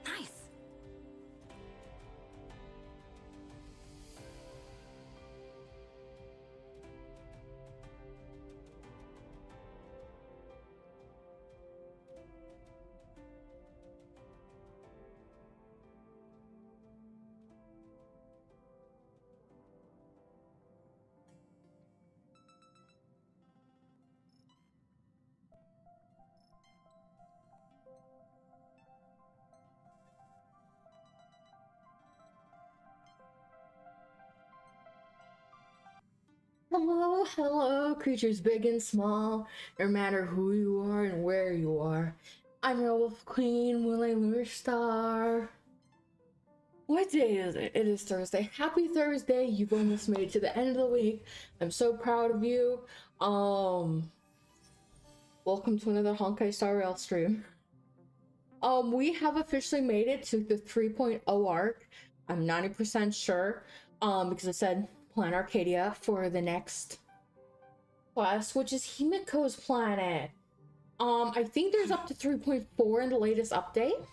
Nice. Hello, hello, creatures big and small, no matter who you are and where you are. I'm your Wolf Queen, Moonlight Lunar Star. What day is it? It is Thursday. Happy Thursday! You've almost made it to the end of the week. I'm so proud of you. Welcome to another Honkai Star Rail stream. We have officially made it to the 3.0 arc. I'm 90% sure, because it said Planetarcadia for the next quest, which is Himiko's planet. I think there's up to 3.4 in the latest update.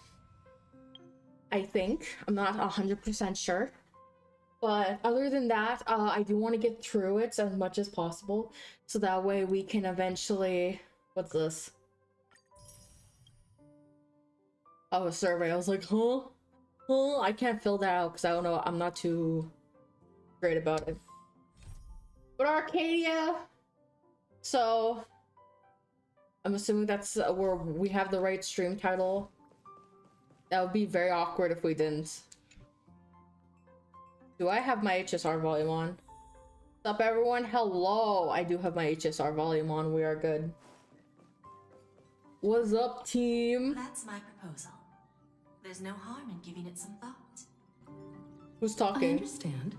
I think. I'm not 100% sure. But other than that, I do want to get through it as much as possible, so that way we can eventually... What's this? Oh, a survey. I was like, huh? Huh? I can't fill that out because I don't know. I'm not too great about it. But Arcadia! So, I'm assuming that's where we have the right stream title. That would be very awkward if we didn't. Do I have my HSR volume on? What's up, everyone? Hello! I do have my HSR volume on. We are good. What's up, team? That's my proposal. There's no harm in giving it some thought. Who's talking? I understand,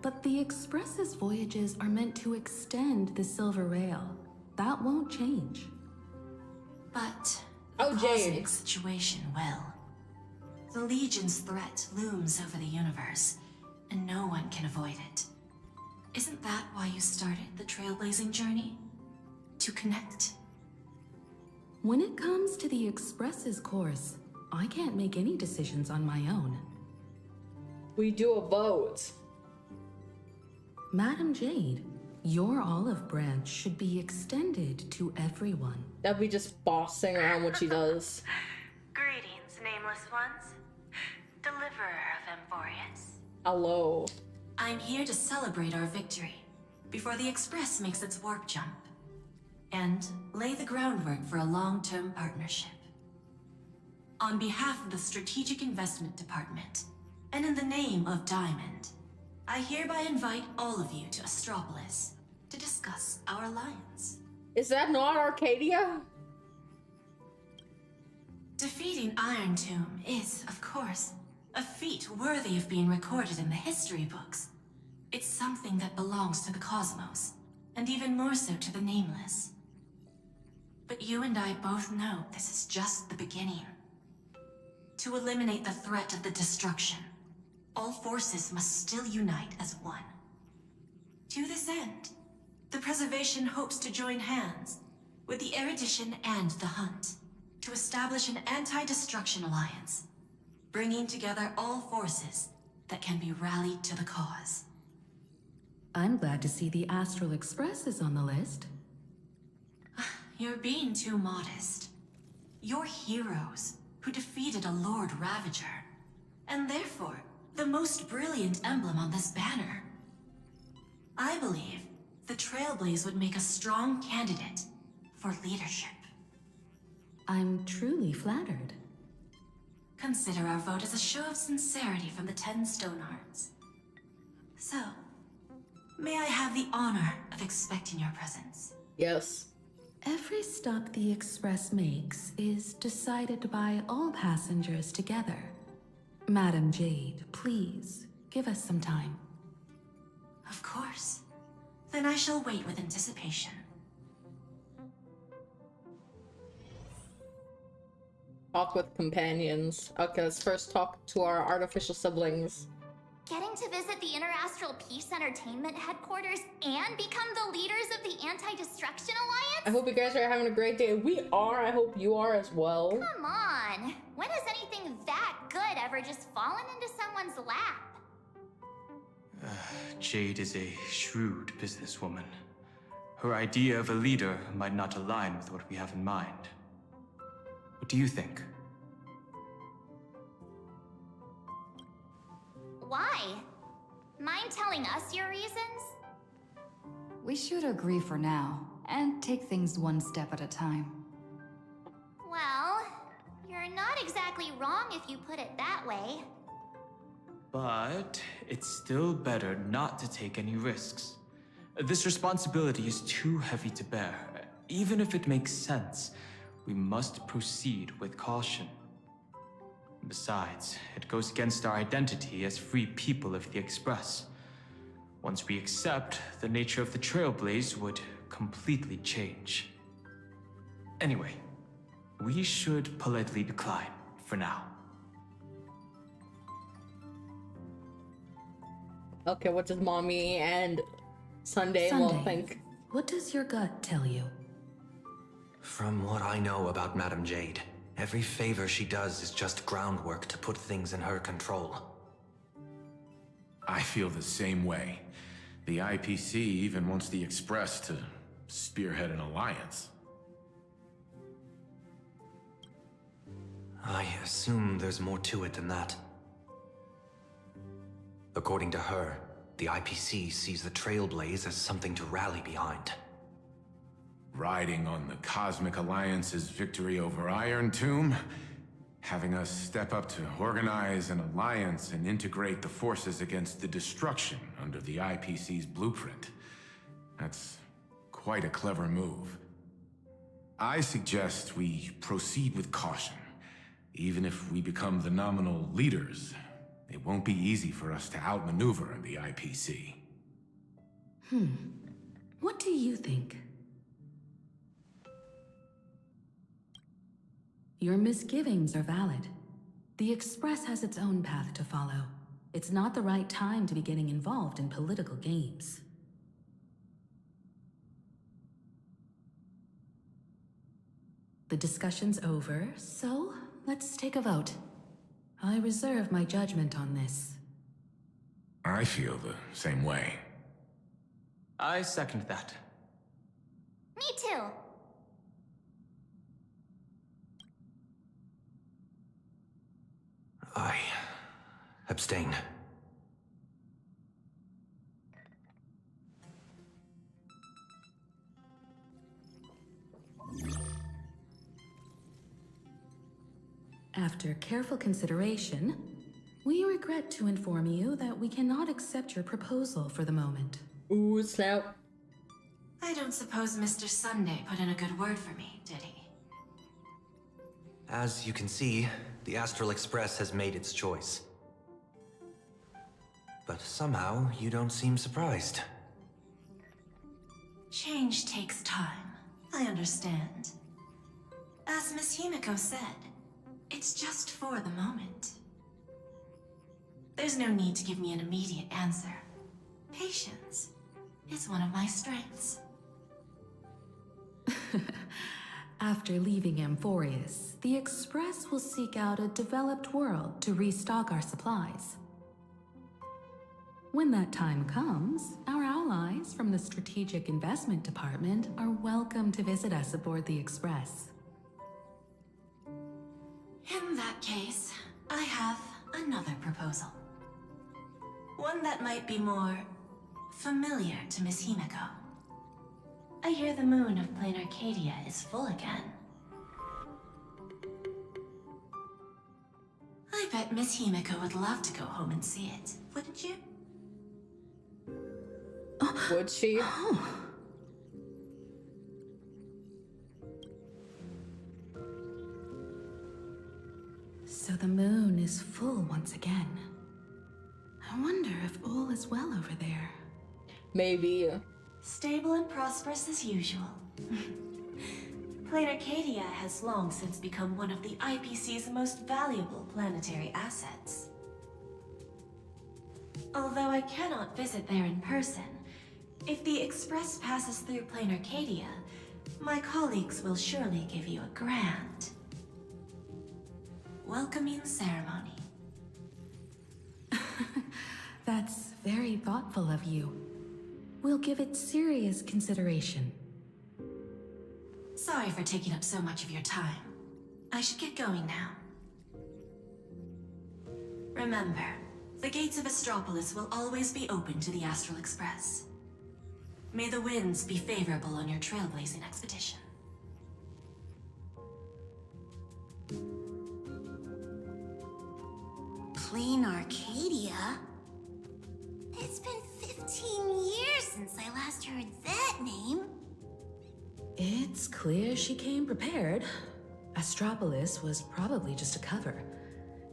but the Express's voyages are meant to extend the Silver Rail. That won't change. But Oh, the Jade. cosmic situation will. The Legion's threat looms over the universe, and no one can avoid it. Isn't that why you started the trailblazing journey? To connect? When it comes to the Express's course, I can't make any decisions on my own. We do a vote. Madam Jade, your olive branch should be extended to everyone. That'd be just bossing around what she does. Greetings, nameless ones. Deliverer of Emborius. Hello. I'm here to celebrate our victory before the Express makes its warp jump, and lay the groundwork for a long-term partnership. On behalf of the Strategic Investment Department, and in the name of Diamond, I hereby invite all of you to Astropolis to discuss our alliance. Is that not Arcadia? Defeating Iron Tomb is, of course, a feat worthy of being recorded in the history books. It's something that belongs to the cosmos, and even more so to the Nameless. But you and I both know this is just the beginning. To eliminate the threat of the destruction, all forces must still unite as one. To this end, the Preservation hopes to join hands with the Erudition and the Hunt to establish an anti-destruction alliance, bringing together all forces that can be rallied to the cause. I'm glad to see the Astral Express is on the list. You're being too modest. You're heroes who defeated a Lord Ravager, and therefore the most brilliant emblem on this banner. I believe the Trailblaze would make a strong candidate for leadership. I'm truly flattered. Consider our vote as a show of sincerity from the 10 Stonehearts. So, may I have the honor of expecting your presence? Yes. Every stop the Express makes is decided by all passengers together. Madam Jade, please, give us some time. Of course. Then I shall wait with anticipation. Talk with companions. Okay, let's first talk to our artificial siblings. Getting to visit the Interastral Peace Entertainment headquarters and become the leaders of the Anti-Destruction Alliance? I hope you guys are having a great day. We are. I hope you are as well. Come on! When has anything that good ever just fallen into someone's lap? Jade is a shrewd businesswoman. Her idea of a leader might not align with what we have in mind. What do you think? Why? Mind telling us your reasons? We should agree for now, and take things one step at a time. Well, you're not exactly wrong if you put it that way. But it's still better not to take any risks. This responsibility is too heavy to bear. Even if it makes sense, we must proceed with caution. Besides, it goes against our identity as free people of the Express. Once we accept, the nature of the Trailblaze would completely change. Anyway, we should politely decline for now. Okay, what does Mommy and Sunday will think? What does your gut tell you? From what I know about Madame Jade, every favor she does is just groundwork to put things in her control. I feel the same way. The IPC even wants the Express to spearhead an alliance. I assume there's more to it than that. According to her, the IPC sees the Trailblaze as something to rally behind. Riding on the Cosmic Alliance's victory over Iron Tomb, having us step up to organize an alliance and integrate the forces against the destruction under the IPC's blueprint. That's quite a clever move. I suggest we proceed with caution. Even if we become the nominal leaders, it won't be easy for us to outmaneuver the IPC. What do you think? Your misgivings are valid. The Express has its own path to follow. It's not the right time to be getting involved in political games. The discussion's over, so let's take a vote. I reserve my judgment on this. I feel the same way. I second that. Me too. I abstain. After careful consideration, we regret regret to inform you that we cannot accept your proposal for the moment. Ooh, snap. I don't suppose Mr. Sunday put in a good word for me, did he? As you can see, the Astral Express has made its choice. But somehow, you don't seem surprised. Change takes time. I understand. As Miss Himiko said, it's just for the moment. There's no need to give me an immediate answer. Patience is one of my strengths. After leaving Amphorius, the Express will seek out a developed world to restock our supplies. When that time comes, our allies from the Strategic Investment Department are welcome to visit us aboard the Express. In that case, I have another proposal. One that might be more familiar to Miss Himiko. I hear the moon of Planetarcadia is full again. I bet Miss Himiko would love to go home and see it, wouldn't you? Would she? So the moon is full once again. I wonder if all is well over there. Maybe. Stable and prosperous as usual. Planetarcadia has long since become one of the IPC's most valuable planetary assets. Although I cannot visit there in person, if the Express passes through Planetarcadia, my colleagues will surely give you a grand welcoming ceremony. That's very thoughtful of you. We'll give it serious consideration. Sorry for taking up so much of your time. I should get going now. Remember, the gates of Astropolis will always be open to the Astral Express. May the winds be favorable on your trailblazing expedition. Planetarcadia? It's been 15 years since I last heard that name. It's clear she came prepared. Astropolis was probably just a cover.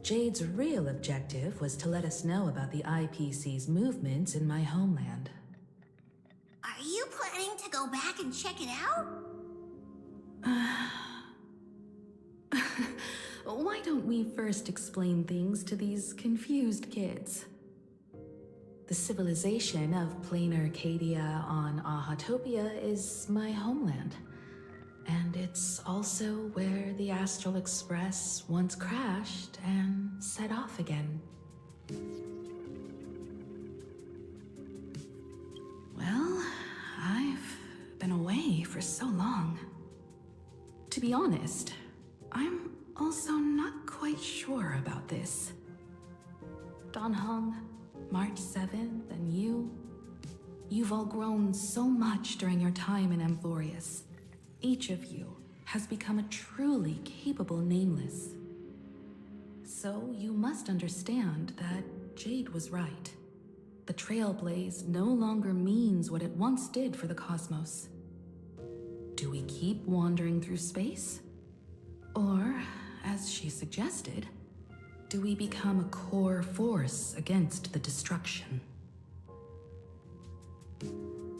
Jade's real objective was to let us know about the IPC's movements in my homeland. Are you planning to go back and check it out? Why don't we first explain things to these confused kids? The civilization of Planetarcadia on Ahatopia is my homeland. And it's also where the Astral Express once crashed and set off again. Well, I've been away for so long. To be honest, I'm also not quite sure about this. Dan Heng, March 7th, and you've all grown so much during your time in Amphorius. Each of you has become a truly capable Nameless. So you must understand that Jade was right. The Trailblaze no longer means what it once did for the cosmos. Do we keep wandering through space? Or, as she suggested, do we become a core force against the destruction?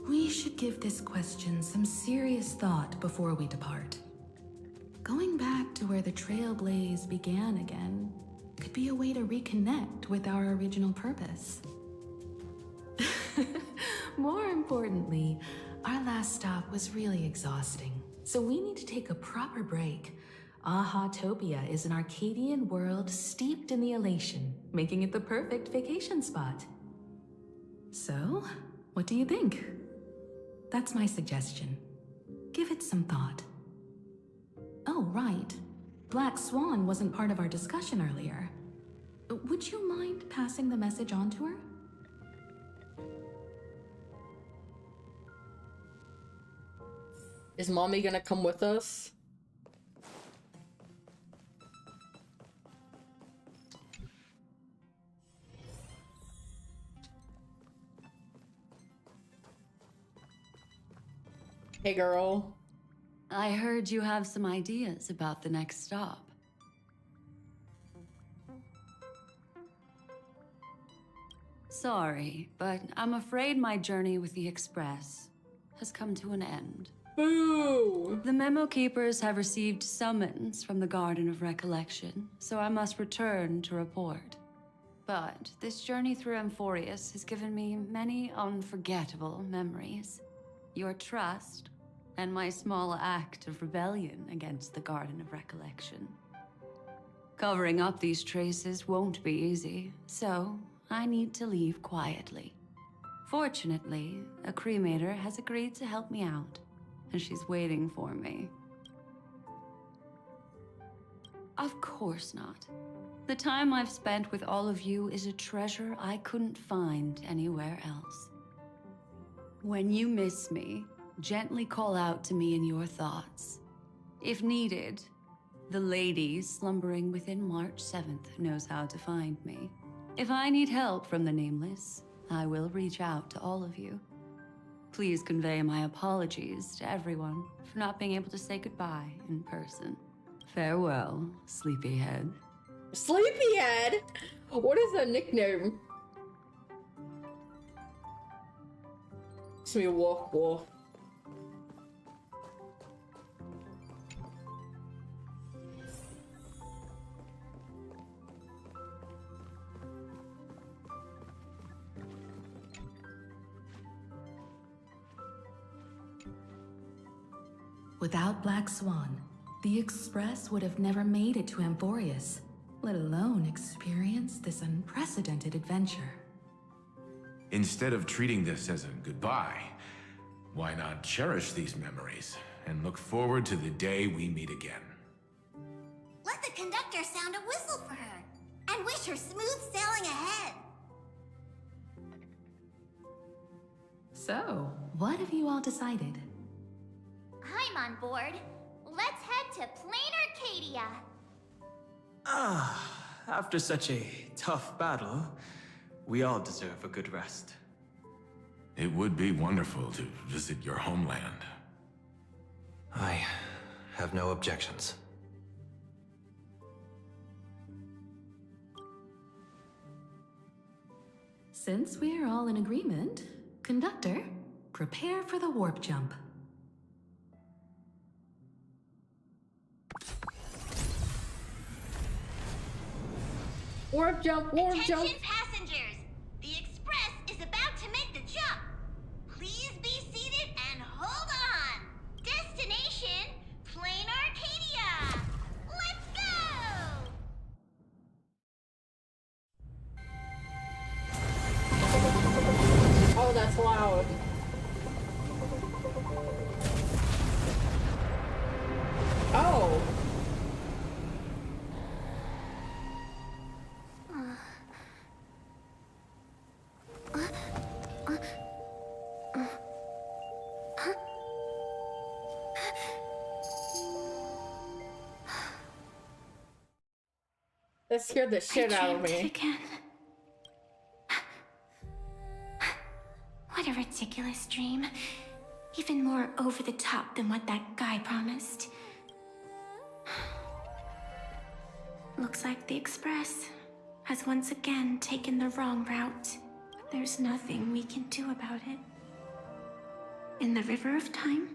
We should give this question some serious thought before we depart. Going back to where the Trailblaze began again could be a way to reconnect with our original purpose. More importantly, our last stop was really exhausting, so we need to take a proper break. Ahatopia is an Arcadian world steeped in the elation, making it the perfect vacation spot. So, what do you think? That's my suggestion. Give it some thought. Oh, right. Black Swan wasn't part of our discussion earlier. Would you mind passing the message on to her? Is Mommy gonna come with us? Hey, girl. I heard you have some ideas about the next stop. Sorry, but I'm afraid my journey with the Express has come to an end. Boo! The Memo Keepers have received summons from the Garden of Recollection, so I must return to report. But this journey through Amphorius has given me many unforgettable memories. Your trust, and my small act of rebellion against the Garden of Recollection. Covering up these traces won't be easy, so I need to leave quietly. Fortunately, a cremator has agreed to help me out, and she's waiting for me. Of course not. The time I've spent with all of you is a treasure I couldn't find anywhere else. When you miss me, gently call out to me in your thoughts. If needed, the lady slumbering within March 7th knows how to find me. If I need help from the Nameless, I will reach out to all of you. Please convey my apologies to everyone for not being able to say goodbye in person. Farewell, sleepyhead. Sleepyhead? What is that nickname? It's me, Wolf Wolf. Without Black Swan, the Express would have never made it to Amphorius, let alone experience this unprecedented adventure. Instead of treating this as a goodbye, why not cherish these memories and look forward to the day we meet again? Let the conductor sound a whistle for her, and wish her smooth sailing ahead. So, what have you all decided? I'm on board. Let's head to Planetarcadia. After such a tough battle, we all deserve a good rest. It would be wonderful to visit your homeland. I have no objections. Since we're all in agreement, Conductor, prepare for the warp jump. Warp jump, warp jump. Attention passengers! The Express is about to make the jump. Please be seated and hold on. Destination, Planetarcadia. Let's go! Oh, that's loud. Oh. That scared the shit out of me. Again. What a ridiculous dream. Even more over the top than what that guy promised. Looks like the Express has once again taken the wrong route. There's nothing we can do about it. In the river of time,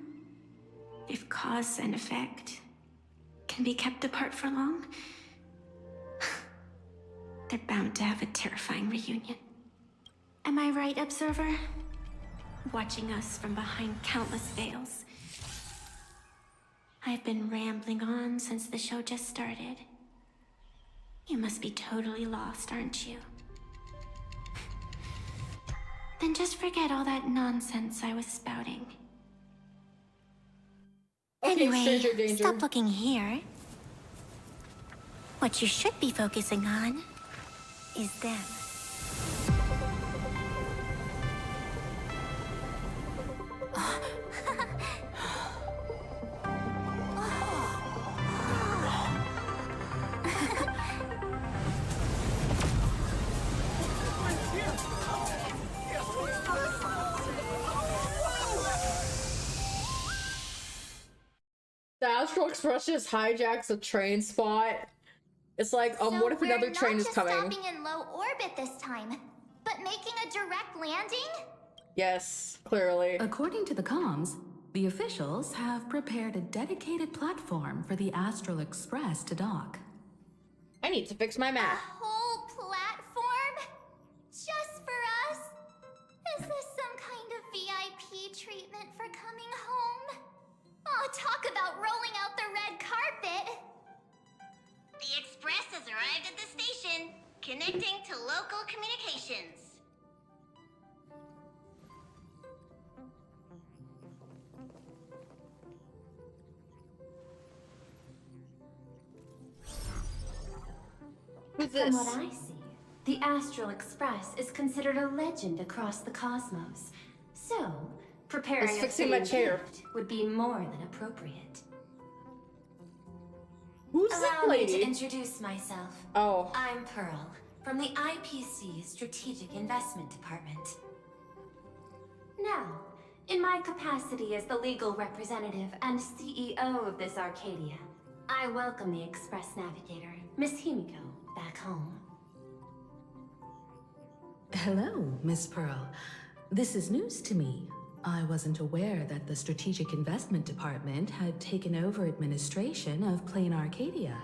if cause and effect can be kept apart for long, they're bound to have a terrifying reunion. Am I right, Observer? Watching us from behind countless veils. I've been rambling on since the show just started. You must be totally lost, aren't you? Then just forget all that nonsense I was spouting. Okay, Anyway, stranger danger. stop looking here. What you should be focusing on is them. The Astral Express just hijacks a train spot. It's like, what if another train is coming? We're not just stopping in low orbit this time, but making a direct landing? Yes, clearly. According to the comms, the officials have prepared a dedicated platform for the Astral Express to dock. I need to fix my A map. whole platform? Just for us? Is this some kind of VIP treatment for coming home? Oh, talk about rolling out the red carpet! The Express has arrived at the station, connecting to local communications. Who's From this? what I see, the Astral Express is considered a legend across the cosmos. So, preparing It's a fixing my fitting chair. gift would be more than appropriate. Who's Allow that me lady? to introduce myself. Oh. I'm Pearl, from the IPC Strategic Investment Department. Now, in my capacity as the legal representative and CEO of this Arcadia, I welcome the Express Navigator, Miss Himiko, back home. Hello, Miss Pearl. This is news to me. I wasn't aware that the Strategic Investment Department had taken over administration of Planetarcadia.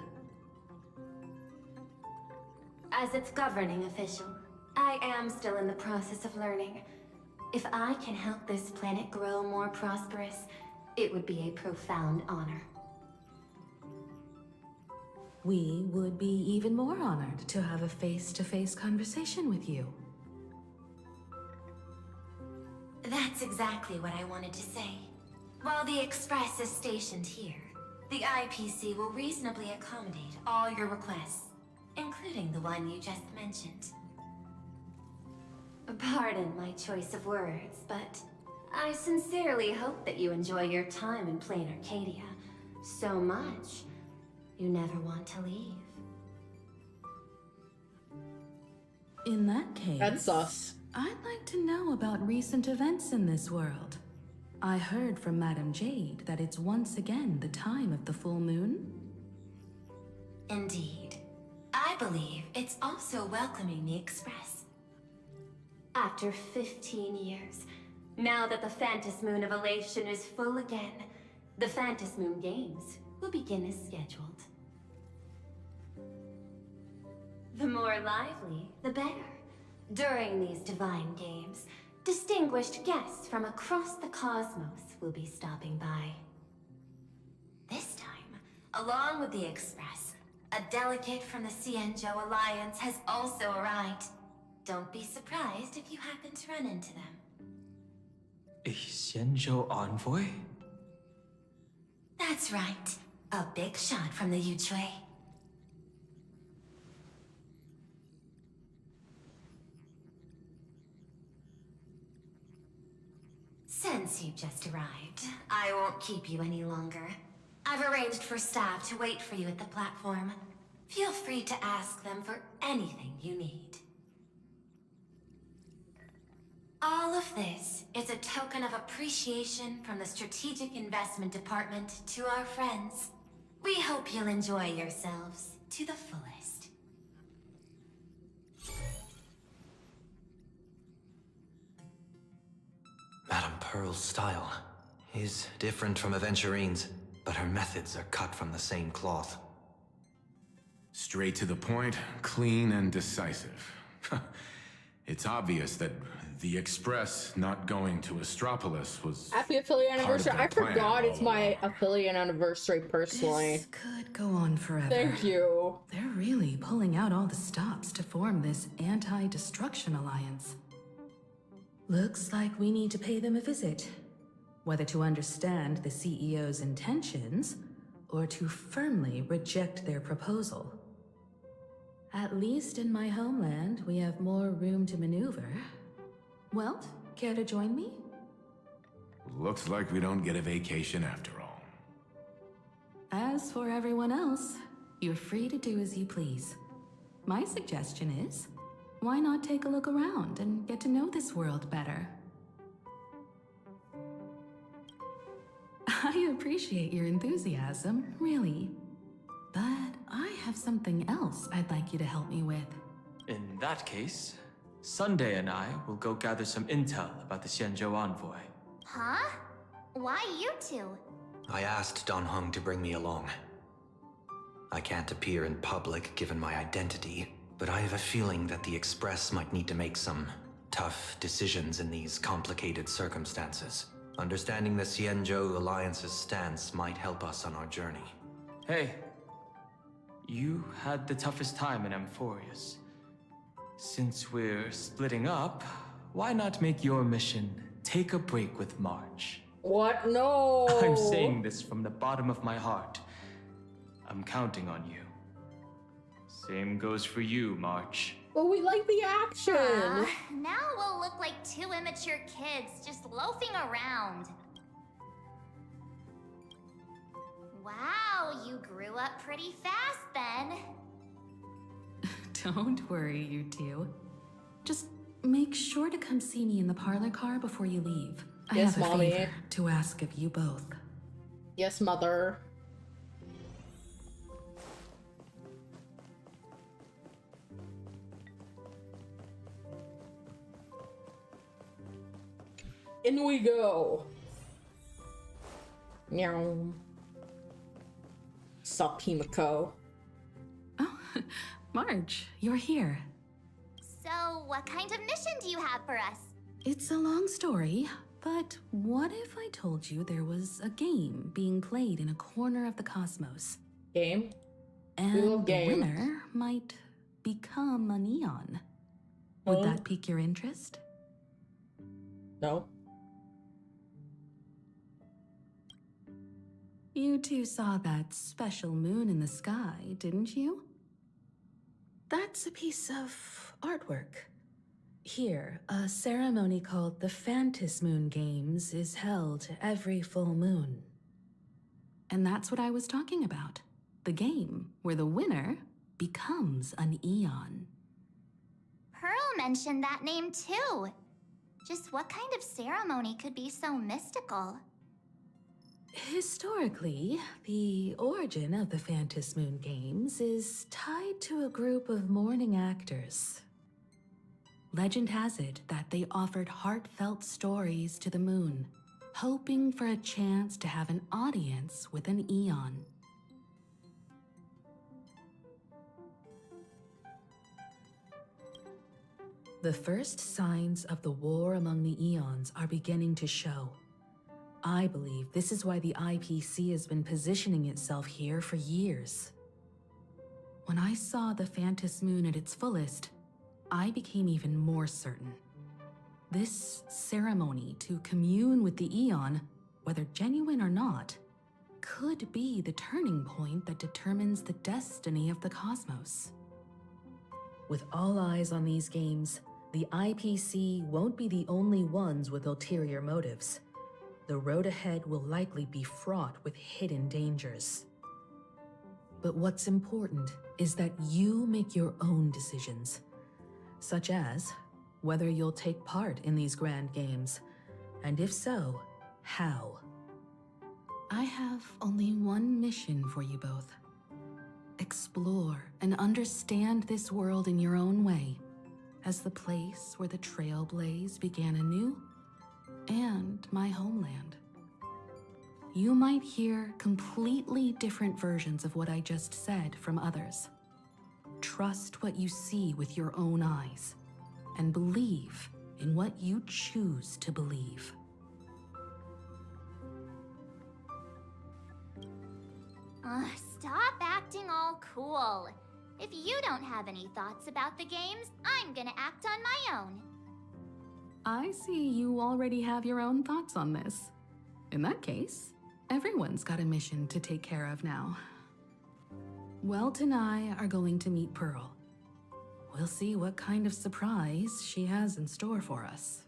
As its governing official, I am still in the process of learning. If I can help this planet grow more prosperous, it would be a profound honor. We would be even more honored to have a face-to-face conversation with you. That's exactly what I wanted to say. While the Express is stationed here, the IPC will reasonably accommodate all your requests, including the one you just mentioned. Pardon my choice of words, but I sincerely hope that you enjoy your time in Planetarcadia so much you never want to leave. In that case, That's sus. I'd like to know about recent events in this world. I heard from Madame Jade that it's once again the time of the full moon. Indeed. I believe it's also welcoming the Express. After 15 years, now that the Phantas Moon of Elation is full again, the Phantas Moon Games will begin as scheduled. The more lively, the better. During these divine games, distinguished guests from across the cosmos will be stopping by. This time, along with the Express, a delegate from the Cienjo Alliance has also arrived. Don't be surprised if you happen to run into them. A Xianzhou envoy? That's right. A big shot from the Yujue. Since you just arrived, I won't keep you any longer. I've arranged for staff to wait for you at the platform. Feel free to ask them for anything you need. All of this is a token of appreciation from the Strategic Investment Department to our friends. We hope you'll enjoy yourselves to the fullest. Madame Pearl's style is different from Aventurine's, but her methods are cut from the same cloth. Straight to the point, clean and decisive. It's obvious that the Express not going to Astropolis was Happy affiliate part of anniversary. their I plan forgot it's all my along. affiliate anniversary personally. This could go on forever. Thank you. They're really pulling out all the stops to form this anti-destruction alliance. Looks like we need to pay them a visit. Whether to understand the CEO's intentions, or to firmly reject their proposal. At least in my homeland, we have more room to maneuver. Welt, care to join me? Looks like we don't get a vacation after all. As for everyone else, you're free to do as you please. My suggestion is, why not take a look around and get to know this world better? I appreciate your enthusiasm, really. But I have something else I'd like you to help me with. In that case, Sunday and I will go gather some intel about the Xianzhou envoy. Huh? Why you two? I asked Don Hung to bring me along. I can't appear in public given my identity, but I have a feeling that the Express might need to make some tough decisions in these complicated circumstances. Understanding the Xianzhou Alliance's stance might help us on our journey. Hey, you had the toughest time in Amphorius. Since we're splitting up, why not make your mission take a break with March? What? No! I'm saying this from the bottom of my heart. I'm counting on you. Same goes for you, March. But we like the action! Now we'll look like two immature kids just loafing around. Wow, you grew up pretty fast then. Don't worry, you two. Just make sure to come see me in the parlor car before you leave. Yes, I have a Mommy. favor to ask of you both. Yes, Mother. In we go. Meow. Sup, Himiko. Oh, Marge, you're here. So, what kind of mission do you have for us? It's a long story, but what if I told you there was a game being played in a corner of the cosmos? Game? And love the games. winner might become a neon. Would that pique your interest? No. You two saw that special moon in the sky, didn't you? That's a piece of artwork. Here, a ceremony called the Phantasy Moon Games is held every full moon. And that's what I was talking about. The game where the winner becomes an eon. Pearl mentioned that name too. Just what kind of ceremony could be so mystical? Historically, the origin of the Phantasy Moon Games is tied to a group of mourning actors. Legend has it that they offered heartfelt stories to the moon, hoping for a chance to have an audience with an eon. The first signs of the war among the eons are beginning to show. I believe this is why the IPC has been positioning itself here for years. When I saw the Phantasy Moon at its fullest, I became even more certain. This ceremony to commune with the eon, whether genuine or not, could be the turning point that determines the destiny of the cosmos. With all eyes on these games, the IPC won't be the only ones with ulterior motives. The road ahead will likely be fraught with hidden dangers. But what's important is that you make your own decisions, such as whether you'll take part in these grand games, and if so, how. I have only one mission for you both. Explore and understand this world in your own way, as the place where the Trailblaze began anew, and my homeland. You might hear completely different versions of what I just said from others. Trust what you see with your own eyes, and believe in what you choose to believe. Stop acting all cool. If you don't have any thoughts about the games, I'm gonna act on my own. I see you already have your own thoughts on this. In that case, everyone's got a mission to take care of now. Welt and I are going to meet Pearl. We'll see what kind of surprise she has in store for us.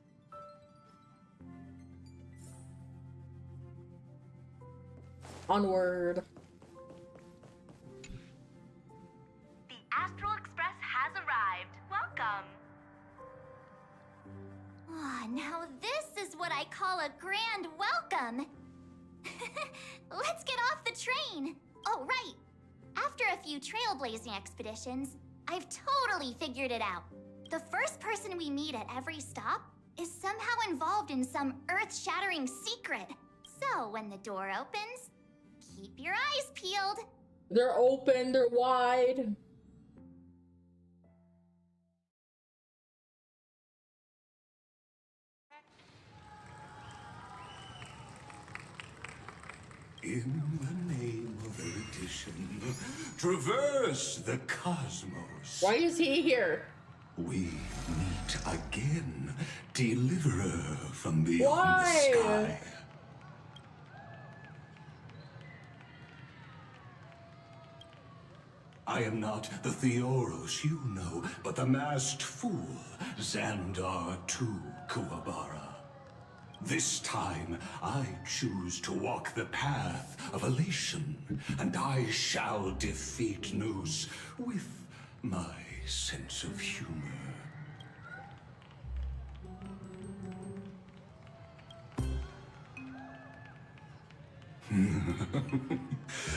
Onward. The Astral Express has arrived. Welcome. Now this is what I call a grand welcome. Let's get off the train! Oh, right! After a few trailblazing expeditions, I've totally figured it out. The first person we meet at every stop is somehow involved in some earth-shattering secret. So when the door opens, keep your eyes peeled. They're open, they're wide. In the name of erudition, traverse the cosmos. Why is he here? We meet again, deliverer from beyond the sky. I am not the Theoros you know, but the masked fool, Xandar II Kuwabara. This time, I choose to walk the path of elation, and I shall defeat Noose with my sense of humor.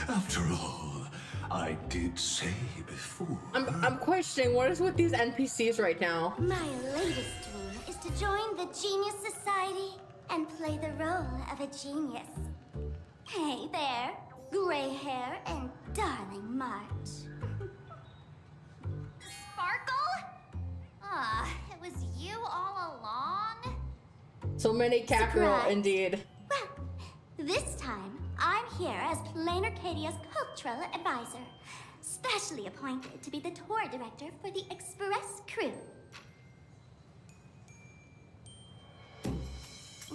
After all, I did say before. I'm questioning what is with these NPCs right now. My latest dream is to join the Genius Society and play the role of a genius. Hey there, gray hair and darling March. Sparkle? Ah, it was you all along? So many cat girl, Surprise. indeed. Well, this time, I'm here as Planetarcadia's cultural advisor, specially appointed to be the tour director for the Express crew.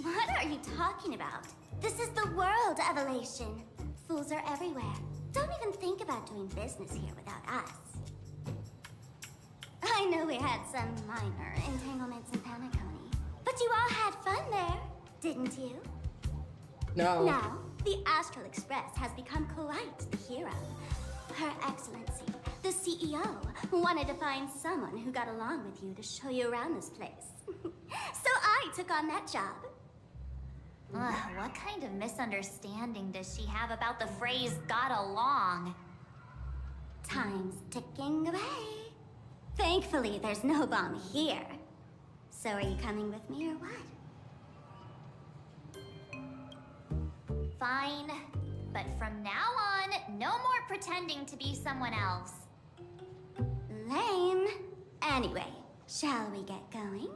What are you talking about? This is the world of elation. Fools are everywhere. Don't even think about doing business here without us. I know we had some minor entanglements in Panaconi, but you all had fun there, didn't you? No. Now, the Astral Express has become quite the hero. Her Excellency, the CEO, wanted to find someone who got along with you to show you around this place. So I took on that job. What kind of misunderstanding does she have about the phrase got along? Time's ticking away. Thankfully, there's no bomb here. So are you coming with me or what? Fine. But from now on, no more pretending to be someone else. Lame. Anyway, shall we get going?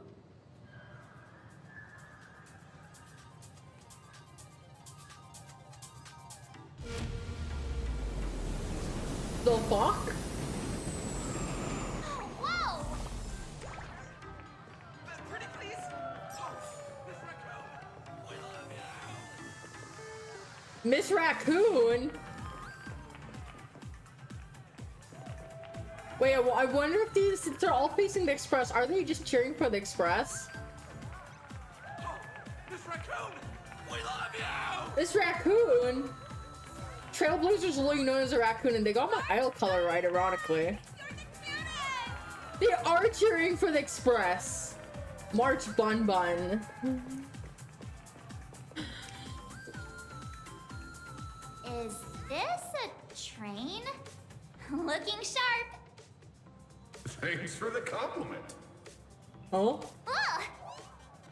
The fuck? Whoa! Pretty please? Miss Raccoon? Wait, I wonder if these, since they're all facing the Express, are they just cheering for the Express? Miss Raccoon! We love you! This raccoon? Trailblazers literally known as a raccoon, and they got my idol color right, ironically. They are cheering for the Express. March Bun Bun. Is this a train? Looking sharp. Thanks for the compliment. Oh? Ugh!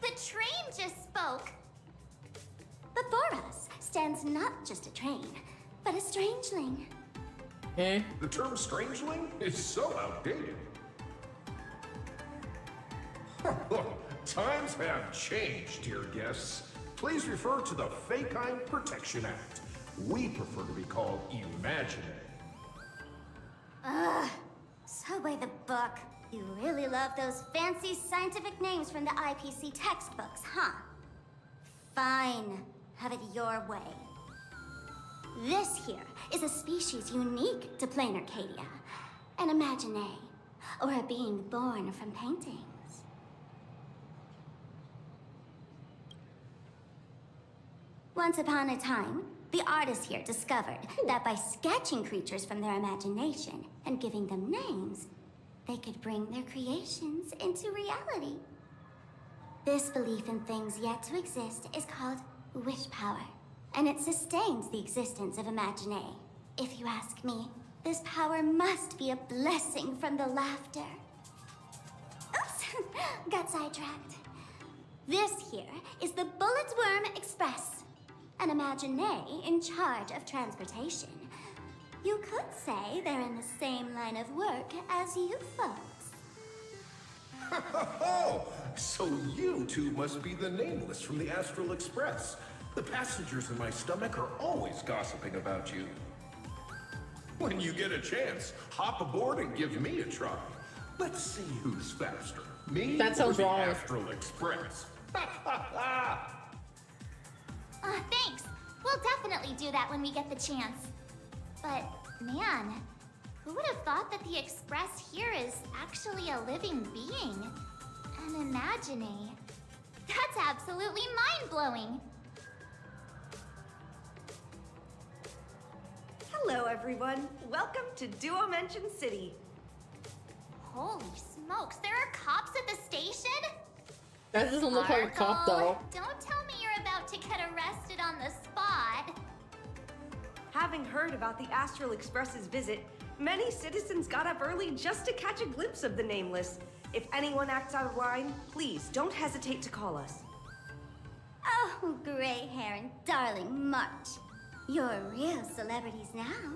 The train just spoke. Before us stands not just a train, but a strangeling. Eh? The term strangeling is so outdated. Times have changed, dear guests. Please refer to the Fekine Protection Act. We prefer to be called imaginary. Ugh. So by the book. You really love those fancy scientific names from the IPC textbooks, huh? Fine. Have it your way. This here is a species unique to Planetarcadia. An imaginary, or a being born from paintings. Once upon a time, the artists here discovered that by sketching creatures from their imagination and giving them names, they could bring their creations into reality. This belief in things yet to exist is called wish power. and it sustains the existence of Imagine. If you ask me, this power must be a blessing from the laughter. Oops, got sidetracked. This here is the Bullet Worm Express, an Imagine in charge of transportation. You could say they're in the same line of work as you folks. Oh, so you two must be the Nameless from the Astral Express. The passengers in my stomach are always gossiping about you. When you get a chance, hop aboard and give me a try. Let's see who's faster, me That sounds or the wrong. Astral Express. Thanks. We'll definitely do that when we get the chance. But, man, who would have thought that the Express here is actually a living being? An Imagine. That's absolutely mind-blowing. Hello, everyone. Welcome to Duo Mention City. Holy smokes, there are cops at the station? That doesn't look like a cop, though. Don't tell me you're about to get arrested on the spot. Having heard about the Astral Express's visit, many citizens got up early just to catch a glimpse of the Nameless. If anyone acts out of line, please don't hesitate to call us. Oh, gray hair and darling March. You're real celebrities now.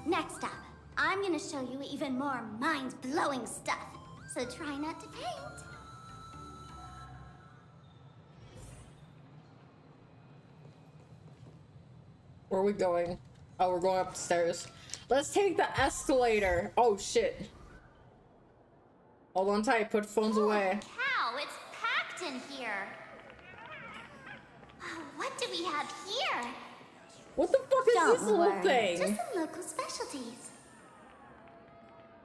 Next up, I'm gonna show you even more mind-blowing stuff, so try not to faint. Where are we going? Oh, we're going upstairs. Let's take the escalator. Oh, shit. Hold on tight. Put phones away. Cow, it's packed in here. What do we have here? What the fuck is Don't this little worry, thing? just some local specialties.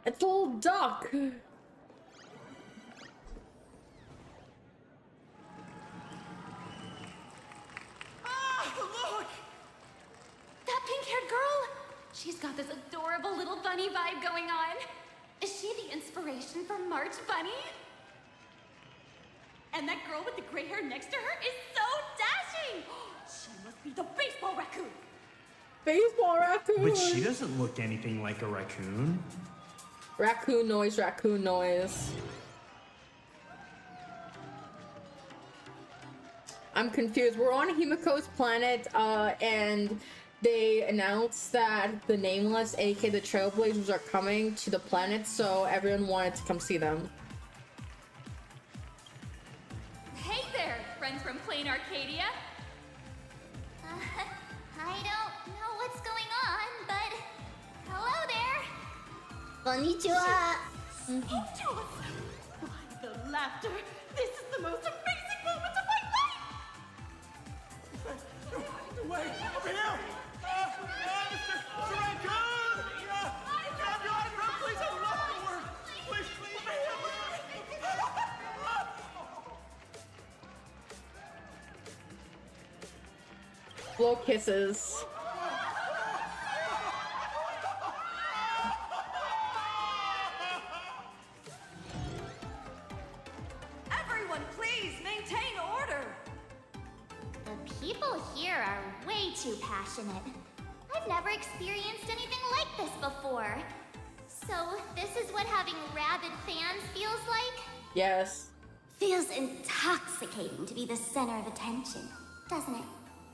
It's a little duck. Look! That pink-haired girl? She's got this adorable little bunny vibe going on. Is she the inspiration for March Bunny? And that girl with the gray hair next to her is so dashing! She must be the baseball raccoon! Baseball raccoon. But she doesn't look anything like a raccoon. Raccoon noise, raccoon noise. I'm confused. We're on Himiko's planet, and they announced that the Nameless, aka the Trailblazers, are coming to the planet, so everyone wanted to come see them. Hey there, friends from Planetarcadia. I don't know what's going on, but hello there. Konnichiwa. Why, the laughter. This is the most amazing moment of my life! Wait, over here! Mr. Raccoon! Grab your eyebrow, please! I love the work! Please, over here! Blow kisses. Everyone, please maintain order. The people here are way too passionate. I've never experienced anything like this before. So, this is what having rabid fans feels like? Yes. Feels intoxicating to be the center of attention, doesn't it?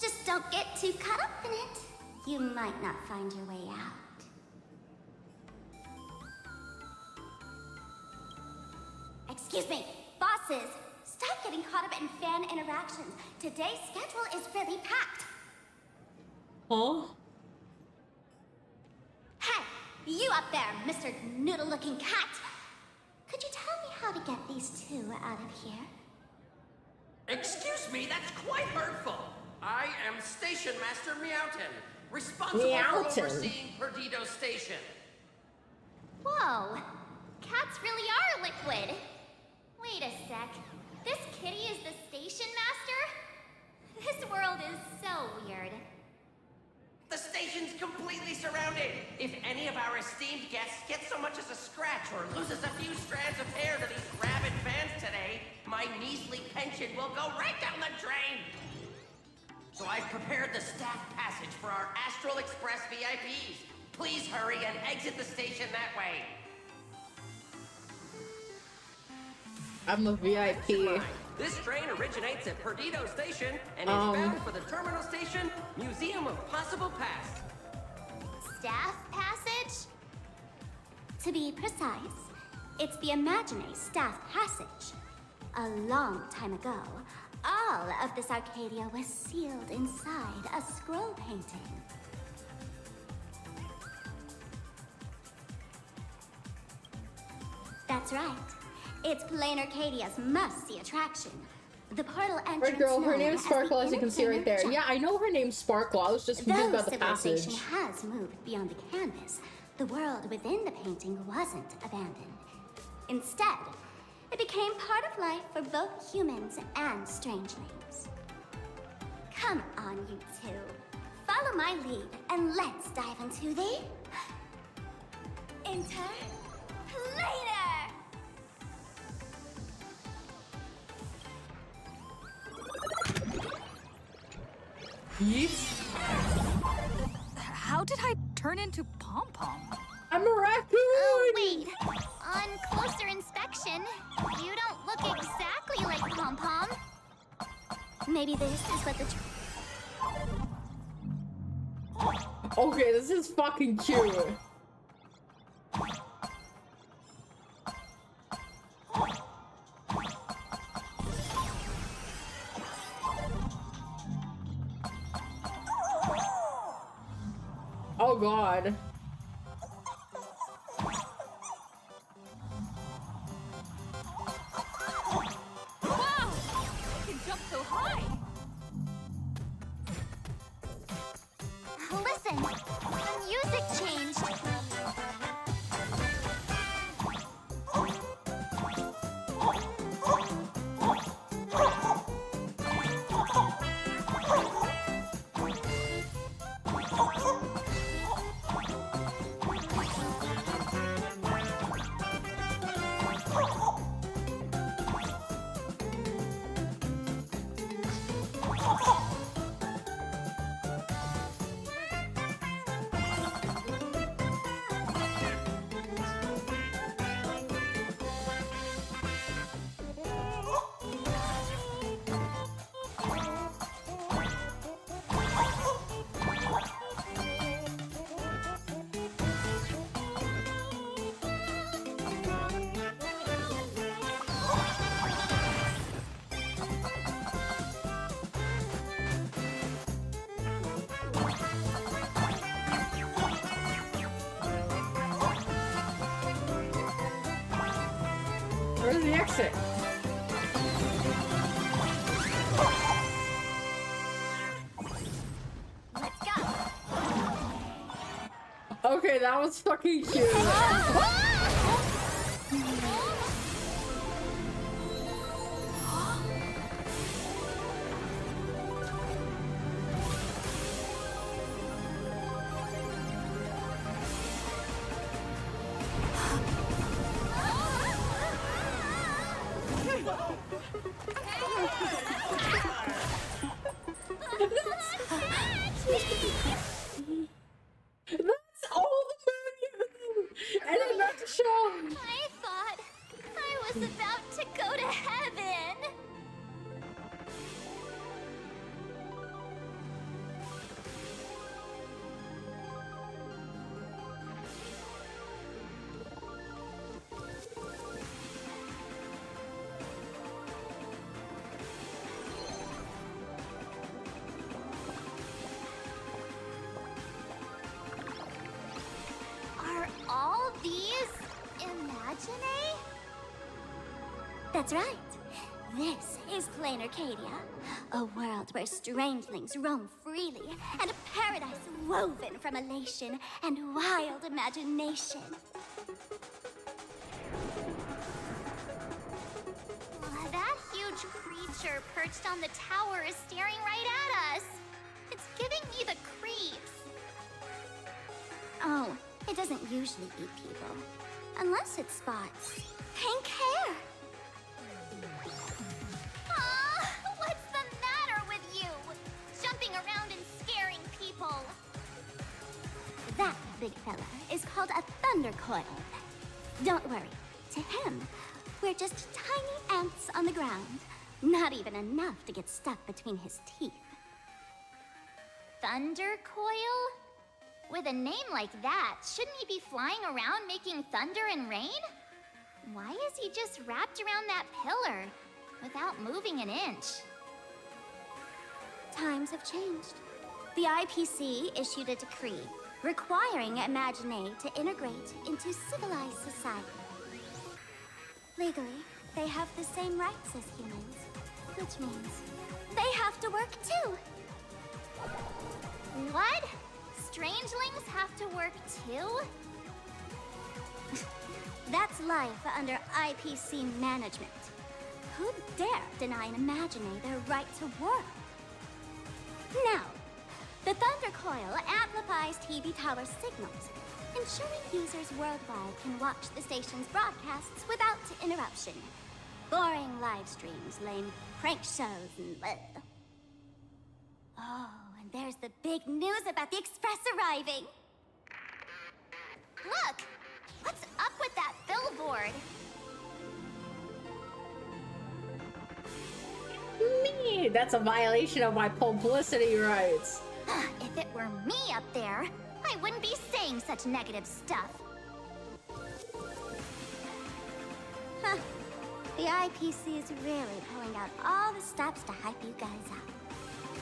Just don't get too caught up in it. You might not find your way out. Excuse me, bosses! Stop getting caught up in fan interactions. Today's schedule is really packed. Huh? Hey, you up there, Mr. Noodle-looking cat! Could you tell me how to get these two out of here? Excuse me, that's quite hurtful. I am Station Master Meowton, responsible Meowton. for overseeing Perdido Station. Whoa, cats really are liquid. Wait a sec, this kitty is the station master? This world is so weird. The station's completely surrounded. If any of our esteemed guests gets so much as a scratch or loses a few strands of hair to these rabid fans today, my measly pension will go right down the drain. so I've prepared the staff passage for our Astral Express VIPs. Please hurry and exit the station that way. I'm a VIP. This train originates at Perdido Station and is bound for the terminal station, Museum of Possible Past. Staff passage? To be precise, it's the imaginary staff passage. A long time ago, all of this Arcadia was sealed inside a scroll painting. That's right. It's Planetarcadia's must-see attraction. The portal entrance. Right, girl, her known name's as Sparkle, the as you can see right there. Inner Yeah, I know her name's Sparkle. I was just confused Though about the passage. civilization has moved beyond the canvas, the world within the painting wasn't abandoned. Instead, it became part of life for both humans and strangelings. Come on, you two. Follow my lead, and let's dive into the... Interplanar! How did I turn into Pom Pom? I'm a raccoon! Oh, wait. On closer inspection, you don't look exactly like Pom Pom. Maybe this is what the... Okay, this is fucking cute. Oh god. Wow! I can jump so high! Listen, the music changed. Where's the exit? Let's go. Okay, that was fucking cute. That's all the Moonie! And I'm not to show. I thought I was about to go to heaven. Are all these imaginae? That's right. This is Planetarcadia, a world where strangelings roam freely, and a paradise woven from elation and wild imagination. That huge creature perched on the tower is staring right at us. It's giving me the creeps. Oh, it doesn't usually eat people. Unless it spots pink hair. What's the matter with you? Jumping That big fella is called a thunder coil. Don't worry, to him, we're just tiny ants on the ground. Not even enough to get stuck between his teeth. Thunder coil? With a name like that, shouldn't he be flying around making thunder and rain? Why is he just wrapped around that pillar without moving an inch? Times have changed. The IPC issued a decree requiring Imagine to integrate into civilized society. Legally, they have the same rights as humans, which means they have to work too. What? Strangelings have to work too? That's life under IPC management. Who dare deny an Imagine their right to work? Now, the Thunder Coil amplifies TV tower signals, ensuring users worldwide can watch the station's broadcasts without interruption. Boring live streams, lame prank shows, and bleh. Oh, and there's the big news about the Express arriving. Look! What's up with that billboard? Me! That's a violation of my publicity rights. If it were me up there, I wouldn't be saying such negative stuff. Huh. The IPC is really pulling out all the stops to hype you guys up.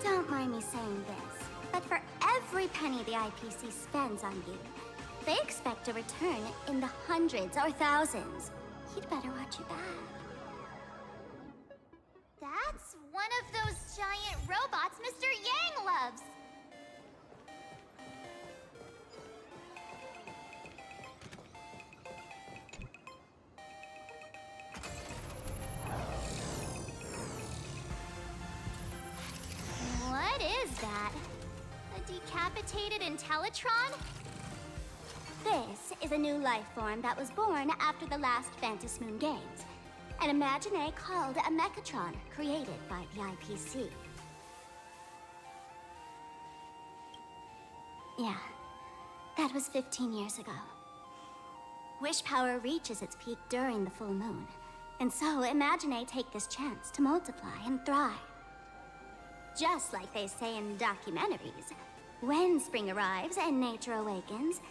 Don't mind me saying this, but for every penny the IPC spends on you, they expect a return in the hundreds or thousands. You'd better watch your back. That's one of those giant robots Mr. Yang loves. What is that? A decapitated Intellitron? This is a new life form that was born after the last Phantom Moon Games. An Imagine called a Mechatron, created by the IPC. Yeah, that was 15 years ago. Wish power reaches its peak during the full moon, and so Imagine take this chance to multiply and thrive. Just like they say in documentaries, when spring arrives and nature awakens,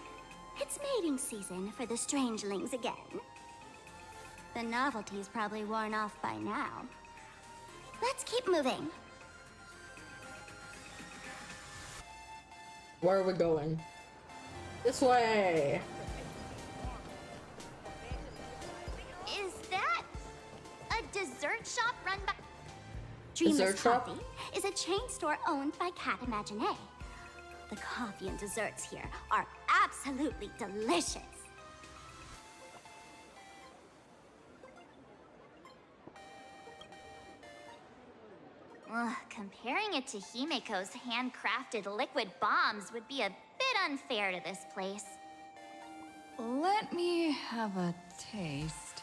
it's mating season for the strangelings again. The novelty's probably worn off by now. Let's keep moving. Where are we going? This way! Is that a dessert shop run by... Dreamless Coffee is a chain store owned by Cat Imagine. The coffee and desserts here are absolutely delicious. Ugh, comparing it to Himeko's handcrafted liquid bombs would be a bit unfair to this place. Let me have a taste.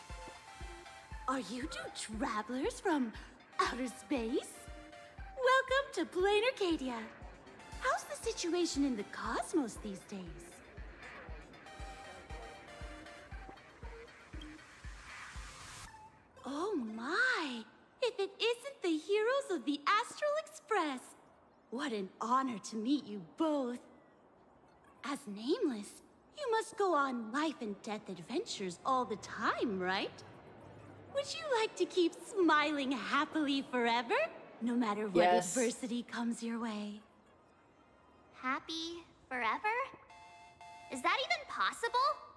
Are you two travelers from outer space? Welcome to Planetarcadia. How's the situation in the cosmos these days? Oh my! If it isn't the heroes of the Astral Express! What an honor to meet you both. As Nameless, you must go on life and death adventures all the time, right? Would you like to keep smiling happily forever? No matter what adversity comes your way. Happy forever? Is that even possible?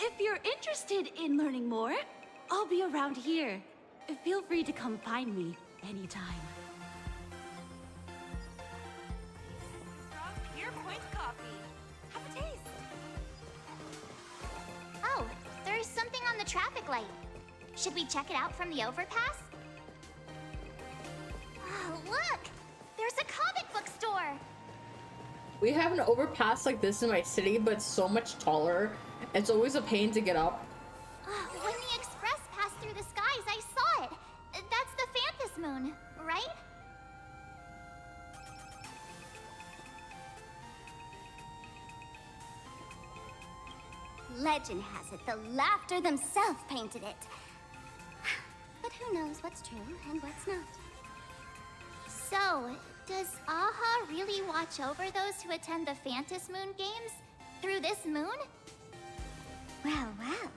If you're interested in learning more, I'll be around here. Feel free to come find me anytime. Strong Pure Point coffee. Have a taste. Oh, there's something on the traffic light. Should we check it out from the overpass? Oh, look! There's a comic book store! We have an overpass like this in my city, but it's so much taller. It's always a pain to get up. When the express passed through the skies, I saw it. moon, right? Legend has it the Laughter themselves painted it. But who knows what's true and what's not. So, does Aha really watch over those who attend the Phantom Moon Games through this moon? Well, well.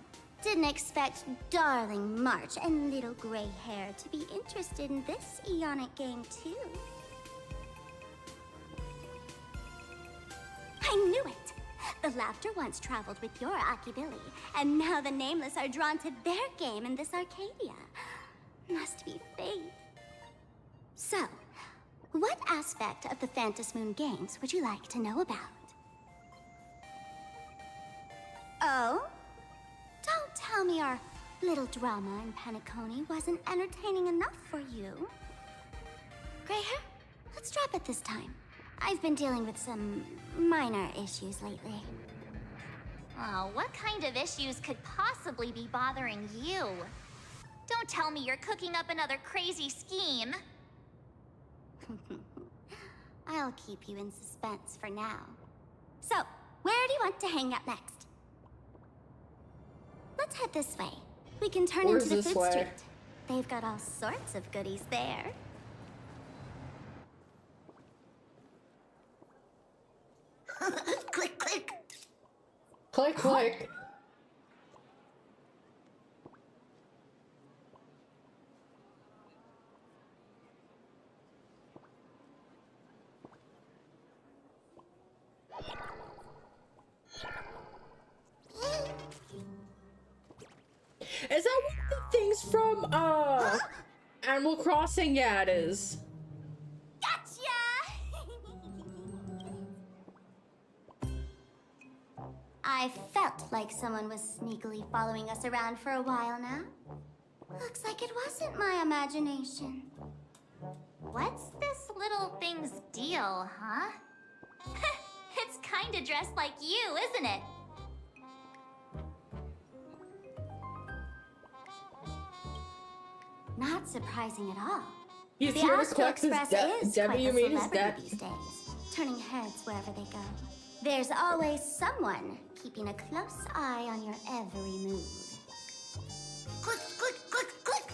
Didn't expect darling March and little gray hair to be interested in this Eonic game too. I knew it! The Laughter once traveled with your Akibili, and now the Nameless are drawn to their game in this Arcadia. Must be fate. So, what aspect of the Phantom Moon Games would you like to know about? Oh? Don't tell me our little drama in Penacony wasn't entertaining enough for you. Gray hair, let's drop it this time. I've been dealing with some minor issues lately. Oh, what kind of issues could possibly be bothering you? Don't tell me you're cooking up another crazy scheme. I'll keep you in suspense for now. So, where do you want to hang out next? Let's head this way. We can turn into the food street. They've got all sorts of goodies there. Click, click. Click, click. Is that one of the things from Animal Crossing? Yeah, it is. I felt like someone was sneakily following us around for a while now. Looks like it wasn't my imagination. What's this little thing's deal, huh? It's kinda dressed like you, isn't it? Not surprising at all. He's the here to Astro collect his Express debt. is Debbie, quite you a mean his celebrity debt? these days, turning heads wherever they go. There's always someone keeping a close eye on your every move. Click, click, click, click.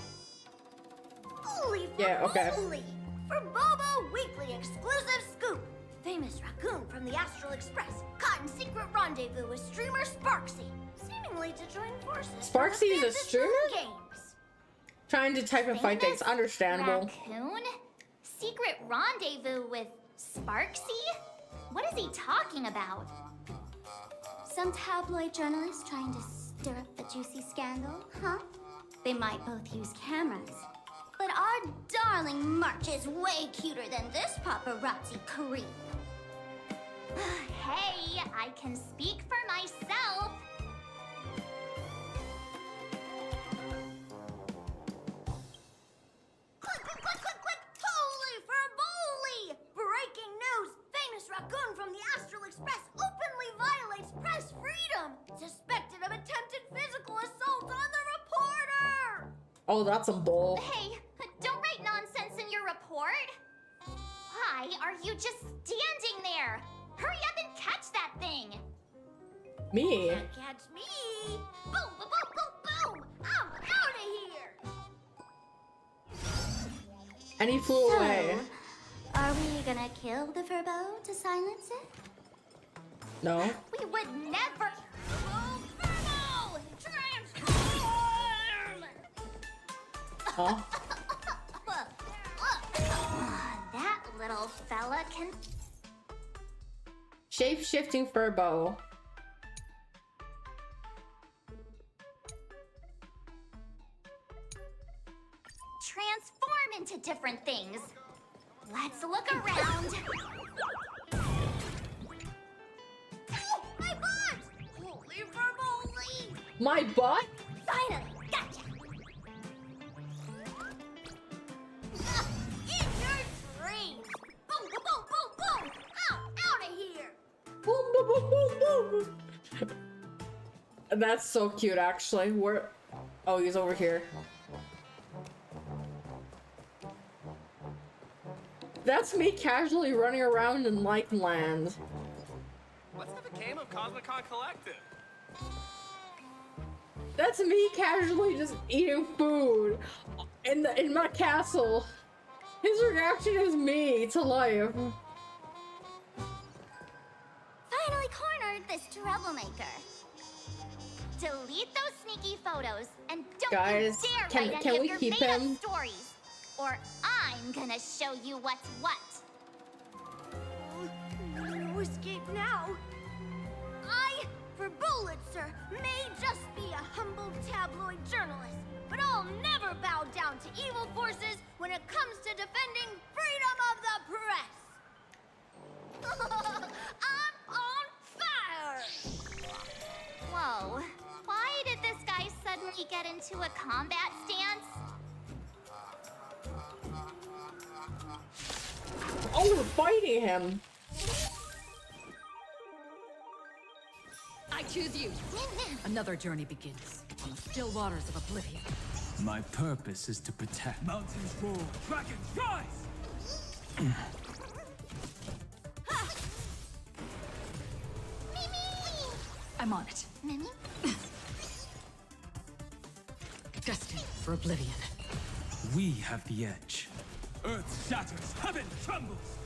Holy Yeah, okay. Holy! For Bobo Weekly exclusive scoop! Famous raccoon from the Astral Express caught in secret rendezvous with streamer Sparksy, seemingly to join forces. Sparksy is a streamer? Games. Trying to type and fight things. Understandable. Raccoon? Secret rendezvous with Sparksy? What is he talking about? Some tabloid journalist trying to stir up the juicy scandal, huh? They might both use cameras. But our darling March is way cuter than this paparazzi creep. Hey, I can speak for myself. Click, click, click, click, click! Holy for moly! Breaking news! Famous raccoon from the Astral Express openly violates press freedom! Suspected of attempted physical assault on the reporter! Oh, that's some bull. Hey, don't write nonsense in your report. Why are you just standing there? Hurry up and catch that thing. Me? Can't catch me! Boom, boom, boom, boom, boom! I'm out of here! And he flew away. Are we gonna kill the Furbo to silence it? No. We would never. Oh, Furbo! Transform! Huh? That little fella can. Shape-shifting Furbo. Transform into different things. Let's look around. Oh, my butt! Holy Furbo! My butt? Finally, gotcha! In your dreams! Boom, boom, boom, boom, boom! I'm out of here! Boom, boom, boom, boom, boom. That's so cute, actually. Where? Oh, he's over here. That's me casually running around in like land. Let's have a game of Cosmicon Collective. That's me casually just eating food in my castle. His reaction is me to life. Finally cornered this troublemaker. Delete those sneaky photos and don't Guys, you dare can write any of we your keep made-up him? stories, or I'm gonna show you what's what. No escape now. I, for Bullitzer, may just be a humble tabloid journalist, but I'll never bow down to evil forces when it comes to defending freedom of the press. I'm on fire! Whoa, why did this guy suddenly get into a combat stance? Oh, we're fighting him. I choose you. Another journey begins on the still waters of oblivion. My purpose is to protect. Mountains roar, dragons rise! I'm on it. Mimi? Destined for oblivion. We have the edge. Earth shatters, heaven trembles!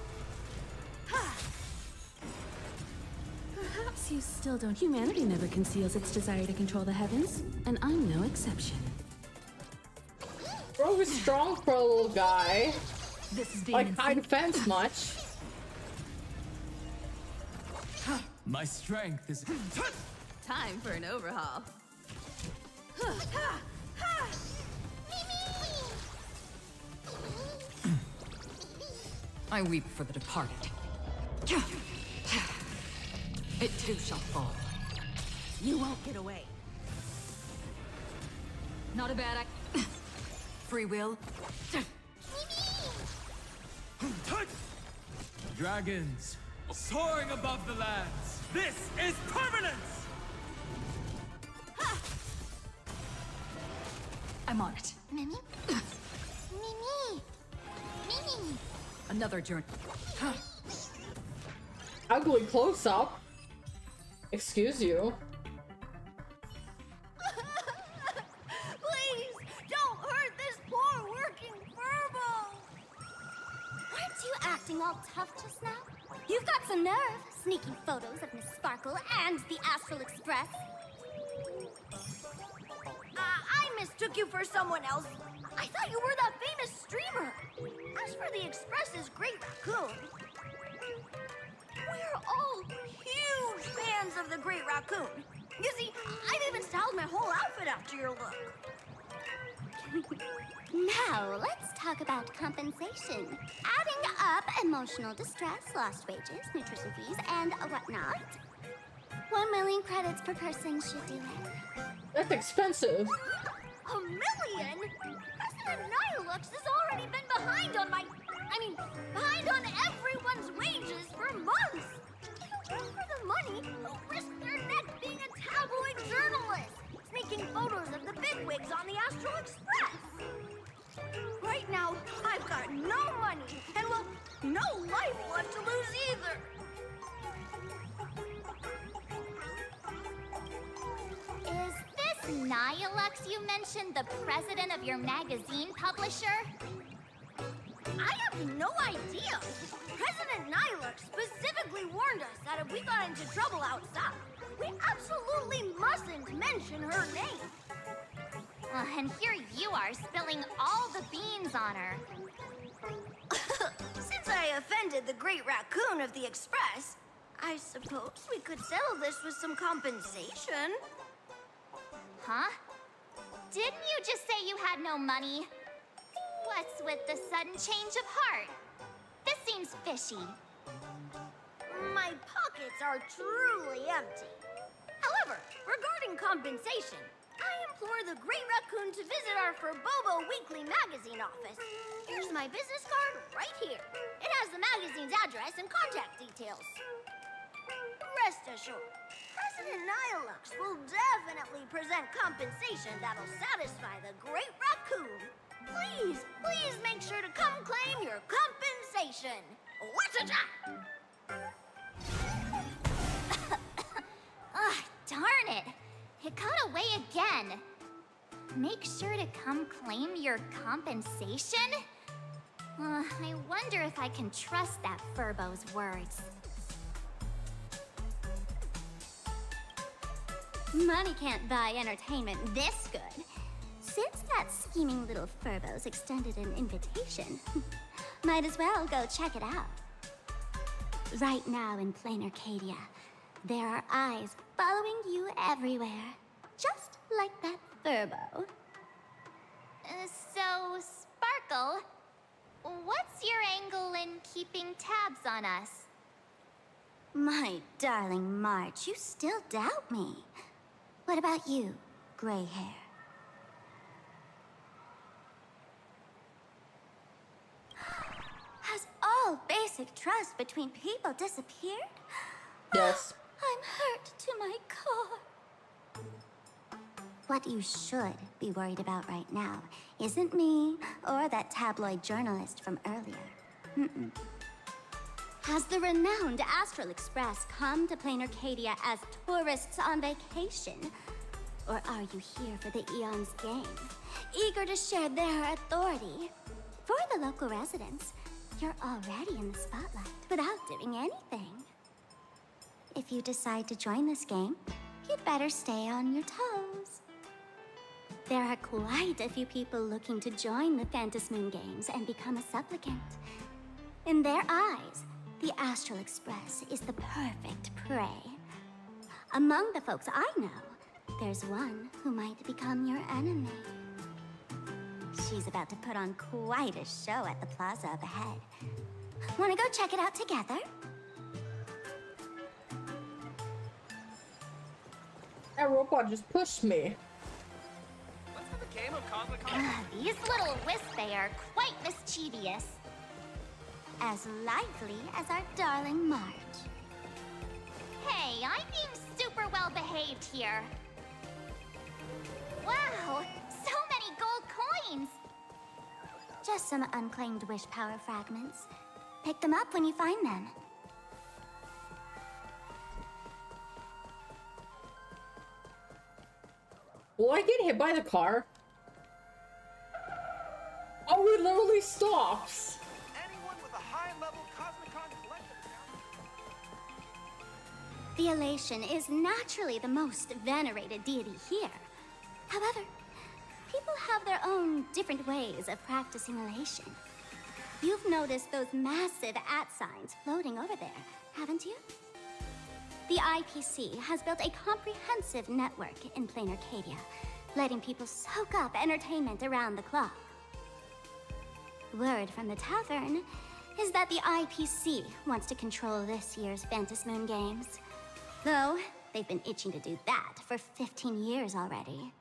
Perhaps you still don't. Humanity never conceals its desire to control the heavens, and I'm no exception. Bro is strong for a little guy. This is like high defense much. My strength is... Time for an overhaul. I weep for the departed. It too shall fall. You won't get away. Not a bad act. Free will. Dragons, soaring above the lands. This is permanence! I'm on it. Mimi? Mimi! Mimi! Another journey. Ugly close up. Excuse you. Please, don't hurt this poor working furbo! Aren't you acting all tough just now? You've got some nerve. Sneaky photos of Miss Sparkle and the Astral Express. I mistook you for someone else. I thought you were that famous streamer. As for the Express's Great Raccoon, we're all huge fans of the Great Raccoon. You see, I've even styled my whole outfit after your look. Now, let's talk about compensation. Adding up emotional distress, lost wages, nutrition fees, and whatnot. 1 million credits per person should do it. That's expensive. A million? President Nihilux has already been behind on behind on everyone's wages for months. For the money, who risked their neck being a tabloid journalist, sneaking photos of the bigwigs on the Astral Express. Right now, I've got no money, and well, no life left to lose either. Is this Nihilux you mentioned the president of your magazine publisher? I have no idea. President Nihilux specifically warned us that if we got into trouble outside, we absolutely mustn't mention her name. And here you are spilling all the beans on her. Since I offended the Great Raccoon of the Express, I suppose we could settle this with some compensation. Huh? Didn't you just say you had no money? What's with the sudden change of heart? This seems fishy. My pockets are truly empty. However, regarding compensation, I implore the Great Raccoon to visit our Furbobo Weekly magazine office. Here's my business card right here. It has the magazine's address and contact details. Rest assured, President Nihilux will definitely present compensation that'll satisfy the Great Raccoon. Please, please make sure to come claim your compensation. compensation. What's Ugh, darn it. It got away again. Make sure to come claim your compensation? I wonder if I can trust that Furbo's words. Money can't buy entertainment this good. Since that scheming little Furbo's extended an invitation, might as well go check it out. Right now in Planetarcadia, there are eyes following you everywhere, just like that Furbo. So, Sparkle, what's your angle in keeping tabs on us? My darling March, you still doubt me. What about you, gray hair? Has all basic trust between people disappeared? Yes. I'm hurt to my core. What you should be worried about right now isn't me or that tabloid journalist from earlier. Mm-mm. Has the renowned Astral Express come to Planetarcadia as tourists on vacation? Or are you here for the Eon's game, eager to share their authority? For the local residents, you're already in the spotlight without doing anything. If you decide to join this game, you'd better stay on your toes. There are quite a few people looking to join the Phantasmoon Games and become a supplicant. In their eyes, the Astral Express is the perfect prey. Among the folks I know, there's one who might become your enemy. She's about to put on quite a show at the plaza up ahead. Wanna go check it out together? That robot just pushed me. Let's have a game of Cosmic These little Wispy are quite mischievous. As lively as our darling March. Hey, I'm being super well behaved here. Wow, so many gold coins! Just some unclaimed wish power fragments. Pick them up when you find them. Will I get hit by the car? Oh, it literally stops. Anyone with a high-level Cosmicon collector The Elation is naturally the most venerated deity here. However, people have their own different ways of practicing elation. You've noticed those massive @signs floating over there, haven't you? The IPC has built a comprehensive network in Planetarcadia, letting people soak up entertainment around the clock. Word from the tavern is that the IPC wants to control this year's Phantasmoon Games. Though, they've been itching to do that for 15 years already.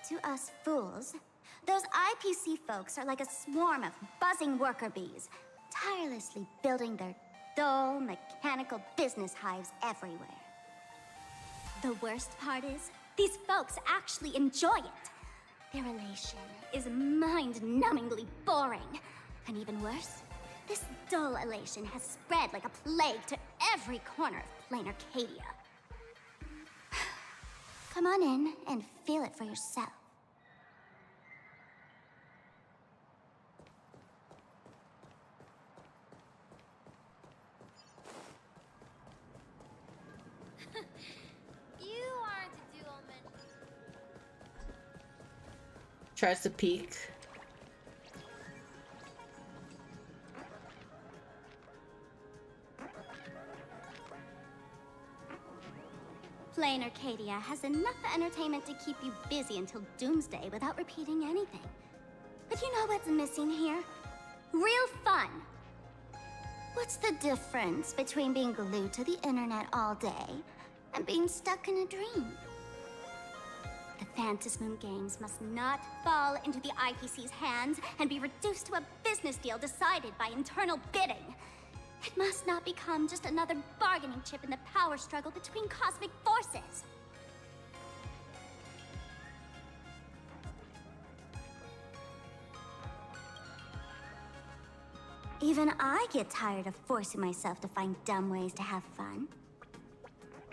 To us fools, those IPC folks are like a swarm of buzzing worker bees, tirelessly building their dull, mechanical business hives everywhere. The worst part is, these folks actually enjoy it. Their elation is mind-numbingly boring. And even worse, this dull elation has spread like a plague to every corner of Planetarcadia. Come on in and feel it for yourself. You aren't a dualman. Tries to peek. Planetarcadia has enough entertainment to keep you busy until doomsday without repeating anything. But you know what's missing here? Real fun! What's the difference between being glued to the internet all day and being stuck in a dream? The Phantasmoon Games must not fall into the IPC's hands and be reduced to a business deal decided by internal bidding. It must not become just another bargaining chip in the power struggle between cosmic forces. Even I get tired of forcing myself to find dumb ways to have fun.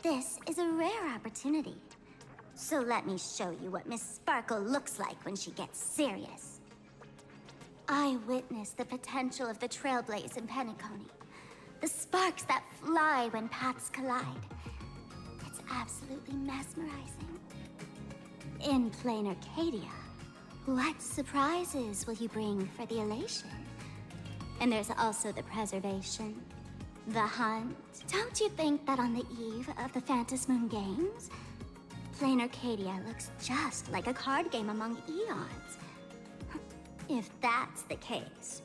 This is a rare opportunity. So let me show you what Miss Sparkle looks like when she gets serious. I witnessed the potential of the Trailblaze in Penacony. The sparks that fly when paths collide. It's absolutely mesmerizing. In Planetarcadia, what surprises will you bring for the elation? And there's also the preservation, the hunt. Don't you think that on the eve of the Phantom Moon Games, Planetarcadia looks just like a card game among eons? If that's the case.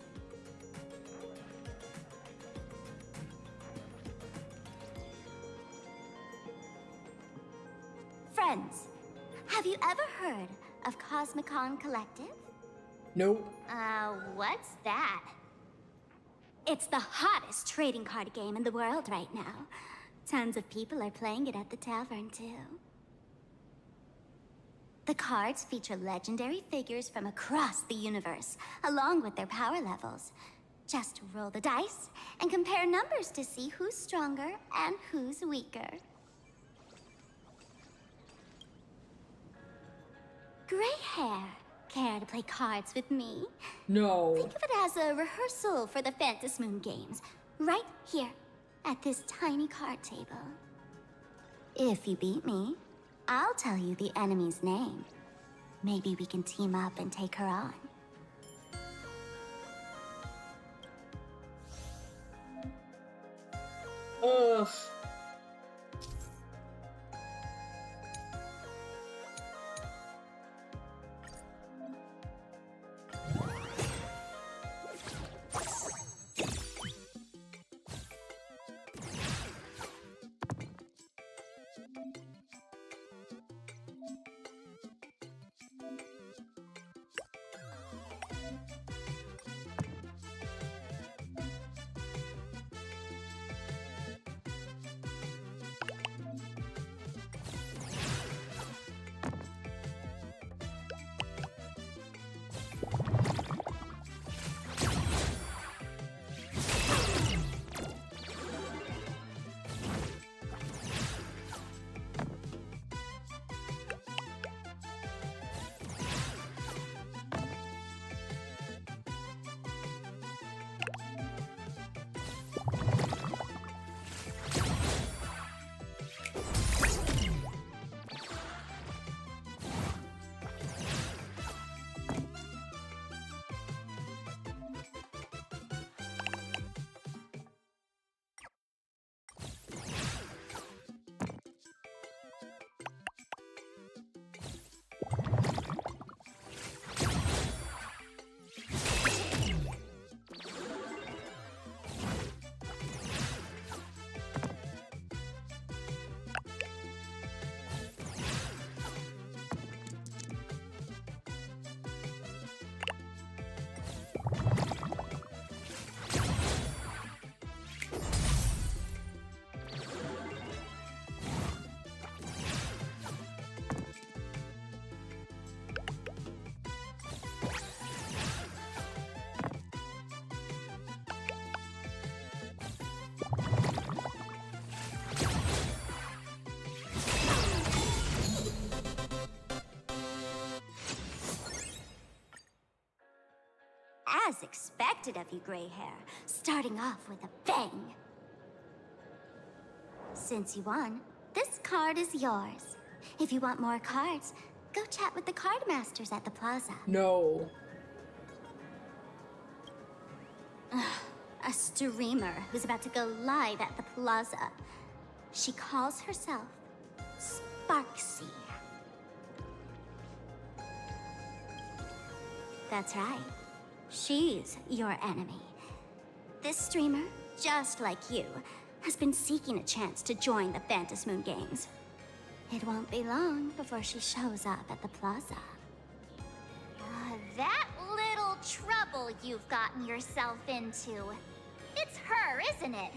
Friends, have you ever heard of Cosmicon Collective? Nope. What's that? It's the hottest trading card game in the world right now. Tons of people are playing it at the tavern, too. The cards feature legendary figures from across the universe, along with their power levels. Just roll the dice and compare numbers to see who's stronger and who's weaker. Gray hair. Care to play cards with me? No. Think of it as a rehearsal for the Phantom Moon Games, right here, at this tiny card table. If you beat me, I'll tell you the enemy's name. Maybe we can team up and take her on. Ugh. As expected of you, Gray Hair, starting off with a bang. Since you won, this card is yours. If you want more cards, go chat with the card masters at the plaza. No. A streamer who's about to go live at the plaza. She calls herself Sparksy. That's right. She's your enemy. This streamer, just like you, has been seeking a chance to join the Phantom Moon Games. It won't be long before she shows up at the plaza. That little trouble you've gotten yourself into. It's her, isn't it?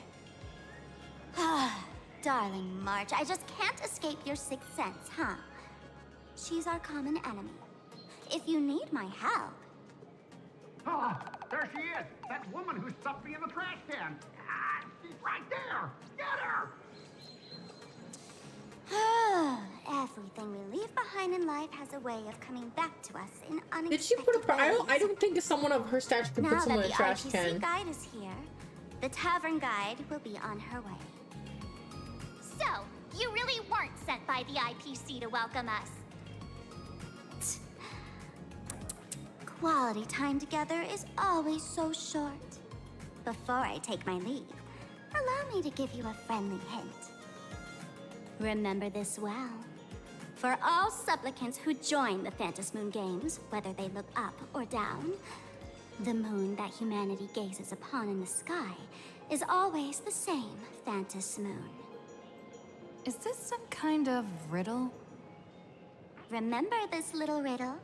Darling March, I just can't escape your sixth sense, huh? She's our common enemy. If you need my help... There she is! That woman who stuffed me in the trash can! Ah, she's right there! Get her! Everything we leave behind in life has a way of coming back to us in unexpected Did she put a? ways. I don't think someone of her stats could Now put someone that in the a trash IPC can. guide is here, the tavern guide will be on her way. So, you really weren't sent by the IPC to welcome us. Quality time together is always so short. Before I take my leave, allow me to give you a friendly hint. Remember this well. For all supplicants who join the Phantom Moon Games, whether they look up or down, the moon that humanity gazes upon in the sky is always the same Phantom Moon. Is this some kind of riddle? Remember this little riddle?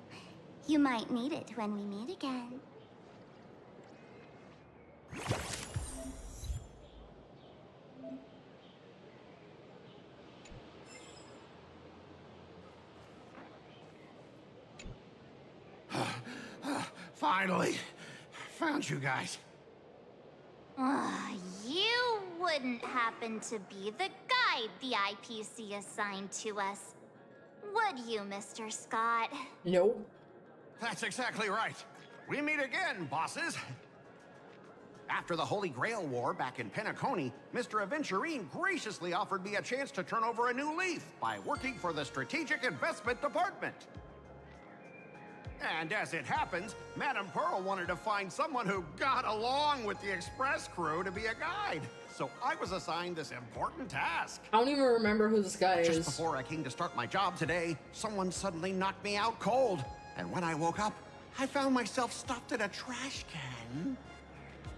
You might need it when we meet again. Finally, found you guys. You wouldn't happen to be the guide the IPC assigned to us, would you, Mr. Scott? Nope. That's exactly right. We meet again, bosses. After the Holy Grail War back in Penacony, Mr. Aventurine graciously offered me a chance to turn over a new leaf by working for the Strategic Investment Department. And as it happens, Madame Pearl wanted to find someone who got along with the Express crew to be a guide. So I was assigned this important task. I don't even remember who this guy Just is. before I came to start my job today, someone suddenly knocked me out cold. And when I woke up, I found myself stuffed in a trash can.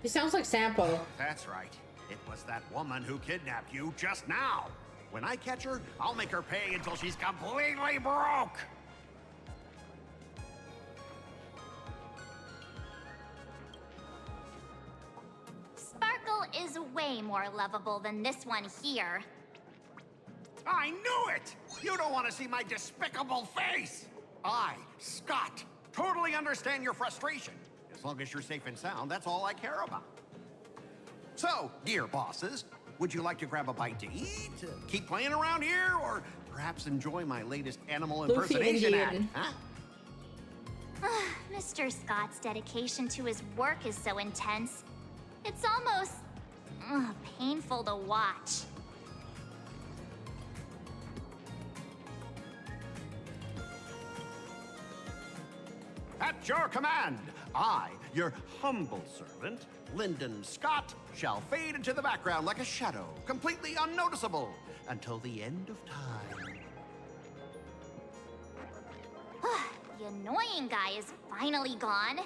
He sounds like Sampo. That's right. It was that woman who kidnapped you just now. When I catch her, I'll make her pay until she's completely broke. Sparkle is way more lovable than this one here. I knew it! You don't want to see my despicable face! I, Scott, totally understand your frustration. As long as you're safe and sound, that's all I care about. So, dear bosses, would you like to grab a bite to eat, keep playing around here, or perhaps enjoy my latest animal impersonation act, huh? Mr. Scott's dedication to his work is so intense. It's almost painful to watch. At your command, I, your humble servant, Lyndon Scott, shall fade into the background like a shadow, completely unnoticeable, until the end of time. The annoying guy is finally gone.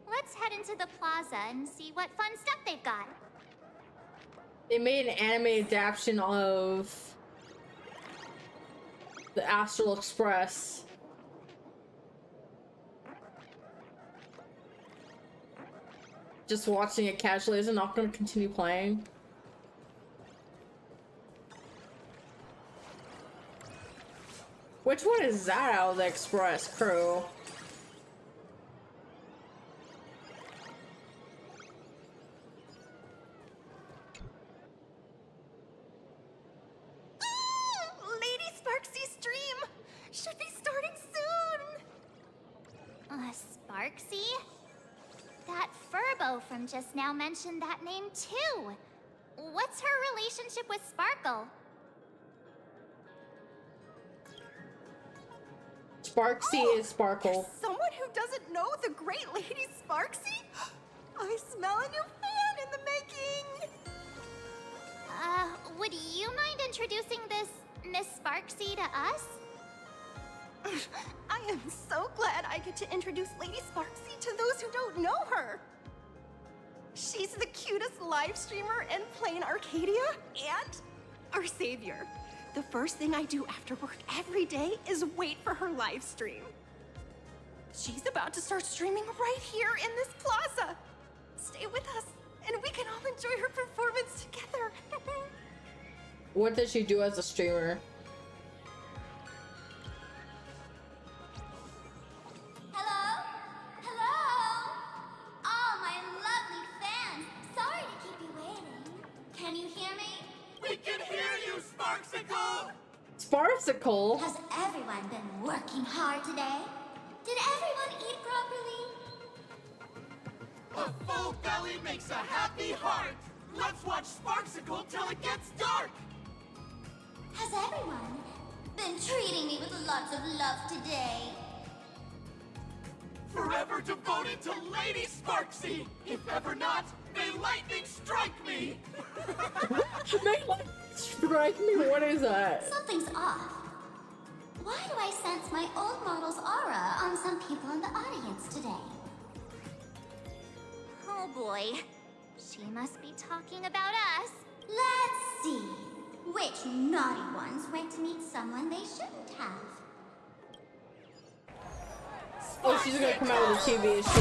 Let's head into the plaza and see what fun stuff they've got. They made an anime adaptation of the Astral Express. Just watching it casually is not going to continue playing. Which one is that out of the Express crew? Lady Sparksy's stream should be starting soon. Sparksy? That Furbo from just now mentioned that name too. What's her relationship with Sparkle? Sparksy is Sparkle. Someone who doesn't know the great Lady Sparksy? I smell a new fan in the making. Would you mind introducing this Miss Sparksy to us? I am so glad I get to introduce Lady Sparksy to those who don't know her. She's the cutest live streamer in Planetarcadia and our savior. The first thing I do after work every day is wait for her live stream. She's about to start streaming right here in this plaza. Stay with us and we can all enjoy her performance together. What does she do as a streamer? Hello? Hello? All farcical. Has everyone been working hard today? Did everyone eat properly? A full belly makes a happy heart. Let's watch Sparksicle till it gets dark. Has everyone been treating me with lots of love today? Forever devoted to Lady Sparksy. If ever not, may lightning strike me. May lightning strike me? What is that? Something's off. Why do I sense my old model's aura on some people in the audience today? Oh boy. She must be talking about us. Let's see. Which naughty ones went to meet someone they shouldn't have? Oh, she's gonna come out with a TV, is she?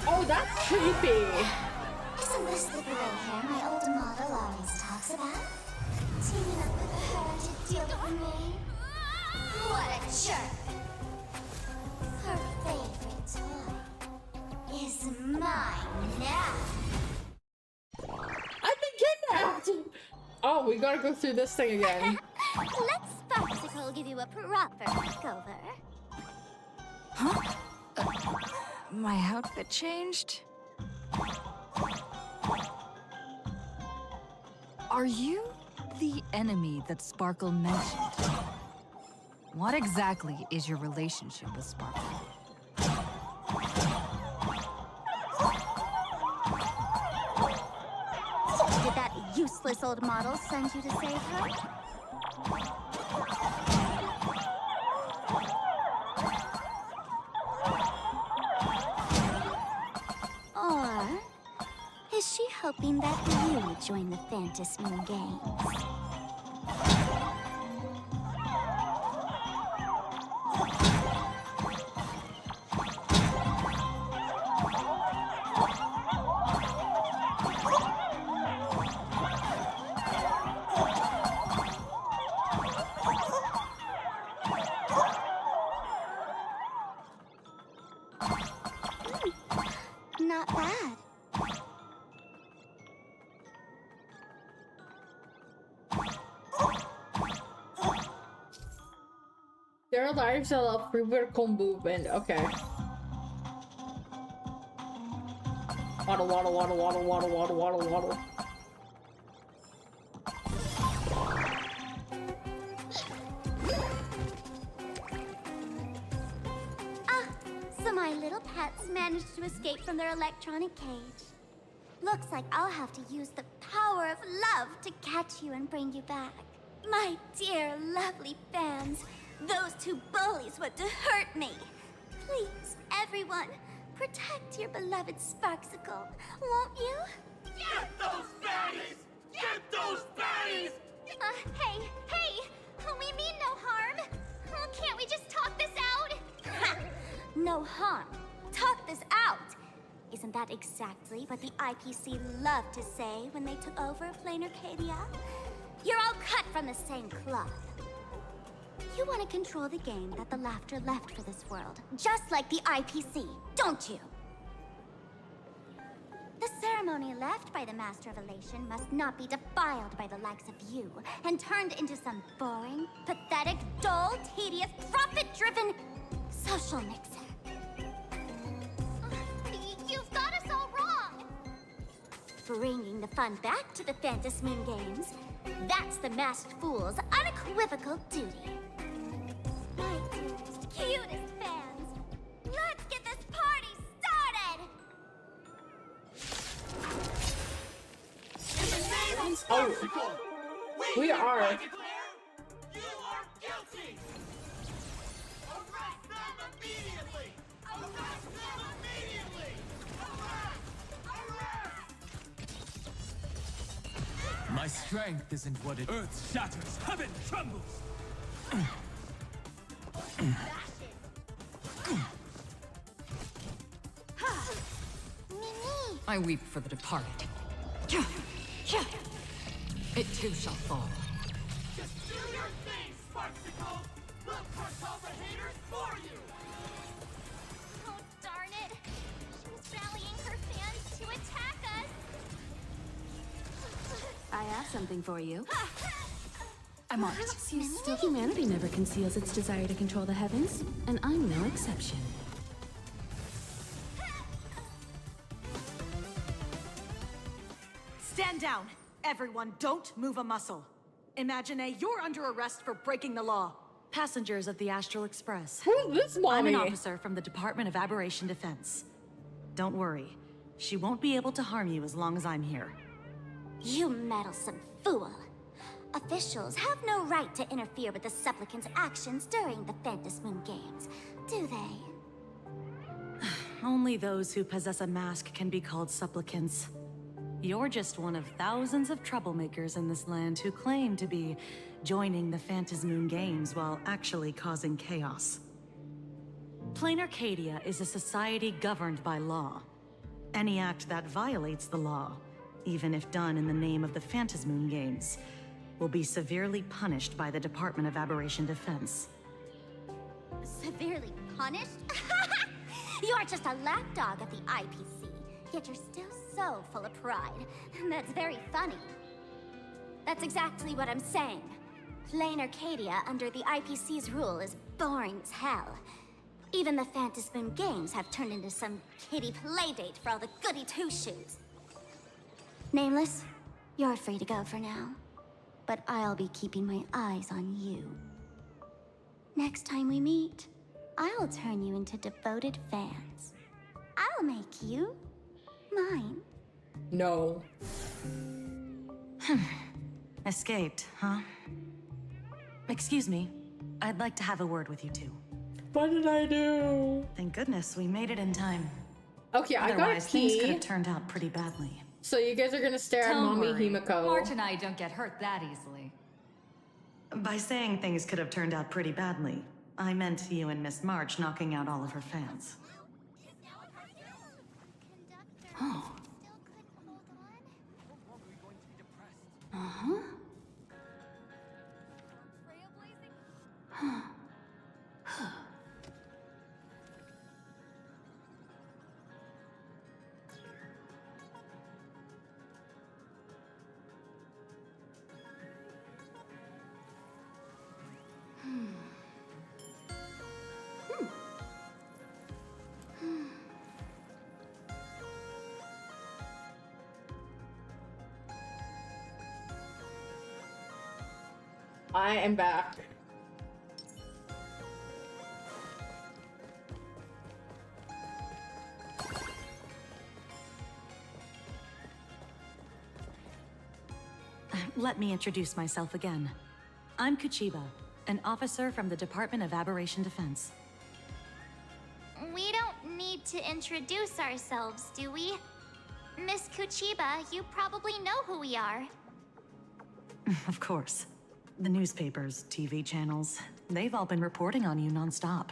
Oh, that's creepy. Isn't this the gray hair my old model always talks about? Teaming up with her to deal with me? What a jerk! Her favorite toy is mine now. I've been kidnapped! Oh, we gotta go through this thing again. Let Sparksicle give you a proper makeover. Huh? My outfit changed? Are you the enemy that Sparkle mentioned? What exactly is your relationship with Sparkle? Did that useless old model send you to save her? Or is she hoping that you join the Phantasm Games? Not bad. Their lives allow free vertical movement. Okay. Waddle, waddle, waddle, waddle, waddle, waddle, waddle, waddle. So my little pets managed to escape from their electronic cage. Looks like I'll have to use the power of love to catch you and bring you back. My dear, lovely fans, those two bullies want to hurt me. Please, everyone, protect your beloved Sparksicle, won't you? Get those baddies! Get those baddies! Hey! We mean no harm. Can't we just talk this out? Ha! No harm. Talk this out. Isn't that exactly what the IPC loved to say when they took over Planetarcadia? You're all cut from the same cloth. You want to control the game that the laughter left for this world, just like the IPC, don't you? The ceremony left by the Master of Elation must not be defiled by the likes of you and turned into some boring, pathetic, dull, tedious, profit-driven social mixer. You've got us all wrong! Bringing the fun back to the Phantasm Games, that's the Masked Fool's unequivocal duty. My dearest, cutest fans, let's get this party started! In the name of Oh, we are. declare you are guilty! Arrest them immediately! Arrest them immediately! Arrest! My strength isn't what it... Earth shatters, heaven trembles! I weep for the departed. It too shall fall. Just do your thing, Sparksicle! We'll crush all the haters for you! Oh, darn it! She was rallying her fans to attack us! I have something for you. Ha! I'm on it. Perhaps you still humanity never conceals its desire to control the heavens, and I'm no exception. Stand down. Everyone, don't move a muscle. Imagine you're under arrest for breaking the law. Passengers of the Astral Express. Who's this mommy? I'm an officer from the Department of Aberration Defense. Don't worry. She won't be able to harm you as long as I'm here. You meddlesome fool. Officials have no right to interfere with the supplicants' actions during the Phantasmoon Games, do they? Only those who possess a mask can be called supplicants. You're just one of thousands of troublemakers in this land who claim to be joining the Phantasmoon Games while actually causing chaos. Planetarcadia is a society governed by law. Any act that violates the law, even if done in the name of the Phantasmoon Games, will be severely punished by the Department of Aberration Defense. Severely punished? You're just a lapdog of the IPC, yet you're still so full of pride. That's very funny. That's exactly what I'm saying. Planetarcadia under the IPC's rule is boring as hell. Even the Phantasmoon Games have turned into some kiddie playdate for all the goody two-shoes. Nameless, you're free to go for now. But I'll be keeping my eyes on you. Next time we meet, I'll turn you into devoted fans. I'll make you mine. No. Escaped, huh? Excuse me. I'd like to have a word with you two. What did I do? Thank goodness we made it in time. Okay, I got a Otherwise, things key. could have turned out pretty badly. So you guys are gonna stare at Mommy Himiko. March and I don't get hurt that easily. By saying things could have turned out pretty badly, I meant you and Miss March knocking out all of her fans. Oh. Uh-huh. Huh. I am back. Let me introduce myself again. I'm Kuchiba, an officer from the Department of Aberration Defense. We don't need to introduce ourselves, do we? Miss Kuchiba, you probably know who we are. Of course. The newspapers, TV channels, they've all been reporting on you nonstop.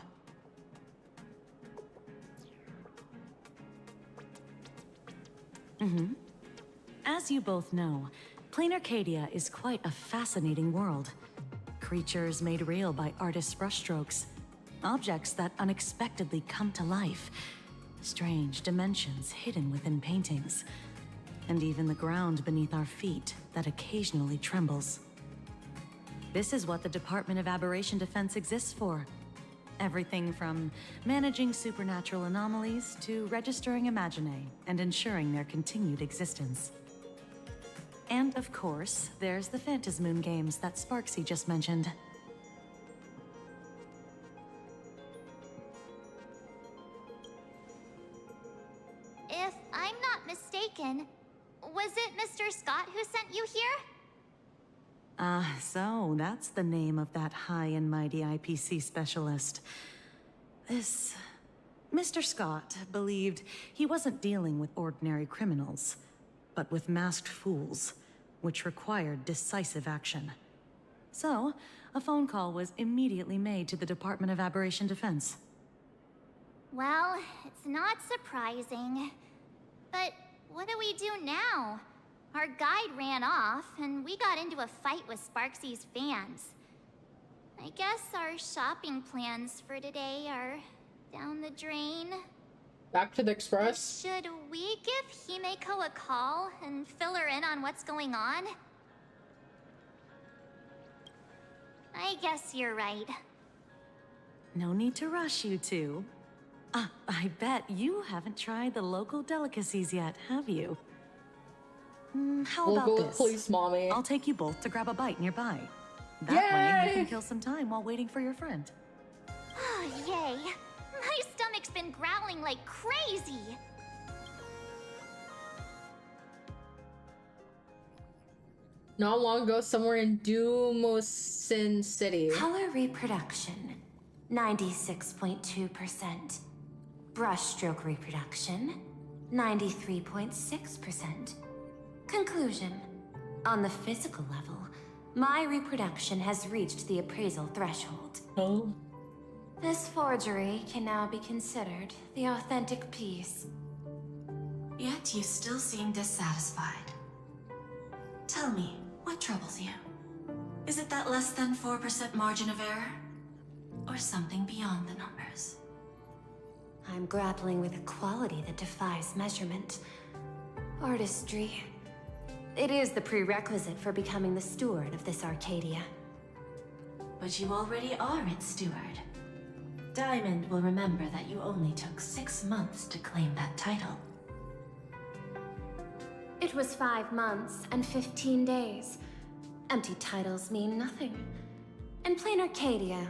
As you both know, Planetarcadia is quite a fascinating world. Creatures made real by artists' brushstrokes. Objects that unexpectedly come to life. Strange dimensions hidden within paintings. And even the ground beneath our feet that occasionally trembles. This is what the Department of Aberration Defense exists for. Everything from managing supernatural anomalies to registering Imaginae and ensuring their continued existence. And of course, there's the Phantasmoon Games that Sparksy just mentioned. If I'm not mistaken, was it Mr. Scott who sent you here? So that's the name of that high and mighty IPC specialist. This... Mr. Scott believed he wasn't dealing with ordinary criminals, but with masked fools, which required decisive action. So, a phone call was immediately made to the Department of Aberration Defense. Well, it's not surprising. But what do we do now? Our guide ran off, and we got into a fight with Sparksy's fans. I guess our shopping plans for today are down the drain. Back to the Express. Should we give Himeko a call and fill her in on what's going on? I guess you're right. No need to rush, you two. I bet you haven't tried the local delicacies yet, have you? How We'll about go this? with police mommy. I'll take you both to grab a bite nearby. That way you can kill some time while waiting for your friend. Oh, yay. My stomach's been growling like crazy. Not long ago, somewhere in Dumosin City. Color reproduction, 96.2%. Brushstroke reproduction, 93.6%. Conclusion. On the physical level, my reproduction has reached the appraisal threshold. Oh. This forgery can now be considered the authentic piece. Yet you still seem dissatisfied. Tell me, what troubles you? Is it that less than 4% margin of error? Or something beyond the numbers? I'm grappling with a quality that defies measurement. Artistry. It is the prerequisite for becoming the steward of this Arcadia. But you already are its steward. Diamond will remember that you only took 6 months to claim that title. It was 5 months and 15 days. Empty titles mean nothing. In Planetarcadia,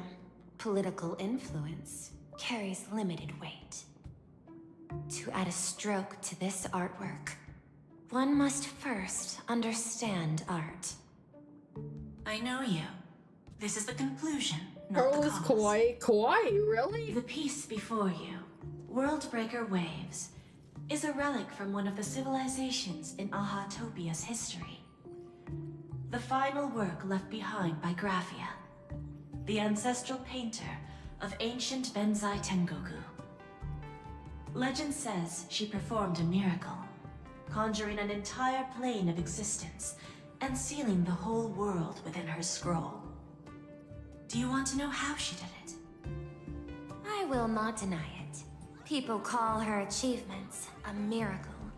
political influence carries limited weight. To add a stroke to this artwork, one must first understand art. I know you. This is the conclusion, not the cause. Kawaii. Kawaii, really? The piece before you, Worldbreaker Waves, is a relic from one of the civilizations in Ahatopia's history. The final work left behind by Graphia, the ancestral painter of ancient Benzai Tengoku. Legend says she performed a miracle, conjuring an entire plane of existence and sealing the whole world within her scroll. Do you want to know how she did it? I will not deny it. People call her achievements a miracle,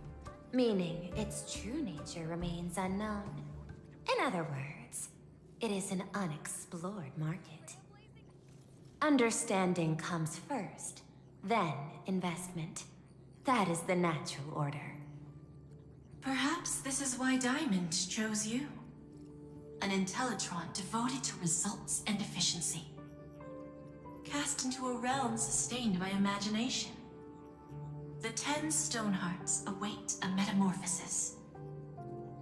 meaning its true nature remains unknown. In other words, it is an unexplored market. Understanding comes first, then investment. That is the natural order. Perhaps this is why Diamond chose you. An Intellitron devoted to results and efficiency. Cast into a realm sustained by imagination. The 10 Stonehearts await a metamorphosis.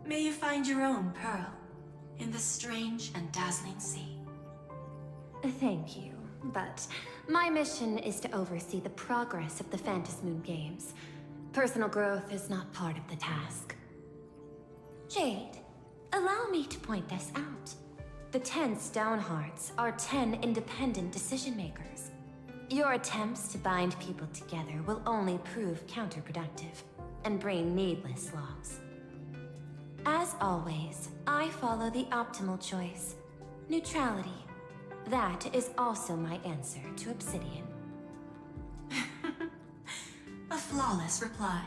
May you find your own pearl in the strange and dazzling sea. Thank you, but my mission is to oversee the progress of the Phantasmoon Games. Personal growth is not part of the task. Jade, allow me to point this out. The 10 Stonehearts are 10 independent decision-makers. Your attempts to bind people together will only prove counterproductive and bring needless loss. As always, I follow the optimal choice. Neutrality. That is also my answer to Obsidian. A flawless reply.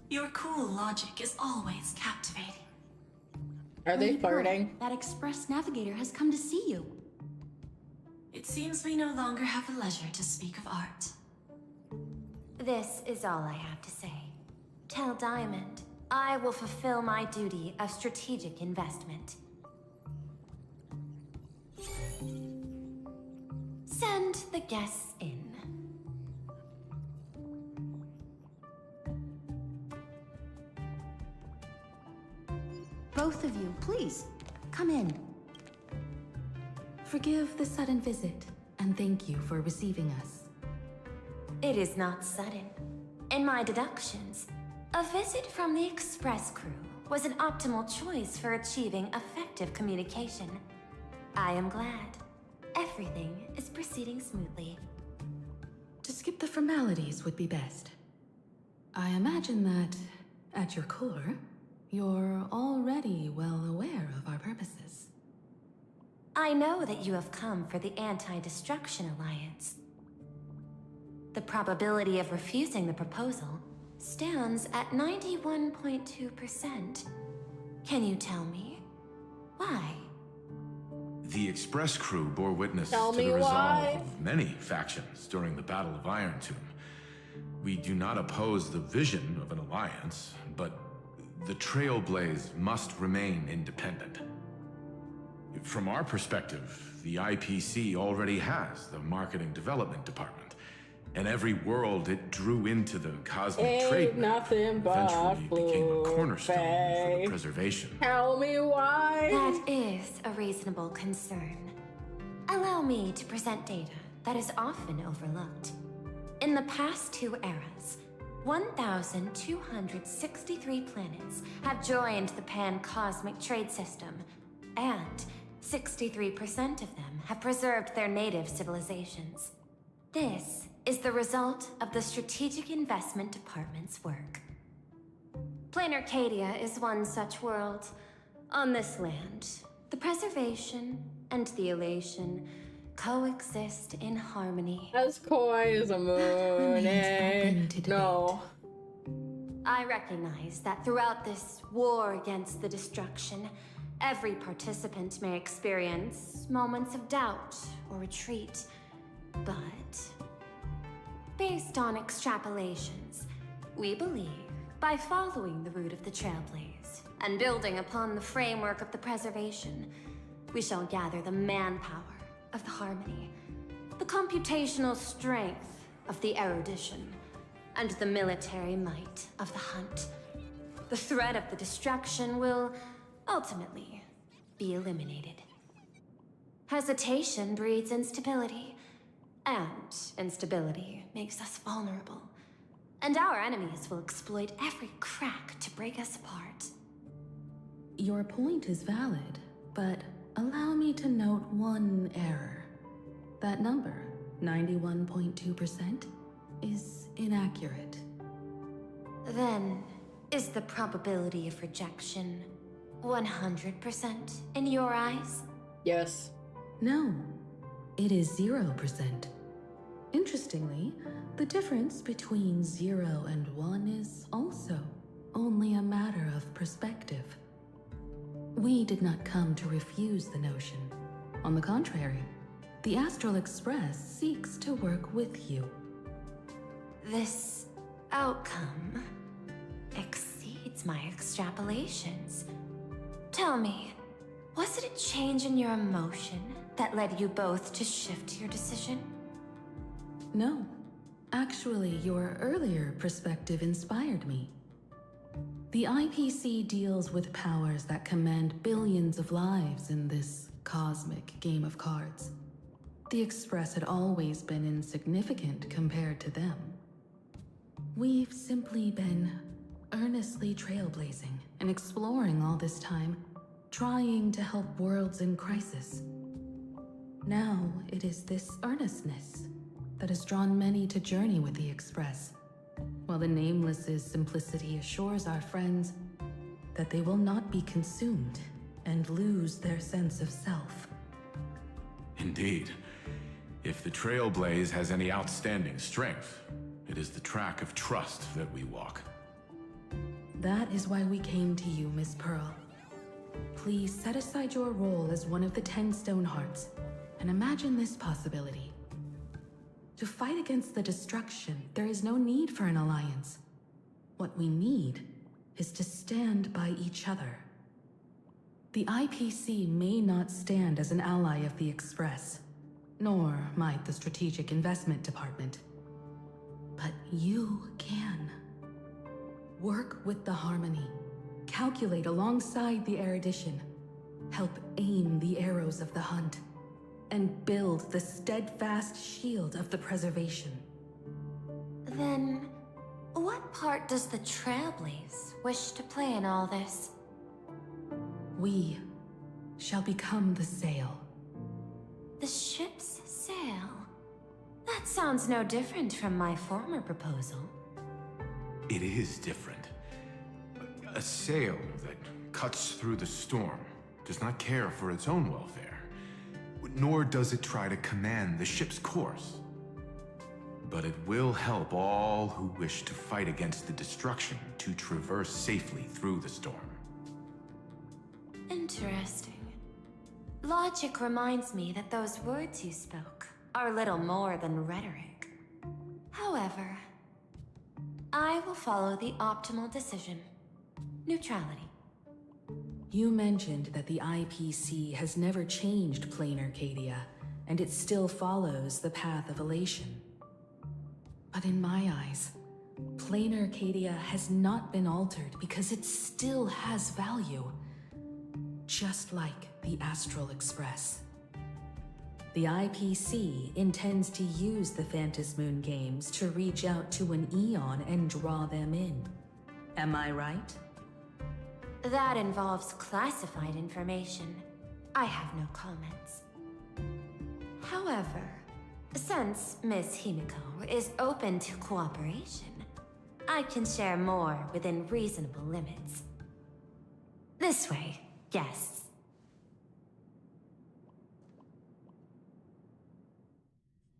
Your cool logic is always captivating. Are they Lady Pearl, flirting? That express navigator has come to see you. It seems we no longer have the leisure to speak of art. This is all I have to say. Tell Diamond, I will fulfill my duty of strategic investment. Send the guests in. Both of you, please, come in. Forgive the sudden visit, and thank you for receiving us. It is not sudden. In my deductions, a visit from the Express crew was an optimal choice for achieving effective communication. I am glad. Everything is proceeding smoothly. To skip the formalities would be best. I imagine that, at your core, you're already well aware of our purposes. I know that you have come for the Anti-Destruction Alliance. The probability of refusing the proposal stands at 91.2%. Can you tell me why? The Express crew bore witness Tell to me the resolve why. of many factions during the Battle of Iron Tomb. We do not oppose the vision of an alliance, but the Trailblaze must remain independent. From our perspective, the IPC already has the Marketing Development Department, and every world it drew into the cosmic Ain't trade nothing but eventually became a cornerstone for the preservation. Tell me why. That is a reasonable concern. Allow me to present data that is often overlooked. In the past 2 eras, 1,263 planets have joined the pan-cosmic trade system, and 63% of them have preserved their native civilizations. This is the result of the Strategic Investment Department's work. Planetarcadia is one such world. On this land, the preservation and the elation coexist in harmony. As coy as a Moonie. No. I recognize that throughout this war against the destruction, every participant may experience moments of doubt or retreat, but based on extrapolations, we believe by following the route of the Trailblaze and building upon the framework of the preservation, we shall gather the manpower of the harmony, the computational strength of the erudition, and the military might of the hunt. The threat of the destruction will ultimately be eliminated. Hesitation breeds instability, and instability makes us vulnerable. And our enemies will exploit every crack to break us apart. Your point is valid, but allow me to note one error. That number, 91.2%, is inaccurate. Then, is the probability of rejection 100% in your eyes? Yes. No, it is 0%. Interestingly, the difference between 0 and 1 is also only a matter of perspective. We did not come to refuse the notion. On the contrary, the Astral Express seeks to work with you. This outcome exceeds my extrapolations. Tell me, was it a change in your emotion that led you both to shift your decision? No. Actually, your earlier perspective inspired me. The IPC deals with powers that command billions of lives in this cosmic game of cards. The Express had always been insignificant compared to them. We've simply been earnestly trailblazing and exploring all this time, trying to help worlds in crisis. Now it is this earnestness that has drawn many to journey with the Express, while the Nameless's simplicity assures our friends that they will not be consumed and lose their sense of self. Indeed. If the Trailblaze has any outstanding strength, it is the track of trust that we walk. That is why we came to you, Miss Pearl. Please set aside your role as one of the 10 Stonehearts and imagine this possibility. To fight against the destruction, there is no need for an alliance. What we need is to stand by each other. The IPC may not stand as an ally of the Express, nor might the Strategic Investment Department. But you can. Work with the Harmony. Calculate alongside the erudition. Help aim the arrows of the hunt. And build the steadfast shield of the preservation. Then, what part does the Trailblaze wish to play in all this? We shall become the sail. The ship's sail? That sounds no different from my former proposal. It is different. A sail that cuts through the storm does not care for its own welfare. Nor does it try to command the ship's course. But it will help all who wish to fight against the destruction to traverse safely through the storm. Interesting. Logic reminds me that those words you spoke are little more than rhetoric. However, I will follow the optimal decision. Neutrality. You mentioned that the IPC has never changed Planetarcadia, and it still follows the path of elation. But in my eyes, Planetarcadia has not been altered because it still has value. Just like the Astral Express. The IPC intends to use the Phantom Moon games to reach out to an Eon and draw them in. Am I right? That involves classified information. I have no comments. However, since Miss Himiko is open to cooperation, I can share more within reasonable limits. This way, guests.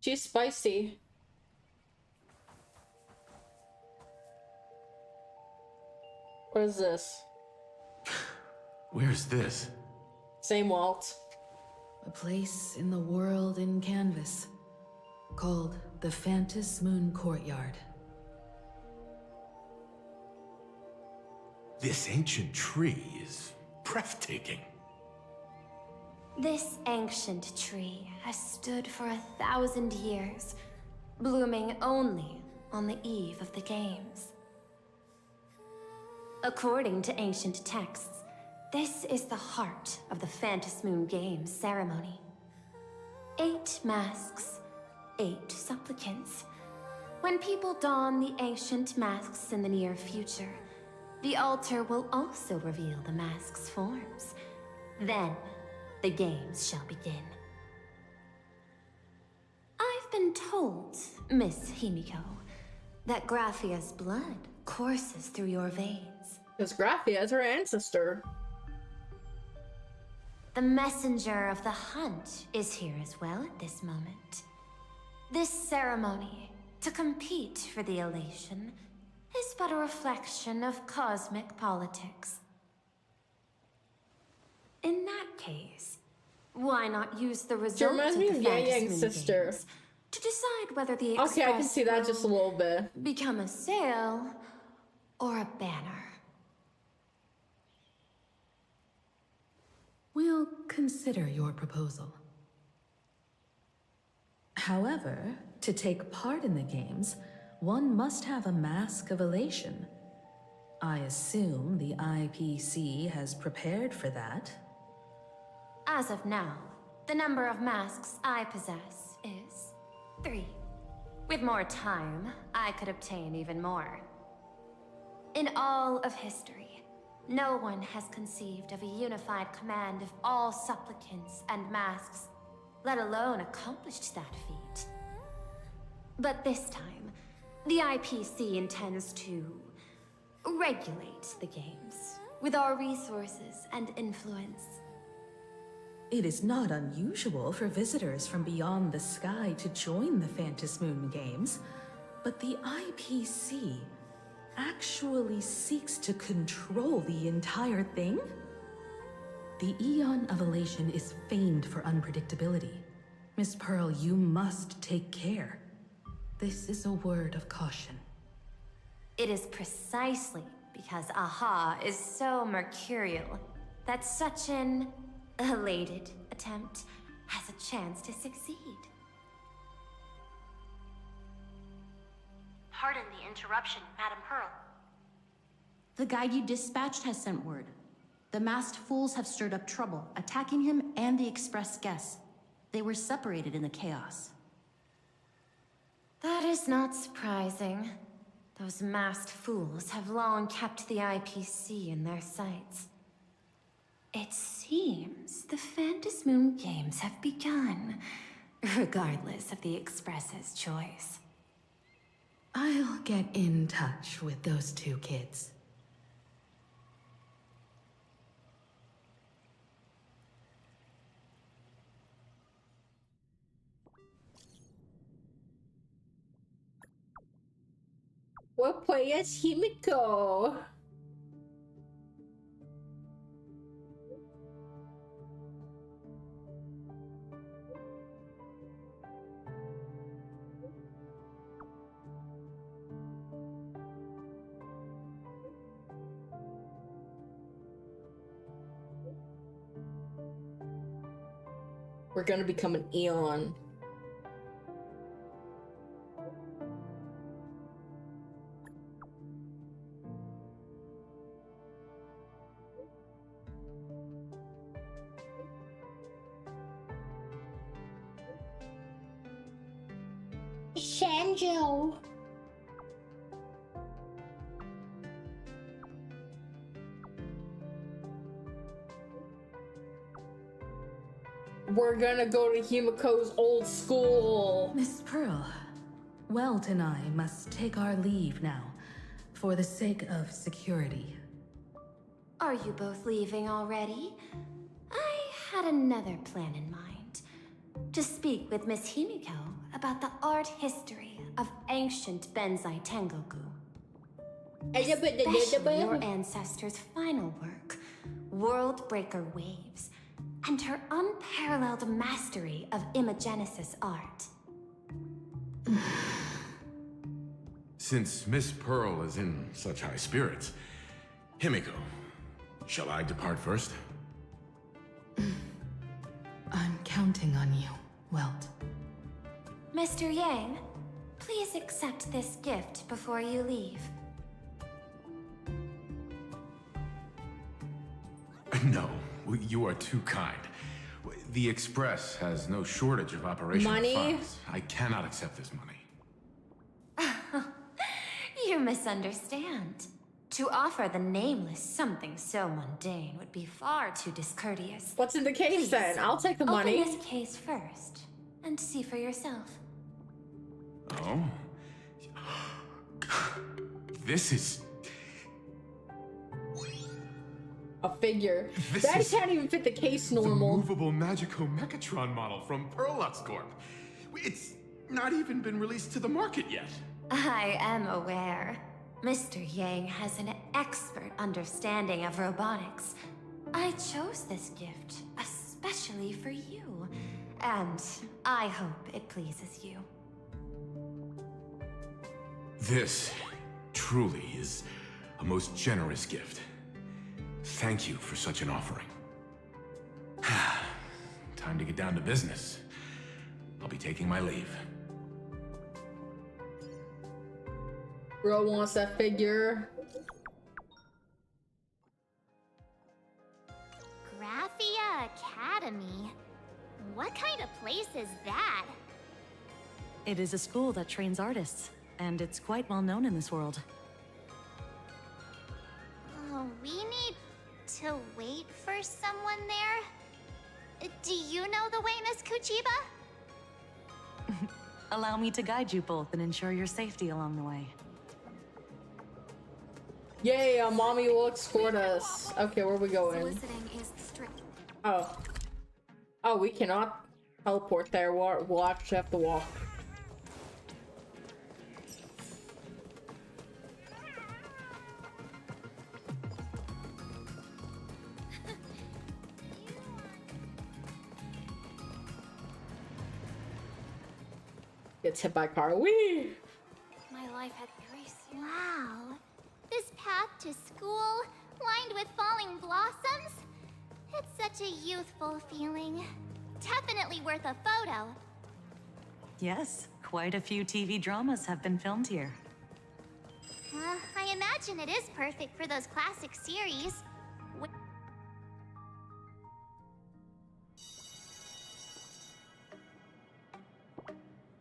She's spicy. What is this? Where's this? Same Walt. A place in the world in canvas, called the Phantom Moon Courtyard. This ancient tree is breathtaking. This ancient tree has stood for 1,000 years, blooming only on the eve of the games. According to ancient texts, this is the heart of the Phantom Moon Games ceremony. 8 masks, 8 supplicants. When people don the ancient masks in the near future, the altar will also reveal the masks' forms. Then, the games shall begin. I've been told, Miss Himiko, that Graphia's blood courses through your veins. Because Graphia is her ancestor. The messenger of the hunt is here as well at this moment. This ceremony, to compete for the elation, is but a reflection of cosmic politics. In that case, why not use the result She reminds of me the of Phantom Yang Moon sister. Games to decide whether the Express Okay, I can see that just a little bit. become a sail or a banner. We'll consider your proposal. However, to take part in the games, one must have a mask of elation. I assume the IPC has prepared for that. As of now, the number of masks I possess is 3. With more time, I could obtain even more. In all of history, no one has conceived of a unified command of all supplicants and masks, let alone accomplished that feat. But this time, the IPC intends to regulate the games with our resources and influence. It is not unusual for visitors from beyond the sky to join the Phantom Moon Games, but the IPC actually seeks to control the entire thing? The Eon of Elation is famed for unpredictability. Miss Pearl, you must take care. This is a word of caution. It is precisely because Aha is so mercurial that such an elated attempt has a chance to succeed. Pardon the interruption, Madam Pearl. The guide you dispatched has sent word. The masked fools have stirred up trouble, attacking him and the Express guests. They were separated in the chaos. That is not surprising. Those masked fools have long kept the IPC in their sights. It seems the Phantom Moon Games have begun, regardless of the Express's choice. I'll get in touch with those 2 kids. What play is Himiko? We're gonna become an Eon. Sanjo. We're gonna go to Himiko's old school. Miss Pearl, Welt and I must take our leave now, for the sake of security. Are you both leaving already? I had another plan in mind. To speak with Miss Himiko about the art history of ancient Benzai Tengoku. Especially your ancestors' final work, World Breaker Waves, and her unparalleled mastery of imagenesis art. Since Miss Pearl is in such high spirits, Himiko, shall I depart first? I'm counting on you, Welt. Mr. Yang, please accept this gift before you leave. No, you are too kind. The Express has no shortage of operational Money? funds. I cannot accept this money. You misunderstand. To offer the Nameless something so mundane would be far too discourteous. What's in the case then? I'll take the money. Open this case first, and see for yourself. Oh? This is... A figure. This That is can't even fit the case normal. The movable Magico Mechatron model from Perlux Corp. It's not even been released to the market yet. I am aware. Mr. Yang has an expert understanding of robotics. I chose this gift especially for you, and I hope it pleases you. This truly is a most generous gift. Thank you for such an offering. Time to get down to business. I'll be taking my leave. Bro wants that figure. Graphia Academy? What kind of place is that? It is a school that trains artists, and it's quite well known in this world. We need to wait for someone there? Do you know the way, Miss Kuchiba? Allow me to guide you both and ensure your safety along the way. Yay, mommy will escort us. Okay, where are we going? Soliciting is strict. Oh. Oh, we cannot teleport there. We'll actually have to walk. Gets hit by a car. Whee! My life had grace. Wow. This path to school, lined with falling blossoms. It's such a youthful feeling. Definitely worth a photo. Yes, quite a few TV dramas have been filmed here. I imagine it is perfect for those classic series.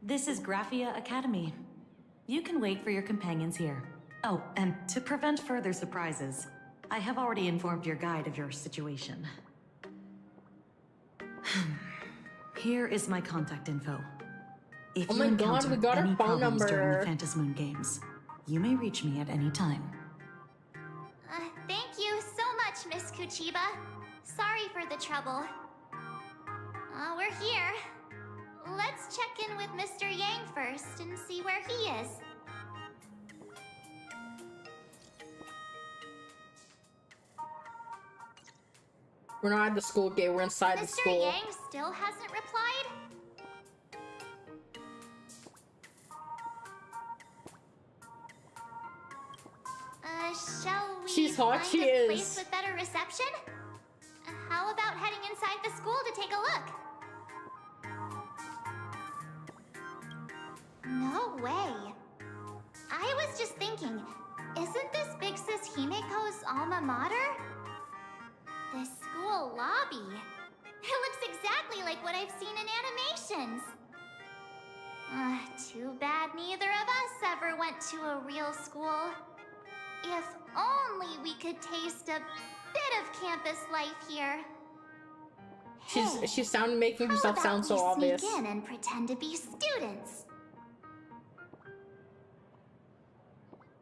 This is Graphia Academy. You can wait for your companions here. Oh, and to prevent further surprises, I have already informed your guide of your situation. Here is my contact info. If Oh you my god, encounter we got any her phone problems during number. the Phantasmoon games, you may reach me at any time. Thank you so much, Miss Kuchiba. Sorry for the trouble. We're here. Let's check in with Mr. Yang first and see where he is. We're not at the school gate, we're inside the Mr. school. Yang still hasn't replied? Shall we She's hot, find she a is. place with better reception? How about heading inside the school to take a look? was just thinking, isn't this Big Sis Himiko's alma mater? The school lobby. It looks exactly like what I've seen in animations. Too bad neither of us ever went to a real school. If only we could taste a bit of campus life here. She's making herself sound so obvious. Sneak in and pretend to be students.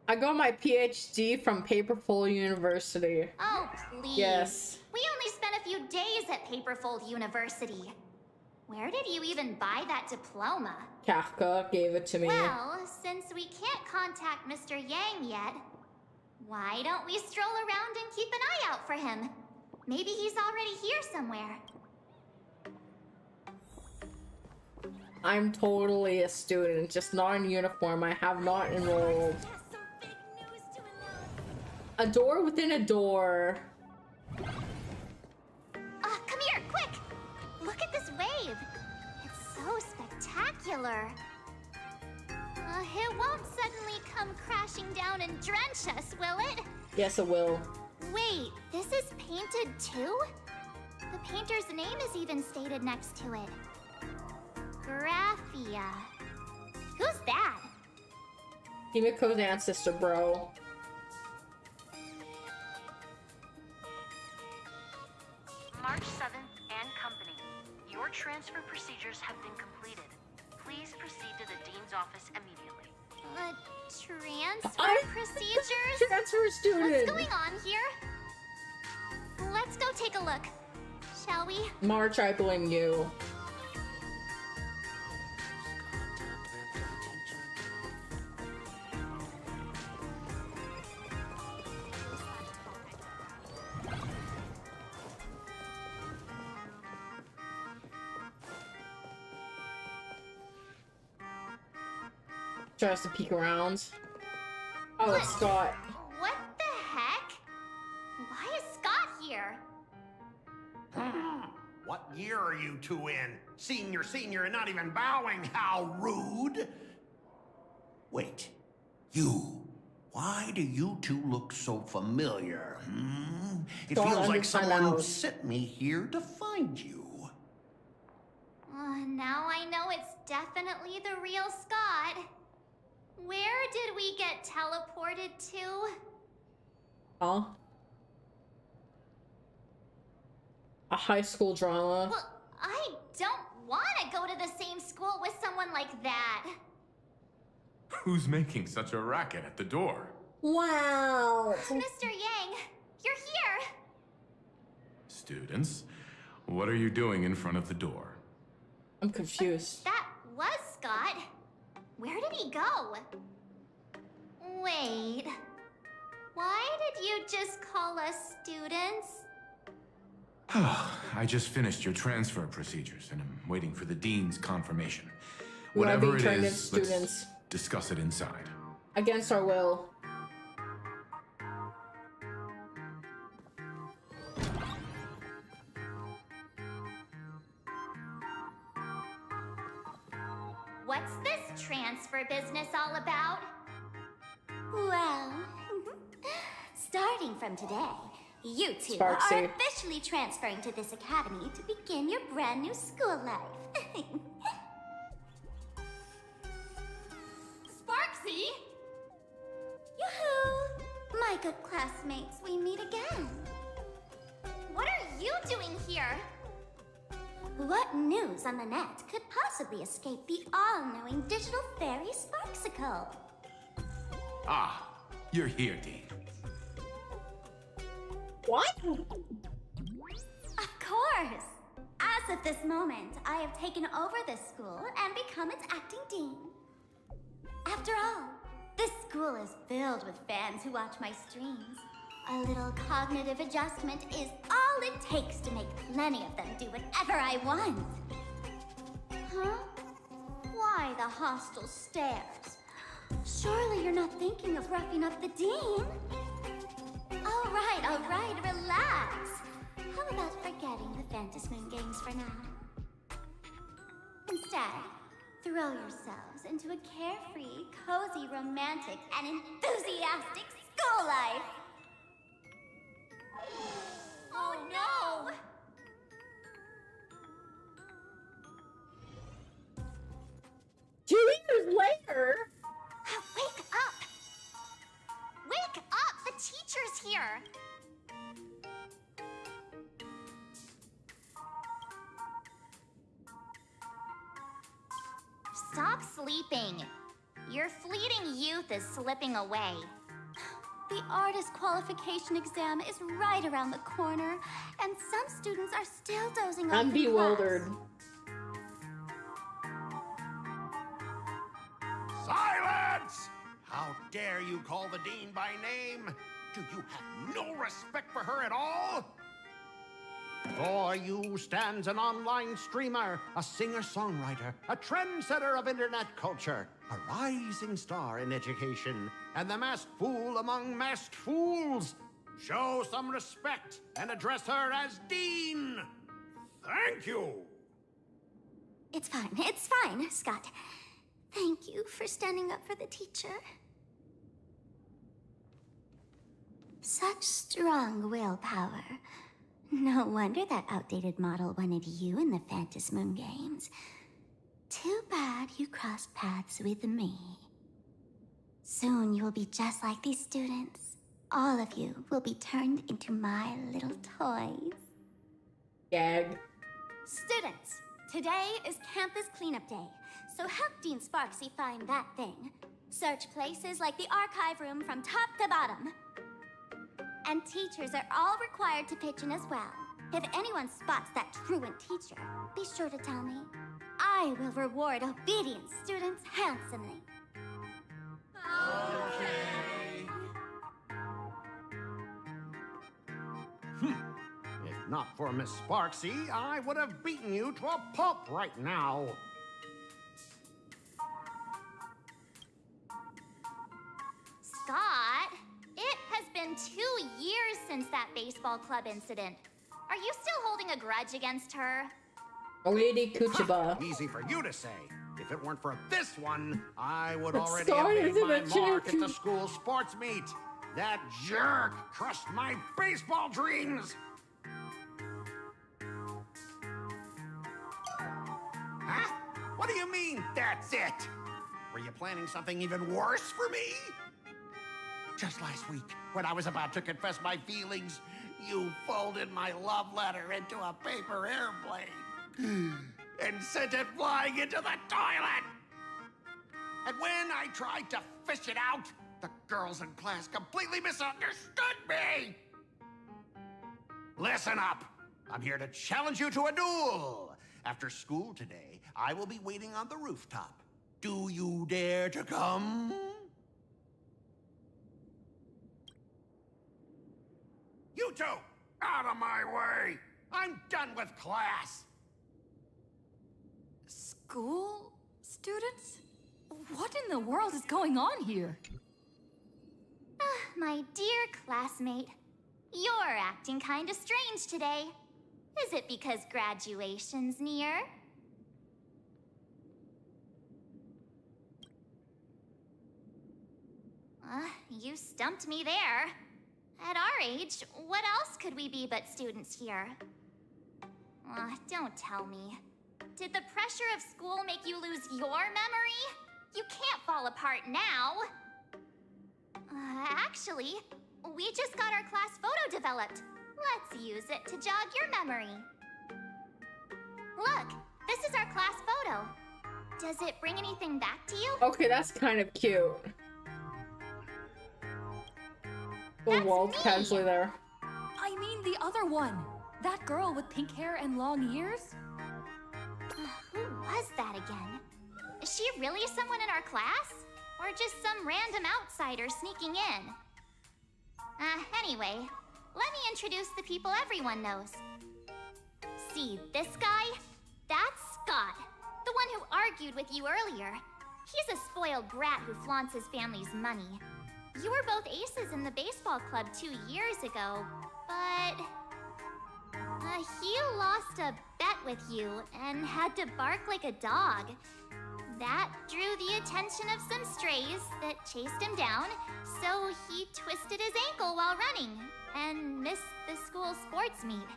I got my PhD from Paperfold University. Oh, please. Yes. We only spent a few days at Paperfold University. Where did you even buy that diploma? Kafka gave it to me. Well, since we can't contact Mr. Yang yet, why don't we stroll around and keep an eye out for him? Maybe he's already here somewhere. I'm totally a student, just not in uniform. I have not enrolled. A door within a door. Come here, quick! Look at this wave. It's so spectacular. It won't suddenly come crashing down and drench us, will it? Yes, it will. Wait, this is painted too? The painter's name is even stated next to it. Graphia. Who's that? Himiko's ancestor, bro. March 7th and company. Your transfer procedures have been completed. Please proceed to the dean's office immediately. Transfer procedures? Transfer student. What's going on here? Let's go take a look, shall we? March, I blame you. Tries to peek around. Oh, it's Scott. What the heck? Why is Scott here? What year are you two in? Senior, and not even bowing. How rude! Wait, you. Why do you two look so familiar? It feels like someone sent me here to find you. Now I know it's definitely the real Scott. Where did we get teleported to? Huh? A high school drama. Well, I don't want to go to the same school with someone like that. Who's making such a racket at the door? Wow. Mr. Yang, you're here. Students, what are you doing in front of the door? I'm confused. That was Scott. Where did he go? Wait. Why did you just call us students? I just finished your transfer procedures and I'm waiting for the dean's confirmation. We are Whatever being it turned into is, students. let's discuss it inside. Against our will. What's this transfer business all about? Well, starting from today, you two Sparksy. are officially transferring to this academy to begin your brand new school life. Sparksy? Yoo-hoo! My good classmates, we meet again. What are you doing here? What news on the net could possibly escape the all-knowing digital fairy Sparksicle? Ah, you're here, Dean. What? Of course! As of this moment, I have taken over this school and become its acting dean. After all, this school is filled with fans who watch my streams. A little cognitive adjustment is all it takes to make plenty of them do whatever I want. Huh? Why the hostile stares? Surely you're not thinking of roughing up the dean? All right, relax. How about forgetting the Phantasmoon games for now? Instead, Throw yourselves into a carefree, cozy, romantic, and enthusiastic school life. Oh no! 2 years later? Wake up! Wake up! The teacher's here! Stop sleeping. Your fleeting youth is slipping away. The artist qualification exam is right around the corner, and some students are still dozing off I'm in bewildered. Silence! How dare you call the dean by name? Do you have no respect for her at all? For you stands an online streamer, a singer-songwriter, a trendsetter of internet culture, a rising star in education, and the masked fool among masked fools. Show some respect and address her as Dean. Thank you. It's fine, Scott. Thank you for standing up for the teacher. Such strong willpower. No wonder that outdated model wanted you in the Phantasmoon games. Too bad you crossed paths with me. Soon you will be just like these students. All of you will be turned into my little toys. Gag. Students, today is campus cleanup day, so help Dean Sparksy find that thing. Search places like the archive room from top to bottom. And teachers are all required to pitch in as well. If anyone spots that truant teacher, be sure to tell me. I will reward obedient students handsomely. Okay. If not for Miss Sparksy, I would have beaten you to a pulp right now. Scott, it has been 2 years since that baseball club incident. Are you still holding a grudge against her? Lady Kuchaba. Easy for you to say. If it weren't for this one, I would But already Scott have made isn't my a mark at the champion. school sports meet. That jerk crushed my baseball dreams. Huh? What do you mean, that's it? Were you planning something even worse for me? Just last week, when I was about to confess my feelings, you folded my love letter into a paper airplane and sent it flying into the toilet. And when I tried to fish it out, the girls in class completely misunderstood me. Listen up. I'm here to challenge you to a duel. After school today, I will be waiting on the rooftop. Do you dare to come? You two, out of my way! I'm done with class! School students? What in the world is going on here? My dear classmate, you're acting kinda strange today. Is it because graduation's near? You stumped me there. At our age, what else could we be but students here? Don't tell me. Did the pressure of school make you lose your memory? You can't fall apart now. Actually, we just got our class photo developed. Let's use it to jog your memory. Look, this is our class photo. Does it bring anything back to you? Okay, that's kind of cute. The wall's casually there. I mean the other one. That girl with pink hair and long ears? Who was that again? Is she really someone in our class? Or just some random outsider sneaking in? Anyway, let me introduce the people everyone knows. See this guy? That's Scott, the one who argued with you earlier. He's a spoiled brat who flaunts his family's money. You were both aces in the baseball club 2 years ago, but... he lost a bet with you and had to bark like a dog. That drew the attention of some strays that chased him down, so he twisted his ankle while running and missed the school sports meet.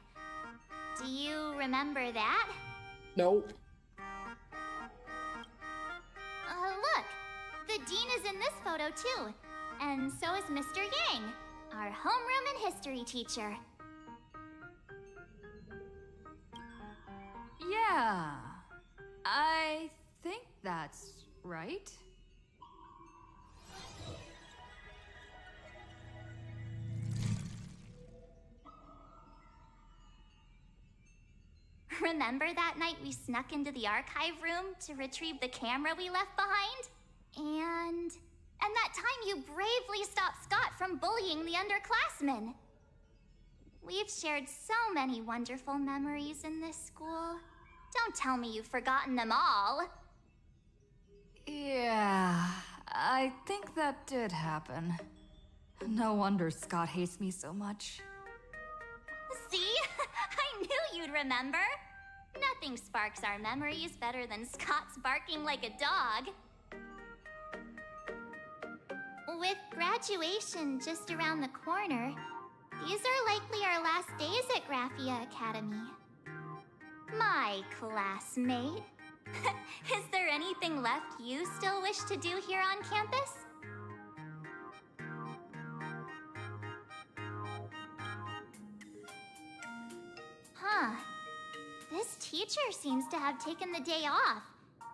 Do you remember that? Nope. Look, the dean is in this photo too, and so is Mr. Yang, our homeroom and history teacher. Yeah, I think that's right. Remember that night we snuck into the archive room to retrieve the camera we left behind? And that time you bravely stopped Scott from bullying the underclassmen. We've shared so many wonderful memories in this school. Don't tell me you've forgotten them all. Yeah, I think that did happen. No wonder Scott hates me so much. See? I knew you'd remember. Nothing sparks our memories better than Scott's barking like a dog. With graduation just around the corner, these are likely our last days at Graphia Academy. My classmate. Is there anything left you still wish to do here on campus? Huh. This teacher seems to have taken the day off.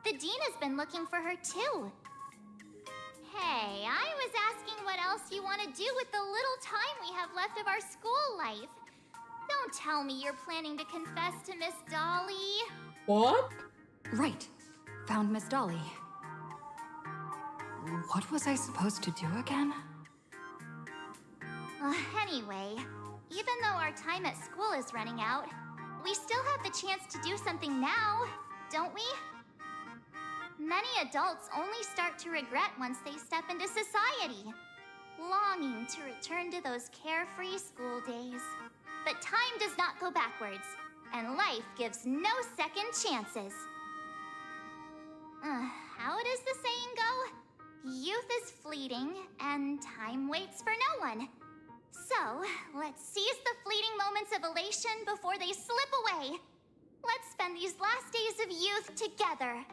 The dean has been looking for her too. Hey, I was asking what else you want to do with the little time we have left of our school life. Don't tell me you're planning to confess to Miss Dolly. What? Right. Found Miss Dolly. What was I supposed to do again? Anyway, even though our time at school is running out, we still have the chance to do something now, don't we? Many adults only start to regret once they step into society, longing to return to those carefree school days. But time does not go backwards, and life gives no second chances. How does the saying go? Youth is fleeting, and time waits for no one. So, let's seize the fleeting moments of elation before they slip away. Let's spend these last days of youth together.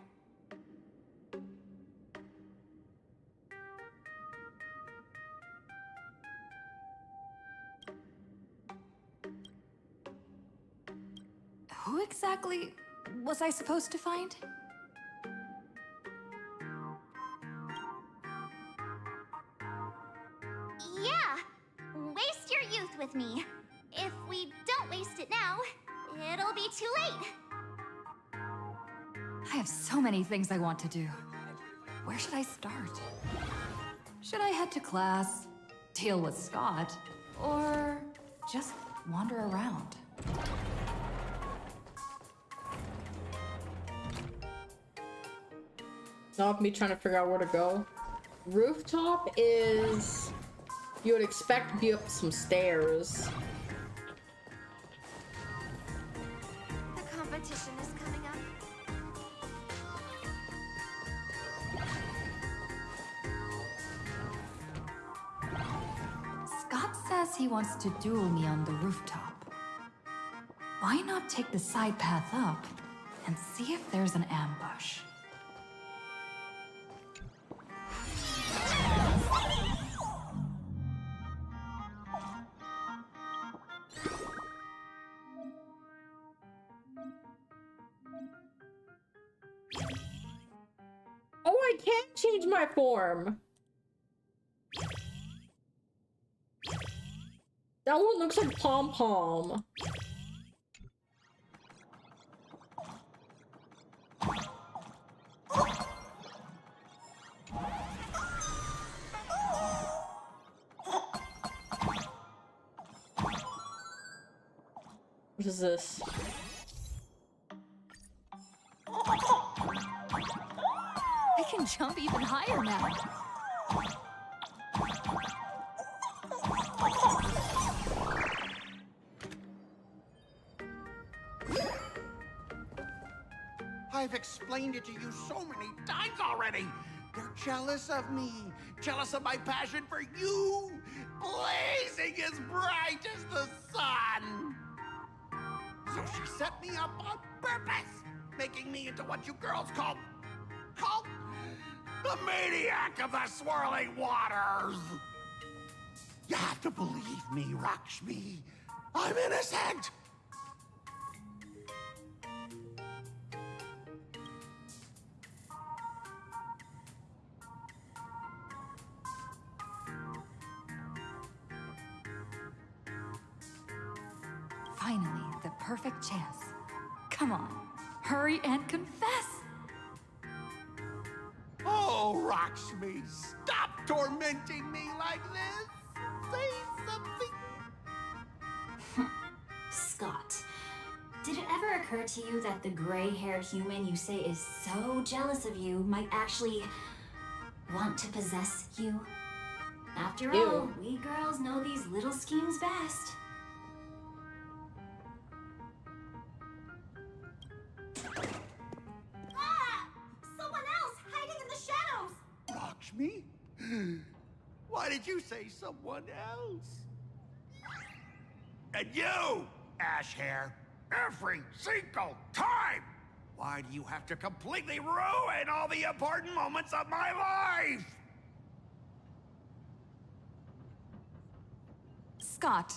Who exactly was I supposed to find? Yeah! Waste your youth with me. If we don't waste it now, it'll be too late. I have so many things I want to do. Where should I start? Should I head to class, deal with Scott, or just wander around? Not me trying to figure out where to go. Rooftop is... you would expect to be up some stairs. The competition is coming up. Scott says he wants to duel me on the rooftop. Why not take the side path up and see if there's an ambush? Oh, I can change my form! That one looks like Pom Pom. What is this? I can jump even higher now. I've I've explained it to you so many times already. They're jealous of me, jealous of my passion for you, blazing as bright as the sun. So she set me up on purpose, making me into what you girls call the maniac of the swirling waters. You have to believe me, Rakshmi. I'm innocent. Finally, the perfect chance. Come on, hurry and confess! Oh, Rakshmi, stop tormenting me like this. Say something. Scott, did it ever occur to you that the gray-haired human you say is so jealous of you might actually want to possess you? After all, we girls know these little schemes best. Someone else hiding in the shadows! Lakshmi? Why did you say someone else? And you, Ash Hair, every single time! Why do you have to completely ruin all the important moments of my life? Scott,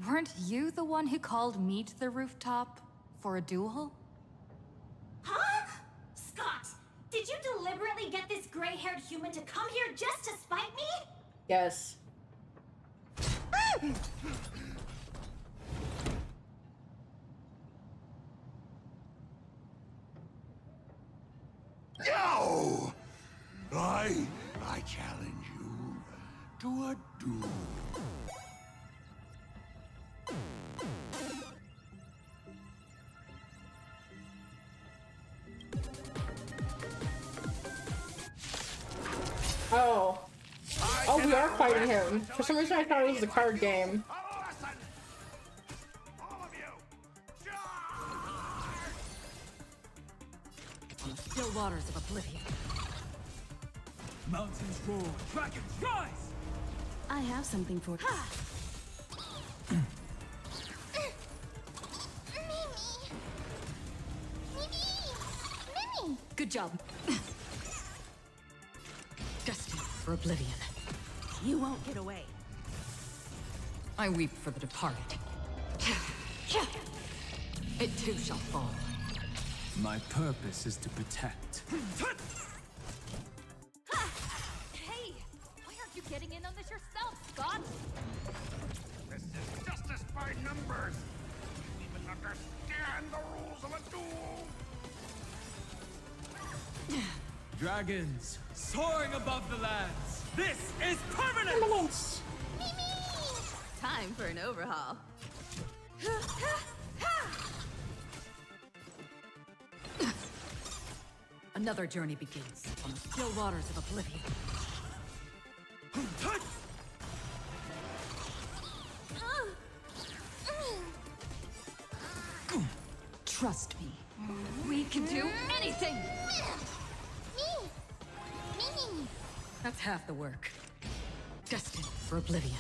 weren't you the one who called me to the rooftop for a duel? Huh? Scott, did you deliberately get this gray-haired human to come here just to spite me? Yes. No! I challenge you to a duel. Oh. Oh, we are fighting him. For some reason I thought it was a card game. On the still waters of oblivion. Mountains roar, dragons rise! I have something for Good job. Destined for oblivion. You won't get away. I weep for the departed. It too shall fall. My purpose is to protect. Hey! Why aren't you getting in on this yourself, Scott? This is justice by numbers. You even understand the rules of a duel. Dragons, soaring above the lands. This is permanence! Time for an overhaul. Another journey begins on the still waters of oblivion. Trust me. We can do anything! That's half the work. Destined for oblivion.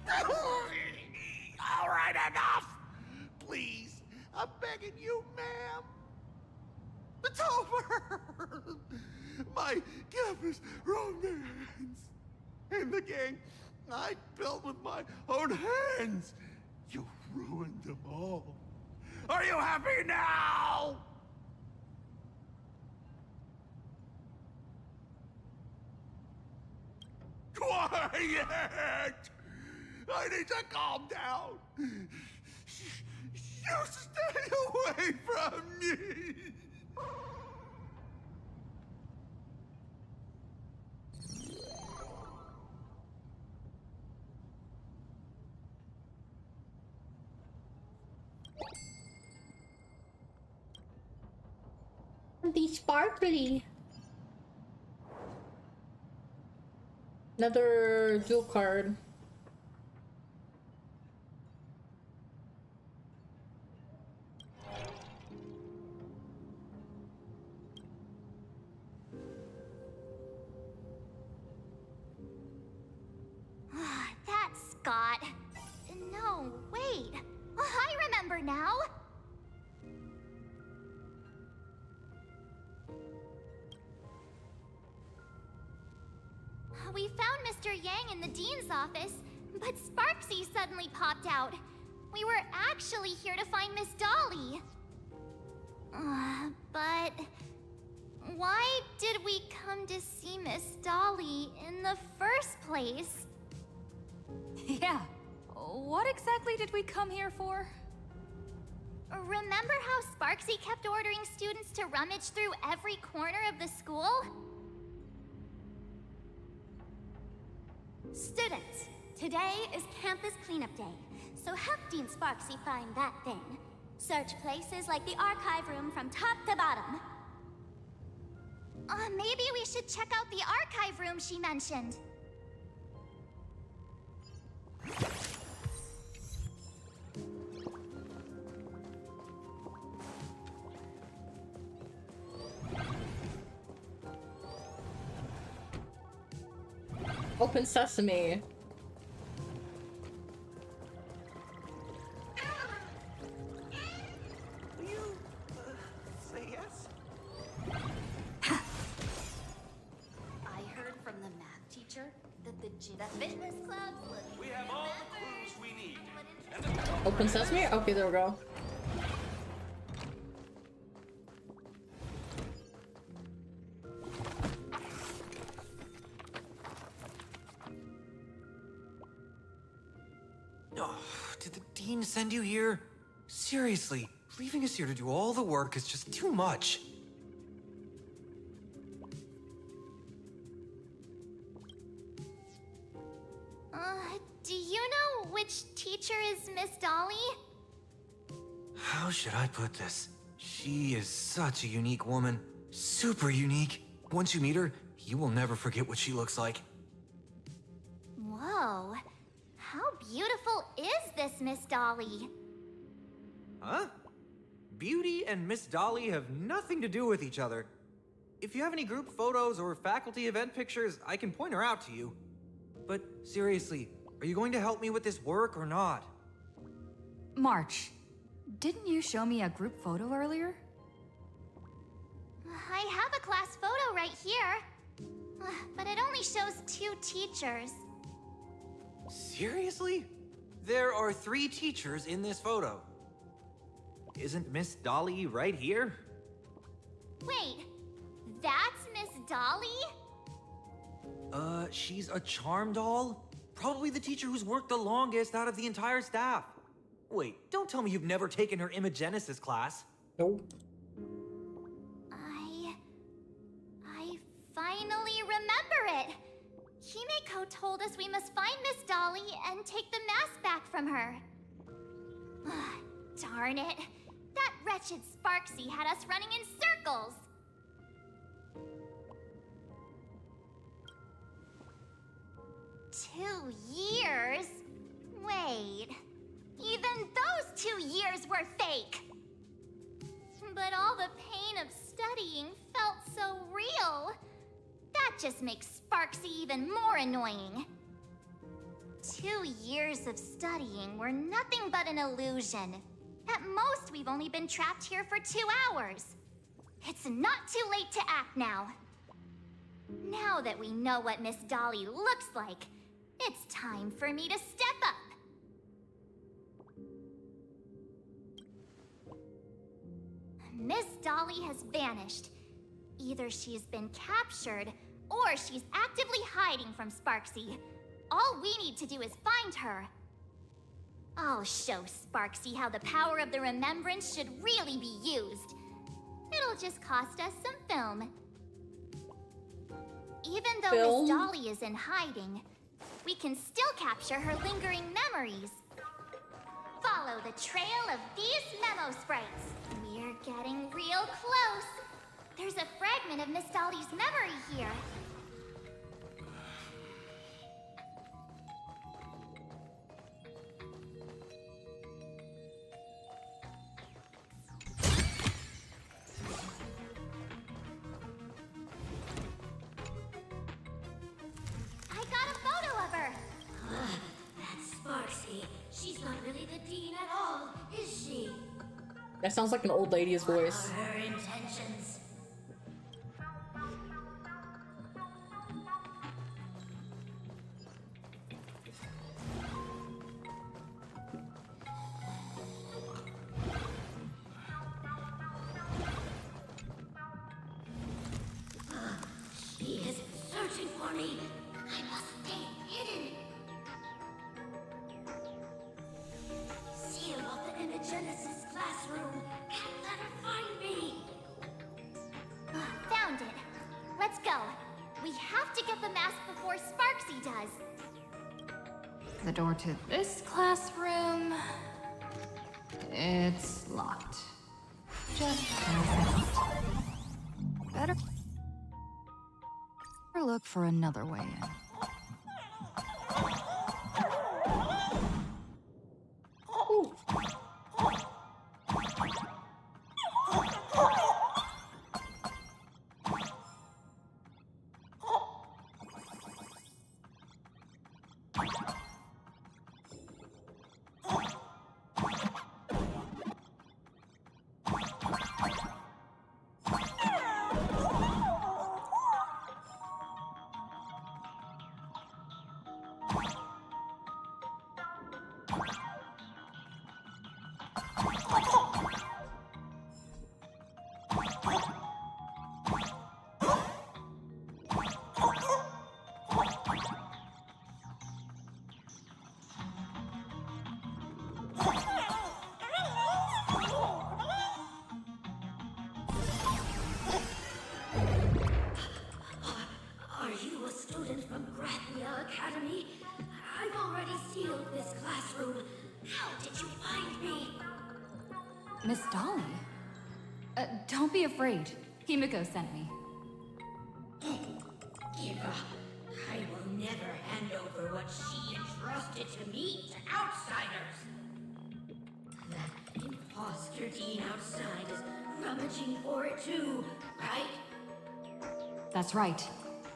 All right, enough! Please, I'm begging you, ma'am. It's over! My campus romance and the gang I built with my own hands. You ruined them all. Are you happy now? Quiet! I need to calm down. You stay away from me. The sparkly. Another dual card. remember now? We found Mr. Yang in the dean's office, but Sparksy suddenly popped out. We were actually here to find Miss Dolly. But why did we come to see Miss Dolly in the first place? Yeah. What exactly did we come here for? Remember how Sparksy kept ordering students to rummage through every corner of the school? Students, today is campus cleanup day, so help Dean Sparksy find that thing. Search places like the archive room from top to bottom. Maybe we should check out the archive room she mentioned. Open sesame. Will you, say yes? I heard from the math teacher that the fitness clubs. We have all the clues we need. Open sesame? Okay, there we go. Oh, did the dean send you here? Seriously, leaving us here to do all the work is just too much. Do you know which teacher is Miss Dolly? How should I put this? She is such a unique woman. Super unique. Once you meet her, you will never forget what she looks like. Whoa. How beautiful is this Miss Dolly? Huh? Beauty and Miss Dolly have nothing to do with each other. If you have any group photos or faculty event pictures, I can point her out to you. But seriously, are you going to help me with this work or not? March, didn't you show me a group photo earlier? I have a class photo right here. But it only shows 2 teachers. Seriously? There are 3 teachers in this photo. Isn't Miss Dolly right here? Wait, that's Miss Dolly? She's a charm doll? Probably the teacher who's worked the longest out of the entire staff. Wait, don't tell me you've never taken her Imagenesis class. Nope. I finally remember it. Himeko told us we must find Miss Dolly and take the mask back from her. Darn it. That wretched Sparksy had us running in circles. Two years? Wait. Even those 2 years were fake. But all the pain of studying felt so real. That just makes Sparksy even more annoying. 2 years of studying were nothing but an illusion. At most, we've only been trapped here for 2 hours. It's not too late to act now. Now that we know what Miss Dolly looks like, it's time for me to step up. Miss Dolly has vanished. Either she's been captured, or she's actively hiding from Sparksy. All we need to do is find her. I'll show Sparksy how the power of the remembrance should really be used. It'll just cost us some film. Even though Miss Dolly is in hiding, we can still capture her lingering memories. Follow the trail of these memo sprites. We're getting real close. There's a fragment of Miss Dolly's memory here. I got a photo of her. That's Sparksy. She's not really the dean at all, is she? That sounds like an old lady's voice. What are her intentions? She is searching for me. I must stay hidden. Seal off the Imagenesis classroom. Can't let her find me. Found it. Let's go. We have to get the mask before Sparksy does. The door to this classroom... It's locked. Just better look for another way in. Are you a student from Grathia Academy? I've already sealed this classroom. How did you find me? Miss Dolly? Don't be afraid. Himiko sent me. Give up. I will never hand over what she entrusted to me to outsiders. That imposter dean outside is rummaging for it too, right? That's right.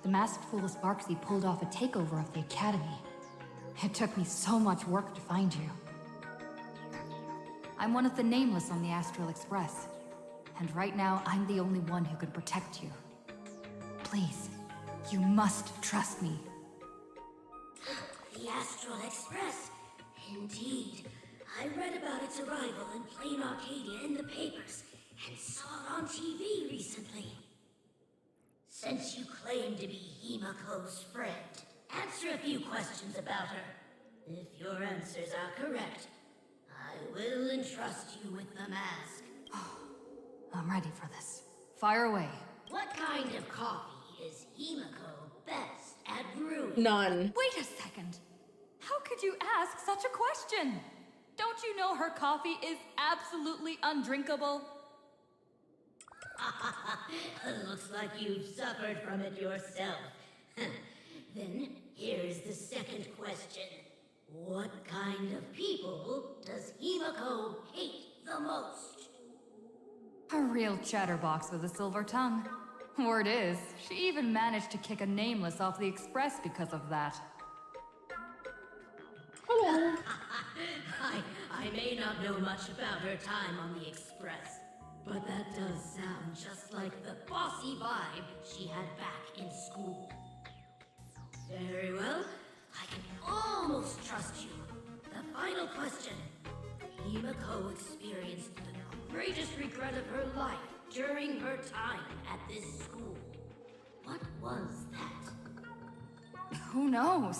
The masked fool Sparksy pulled off a takeover of the Academy. It took me so much work to find you. I'm one of the Nameless on the Astral Express. And right now, I'm the only one who can protect you. Please, you must trust me. The Astral Express? Indeed. I read about its arrival in Planetarcadia in the papers, and saw it on TV recently. Since you claim to be Himiko's friend, answer a few questions about her. If your answers are correct, I will entrust you with the mask. I'm ready for this. Fire away. What kind of coffee is Himiko best at brewing? None. Wait a second. How could you ask such a question? Don't you know her coffee is absolutely undrinkable? Looks like you've suffered from it yourself. Then here's the second question. What kind of people does Himiko hate the most? A real chatterbox with a silver tongue. Word is, she even managed to kick a Nameless off the Express because of that. I may not know much about her time on the Express, but that does sound just like the bossy vibe she had back in school. Very well, I can almost trust you. The final question. Himiko experienced the greatest regret of her life during her time at this school. What was that? Who knows?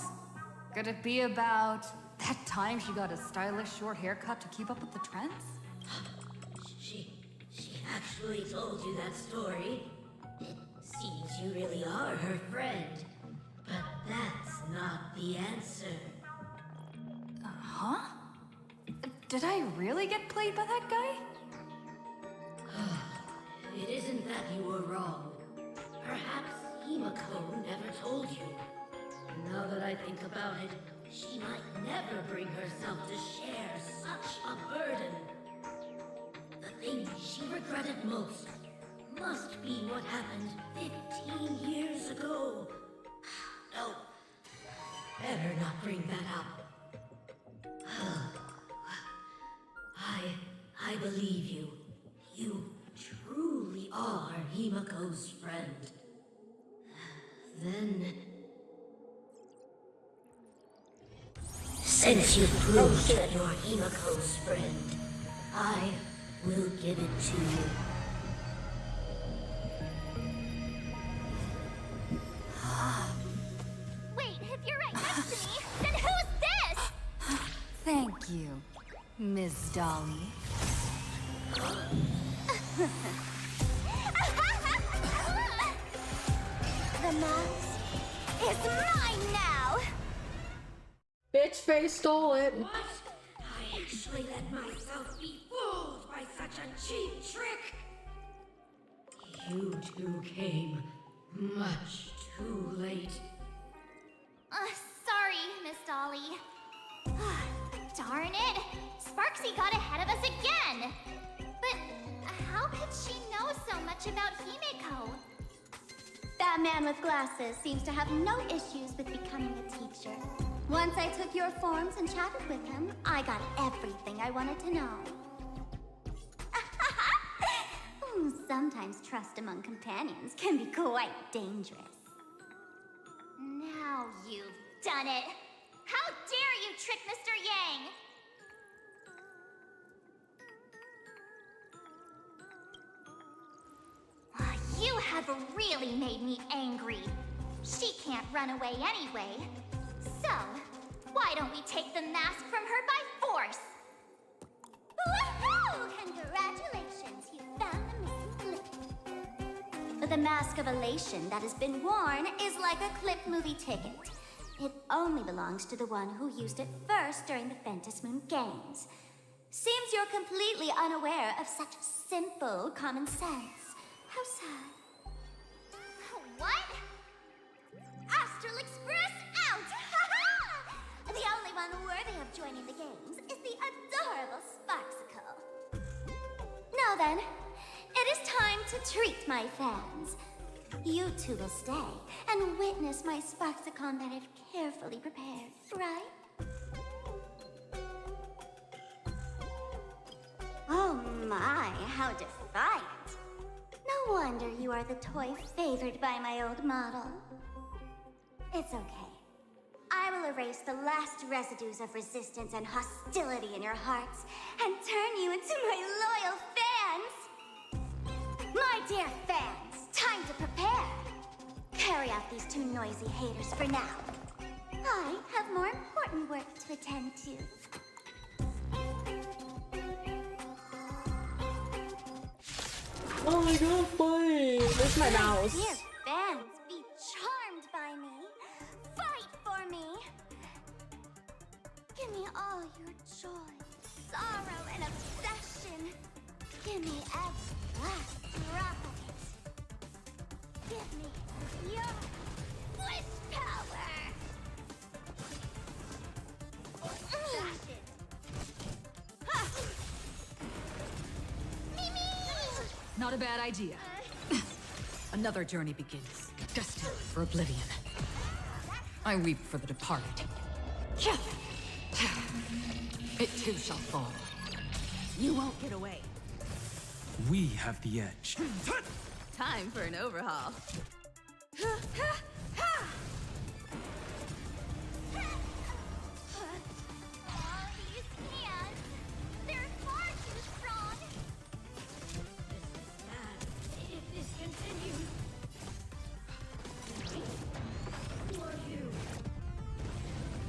Could it be about that time she got a stylish short haircut to keep up with the trends? She actually told you that story. It seems you really are her friend. But that's not the answer. Huh? Did I really get played by that guy? It isn't that you were wrong. Perhaps Himiko never told you. Now that I think about it, she might never bring herself to share such a burden. The thing she regretted most must be what happened 15 years ago. No, better not bring that up. I believe you. You truly are Himako's friend. Then... Since you proved that you're Himako's friend, I will give it to you. Wait, if you're right next to me, then who's this? Thank you, Miss Dolly. The mask is mine now! Bitch face stole it. What? I actually let myself be fooled by such a cheap trick. You two came much too late. Sorry, Miss Dolly. Darn it! Sparksy got ahead of us again! But how could she know so much about Himeko? That man with glasses seems to have no issues with becoming a teacher. Once I took your forms and chatted with him, I got everything I wanted to know. Sometimes trust among companions can be quite dangerous. Now you've done it! How dare you trick Mr. Yang! You have really made me angry. She can't run away anyway. So, why don't we take the mask from her by force? Woohoo! Congratulations, you found the missing clip. The mask of elation that has been worn is like a clip movie ticket. It only belongs to the one who used it first during the Ventus Moon Games. Seems you're completely unaware of such simple common sense. How sad. What? Astral Express out! The only one worthy of joining the games is the adorable Sparksicle. Now then, it is time to treat my fans. You two will stay and witness my Sparksicon that I've carefully prepared, right? Oh my, how defiant. No wonder you are the toy favored by my old model. It's okay. I will erase the last residues of resistance and hostility in your hearts and turn you into my loyal fans! My dear fans, time to prepare! Carry out these two noisy haters for now. I have more important work to attend to. Oh my god, fine. Where's my mouse? Dear fans, be charmed by me. Fight for me. Give me all your joy, sorrow, and obsession. Give me every last drop of it. Give me your wish power. Dash it. Not a bad idea. Another journey begins, destined for oblivion. I weep for the departed. It too shall fall. You won't get away. We have the edge. Time for an overhaul. All these hands, they're far too strong. If this continues... Who are you?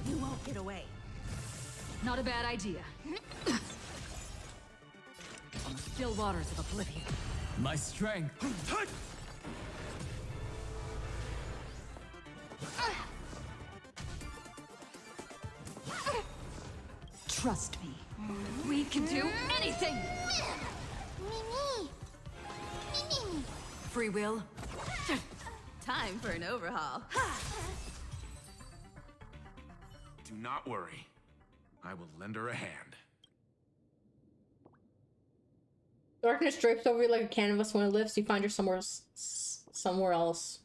You won't get away. Not a bad idea. On the still waters of oblivion. My strength. Trust me. We can do anything! Mimi! Mimi! Free will? Time for an overhaul. Do not worry. I will lend her a hand. Darkness drapes over you like a canvas. When it lifts, you find her somewhere else.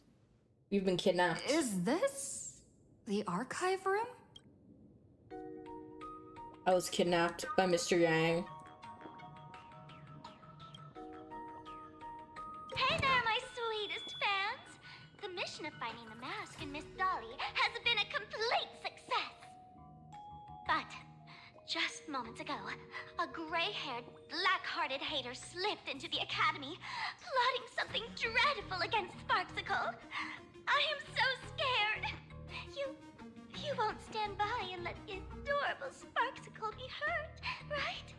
You've been kidnapped. Is this the archive room? I was kidnapped by Mr. Yang. mission of finding the mask and Miss Dolly has been a complete success. But just moments ago, a gray-haired, black-hearted hater slipped into the academy, plotting something dreadful against Sparksicle. I am so scared. You won't stand by and let the adorable Sparksicle be hurt, right?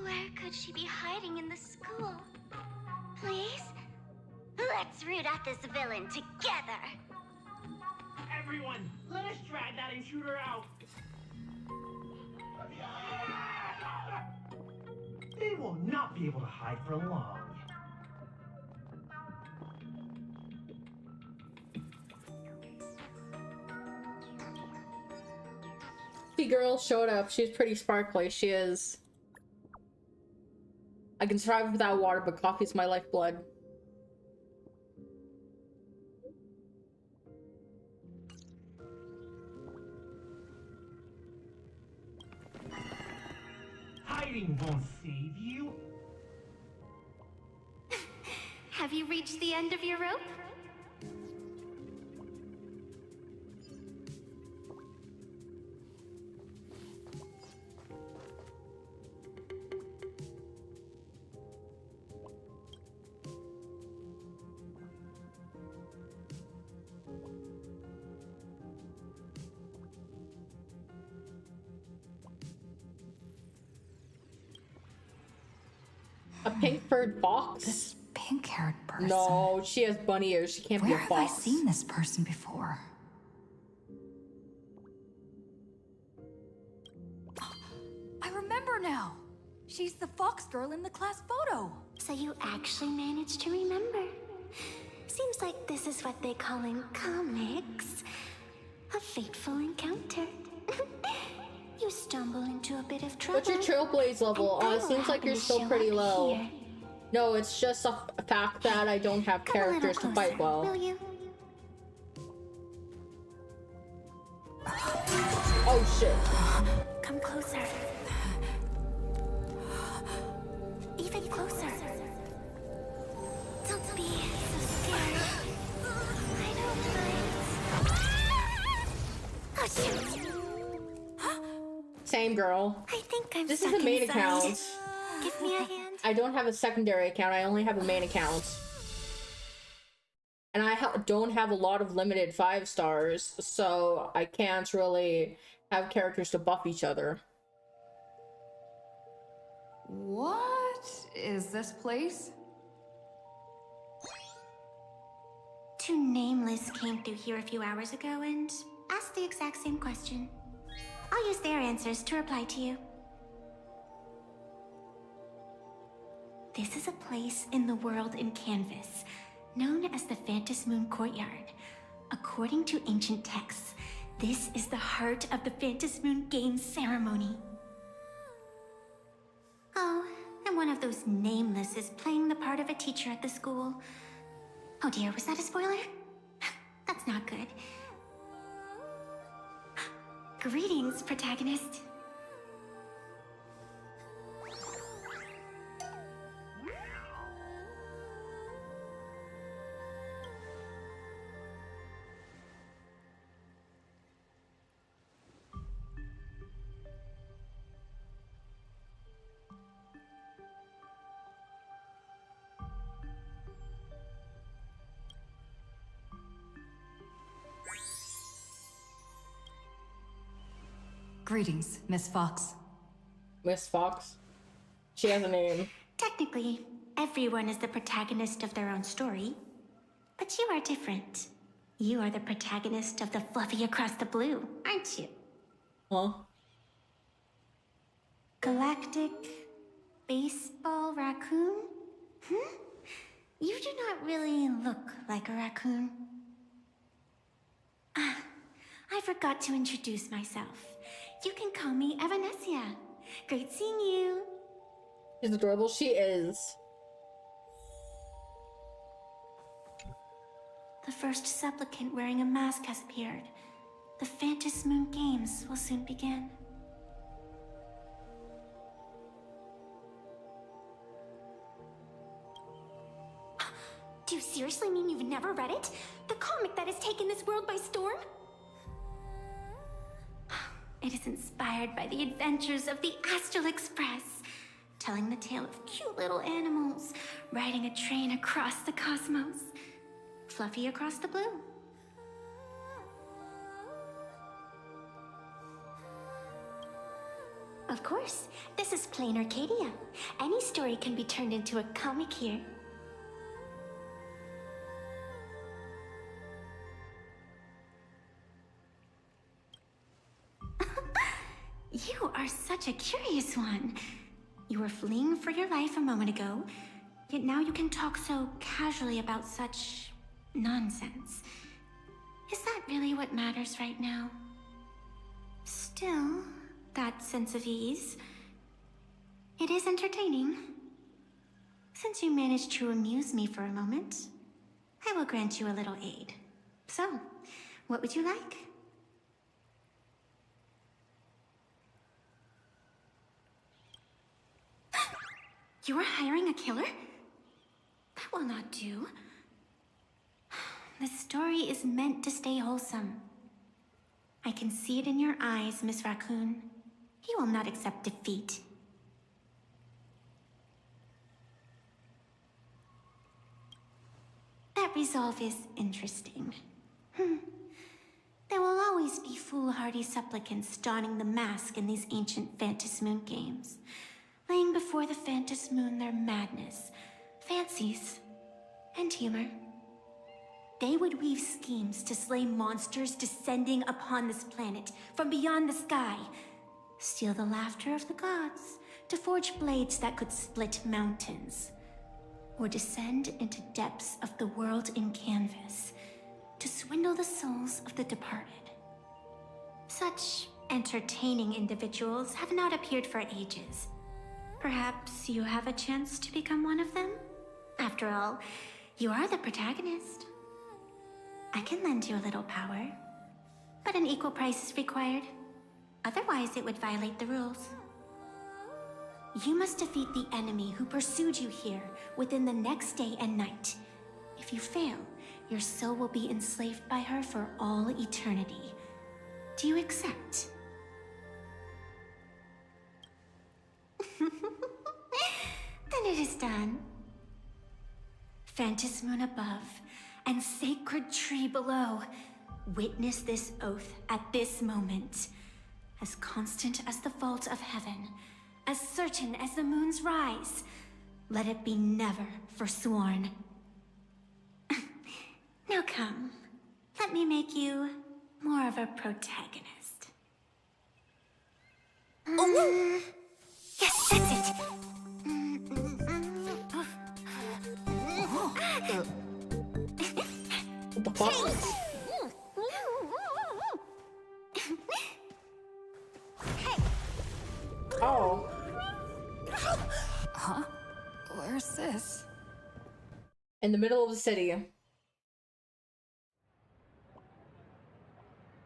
Where could she be hiding in the school? Please? Let's root out this villain together. Everyone, let us drag that intruder out. They will not be able to hide for long. The girl showed up. She's pretty sparkly. She is. I can survive without water, but coffee's my lifeblood. Hiding won't save you. Have you reached the end of your rope? A pink furred fox? This pink-haired person. No, she has bunny ears. She can't be a Where fox. have I seen this person before? I remember now. She's the fox girl in the class photo. So you actually managed to remember. Seems like this is what they call in comics a fateful encounter. You stumble into a bit of trouble. What's your Trailblaze level? It seems like you're still pretty low. Here. No, it's just a fact that I don't have characters to fight well. Will you? Oh shit. Come closer. Even closer. Don't be so scared. I don't mind. Oh shoot. Same girl. I think I'm This is stuck a main inside. account. Give me a hand. I don't have a secondary account. I only have a main account. And I don't have a lot of limited 5 stars, so I can't really have characters to buff each other. What is this place? Two nameless came through here a few hours ago and asked the exact same question. I'll use their answers to reply to you. This is a place in the world in Canvas, known as the Phantom Moon Courtyard. According to ancient texts, this is the heart of the Phantom Moon Games ceremony. Oh, and one of those nameless is playing the part of a teacher at the school. Oh dear, was that a spoiler? That's not good. Greetings, protagonist. Greetings, Miss Fox. Miss Fox? She has a name. Technically, everyone is the protagonist of their own story. But you are different. You are the protagonist of the Fluffy Across the Blue, aren't you? Huh? Galactic Baseball Raccoon? You do not really look like a raccoon. Ah, I forgot to introduce myself. You can call me Evanesia. Great seeing you. She's adorable. She is. The first supplicant wearing a mask has appeared. The Phantom Moon Games will soon begin. Do seriously mean you've never read it? The comic that has taken this world by storm? It is inspired by the adventures of the Astral Express, telling the tale of cute little animals riding a train across the cosmos, fluffy across the blue. Of course, this is Planetarcadia. Any story can be turned into a comic here. You are such a curious one. You were fleeing for your life a moment ago, yet now you can talk so casually about such nonsense. Is that really what matters right now? Still, that sense of ease, it is entertaining. Since you managed to amuse me for a moment, I will grant you a little aid. So, what would you like? You are hiring a killer? That will not do. The story is meant to stay wholesome. I can see it in your eyes, Miss Raccoon. He will not accept defeat. That resolve is interesting. There will always be foolhardy supplicants donning the mask in these ancient Phantas Moon games, laying before the Phantas Moon their madness, fancies, and humor. They would weave schemes to slay monsters descending upon this planet from beyond the sky, steal the laughter of the gods to forge blades that could split mountains, or descend into depths of the world in canvas to swindle the souls of the departed. Such entertaining individuals have not appeared for ages. Perhaps you have a chance to become one of them? After all, you are the protagonist. I can lend you a little power, but an equal price is required. Otherwise, it would violate the rules. You must defeat the enemy who pursued you here within the next day and night. If you fail, your soul will be enslaved by her for all eternity. Do you accept? Then it is done. Phantas Moon above and sacred tree below, witness this oath at this moment. As constant as the vault of heaven, as certain as the moon's rise, let it be never forsworn. Now come, let me make you more of a protagonist. Yes, that's it! What the fuck? Oh. Huh? Where's this? In the middle of the city.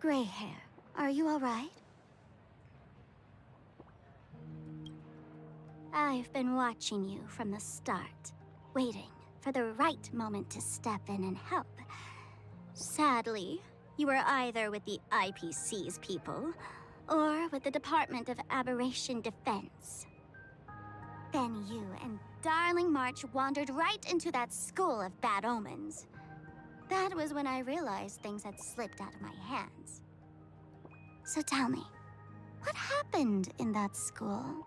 Gray hair, are you all right? I've been watching you from the start, waiting for the right moment to step in and help. Sadly, you were either with the IPC's people, or with the Department of Aberration Defense. Then you and Darling March wandered right into that school of bad omens. That was when I realized things had slipped out of my hands. So tell me, what happened in that school?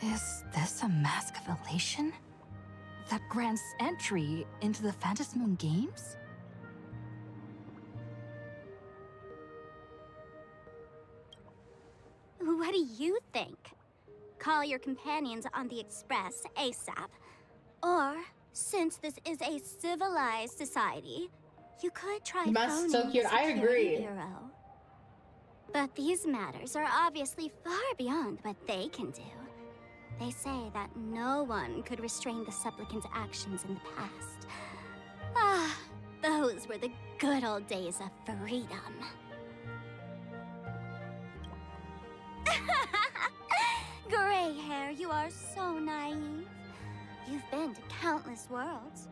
Is this a mask of elation? That grants entry into the Phantas Moon Games? What do you think? Call your companions on the Express ASAP. Or, since this is a civilized society, you could try That's so phoning cute. the I Security agree. Bureau. But these matters are obviously far beyond what they can do. They say that no one could restrain the supplicant's actions in the past. Ah, those were the good old days of freedom. Gray hair, you are so naive. You've been to countless worlds.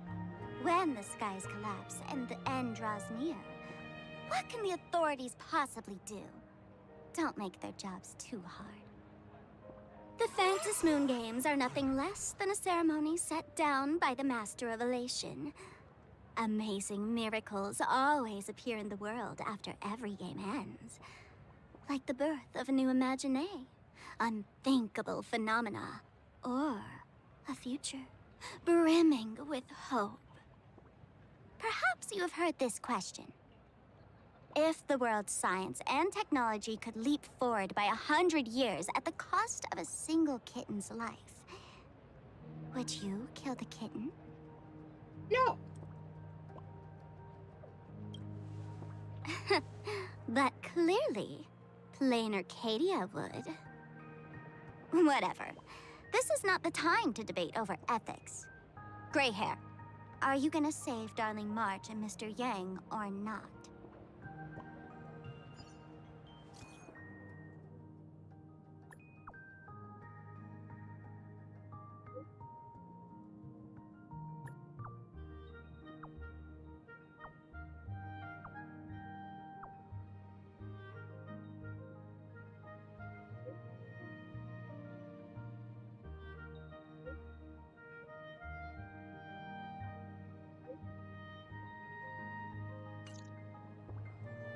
When the skies collapse and the end draws near, what can the authorities possibly do? Don't make their jobs too hard. The Phantom Moon Games are nothing less than a ceremony set down by the Master of Elation. Amazing miracles always appear in the world after every game ends. Like the birth of a new imaginée, unthinkable phenomena, or a future brimming with hope. Perhaps you have heard this question. If the world's science and technology could leap forward by 100 years at the cost of a single kitten's life, would you kill the kitten? No. But clearly, Planetarcadia would. Whatever. This is not the time to debate over ethics. Gray hair, are you gonna save Darling March and Mr. Yang or not?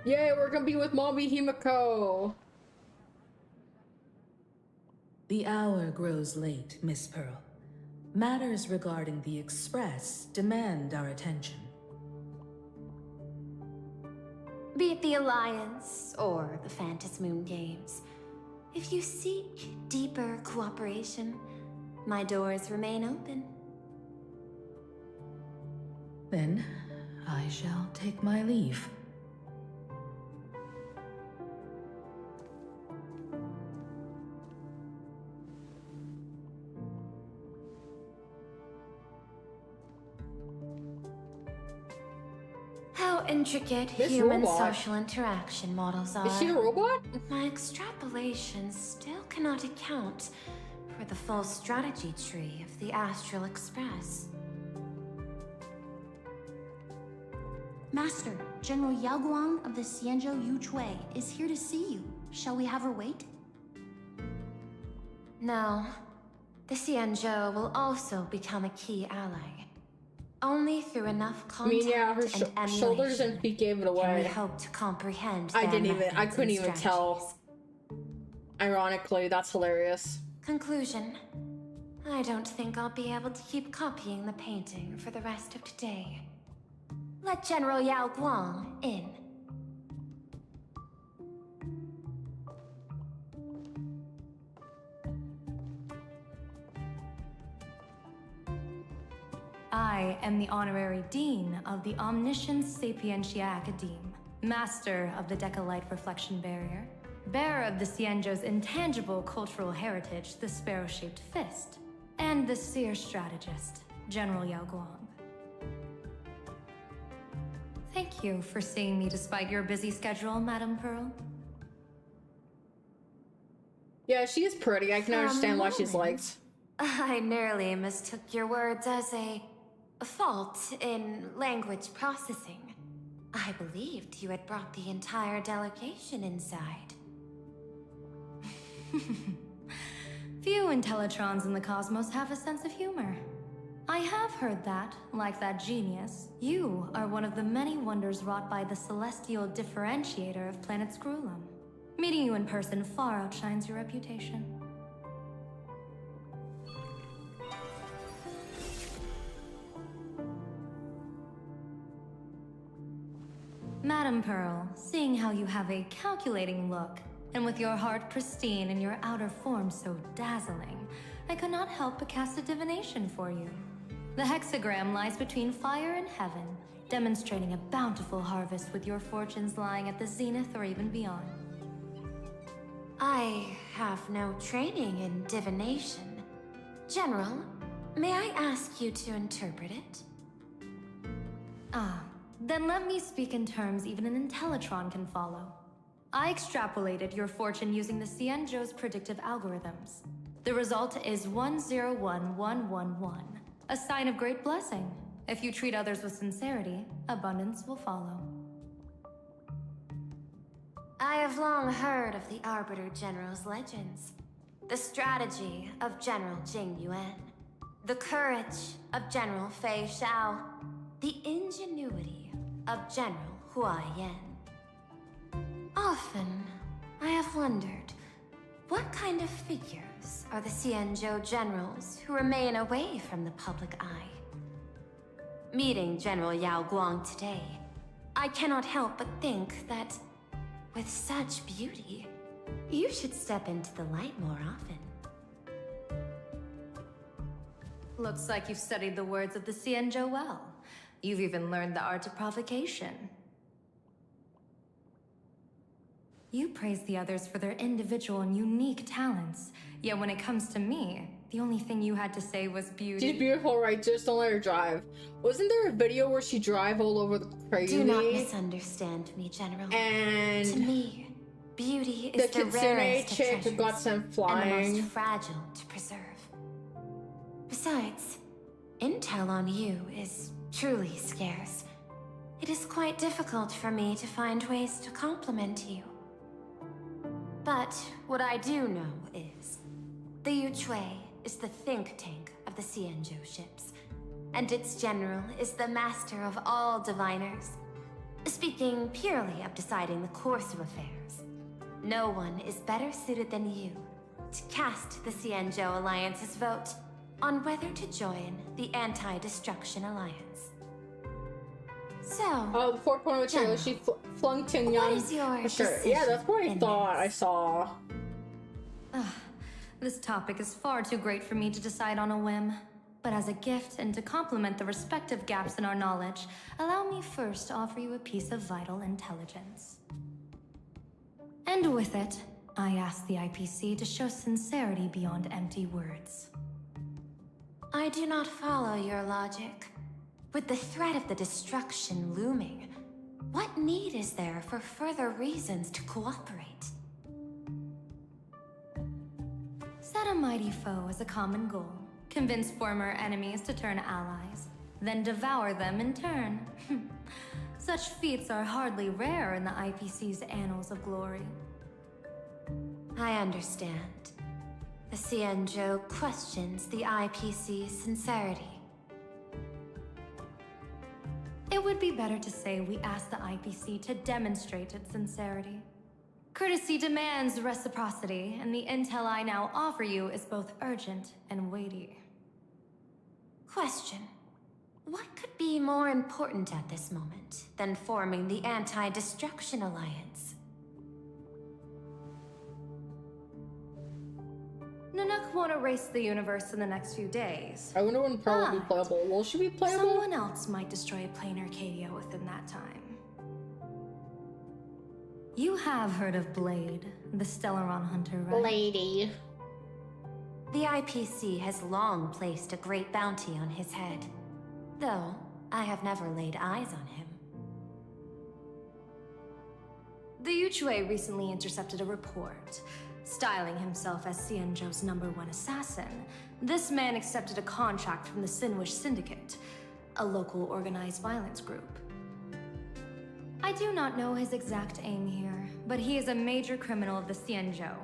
Yay, we're gonna be with Mommy Himiko. The hour grows late, Miss Pearl. Matters regarding the Express demand our attention. Be it the Alliance or the Phantom Moon Games, if you seek deeper cooperation, my doors remain open. Then, I shall take my leave. How intricate This human robot. social interaction models are. Is she a robot? My extrapolations still cannot account for the full strategy tree of the Astral Express. Master, General Yao Guang of the Xianzhou Yuchui is here to see you. Shall we have her wait? No. The Xianzhou will also become a key ally. Only through enough I contact mean, yeah, her and shoulders emulation and feet gave it can we away. hope to comprehend I their didn't even, I methods couldn't and even tell. Ironically, that's hilarious. Conclusion. I don't think I'll be able to keep copying the painting for the rest of today. Let General Yao Guang in. I am the Honorary Dean of the Omniscience Sapientia Academe, Master of the Decalite Reflection Barrier, bearer of the Xianzhou's intangible cultural heritage, the Sparrow-Shaped Fist, and the Seer Strategist, General Yao Guang. Thank you for seeing me despite your busy schedule, Madame Pearl. Yeah, she is pretty. I can understand why she's liked. I nearly mistook your words as a fault in language processing. I believed you had brought the entire delegation inside. Few Intellitrons in the cosmos have a sense of humor. I have heard that, like that genius, you are one of the many wonders wrought by the celestial differentiator of planet Screwlum. Meeting you in person far outshines your reputation. Madame Pearl, seeing how you have a calculating look, and with your heart pristine and your outer form so dazzling, I could not help but cast a divination for you. The hexagram lies between fire and heaven, demonstrating a bountiful harvest with your fortunes lying at the zenith or even beyond. I have no training in divination. General, may I ask you to interpret it? Then let me speak in terms even an Intellitron can follow. I extrapolated your fortune using the Cienjo's predictive algorithms. The result is 101111, a sign of great blessing. If you treat others with sincerity, abundance will follow. I have long heard of the Arbiter General's legends. The strategy of General Jing Yuan. The courage of General Fei Xiao. The ingenuity of General Hua Yan. Often, I have wondered, what kind of figures are the Cienjo generals who remain away from the public eye? Meeting General Yao Guang today, I cannot help but think that, with such beauty, you should step into the light more often. Looks like you've studied the words of the Cienjo well. You've even learned the art of provocation. You praise the others for their individual and unique talents. Yet when it comes to me, the only thing you had to say was beauty. She's beautiful, right? Just don't let her drive. Wasn't there a video where she drive all over the crazy? Do not misunderstand me, General. And to me, beauty is the rarest of chick treasures got sent flying. and the most fragile to preserve. Besides, intel on you is truly scarce. It is quite difficult for me to find ways to compliment you. But what I do know is, the Yuchui is the think tank of the Cienjo ships, and its general is the master of all diviners. Speaking purely of deciding the course of affairs, no one is better suited than you to cast the Cienjo Alliance's vote on whether to join the Anti-Destruction Alliance. So, the 4.0 trailer, she flung Ting what Yang. is your Sure. Yeah, that's what I thought I saw. This topic is far too great for me to decide on a whim. But as a gift and to complement the respective gaps in our knowledge, allow me first to offer you a piece of vital intelligence. And with it, I ask the IPC to show sincerity beyond empty words. I do not follow your logic. With the threat of the destruction looming, what need is there for further reasons to cooperate? Set a mighty foe as a common goal. Convince former enemies to turn allies. Then devour them in turn. Such feats are hardly rare in the IPC's annals of glory. I understand. The Cienjo questions the IPC's sincerity. It would be better to say we ask the IPC to demonstrate its sincerity. Courtesy demands reciprocity, and the intel I now offer you is both urgent and weighty. Question. What could be more important at this moment than forming the Anti-Destruction Alliance? Nanook won't erase the universe in the next few days. I wonder when Pearl will be playable. Will she be playable? Someone else might destroy Planetarcadia within that time. You have heard of Blade, the Stellaron hunter, right? Lady. The IPC has long placed a great bounty on his head, though I have never laid eyes on him. The Yuchui recently intercepted a report. Styling himself as Cienjo's #1 assassin, this man accepted a contract from the Sinwish Syndicate, a local organized violence group. I do not know his exact aim here, but he is a major criminal of the Cienjo.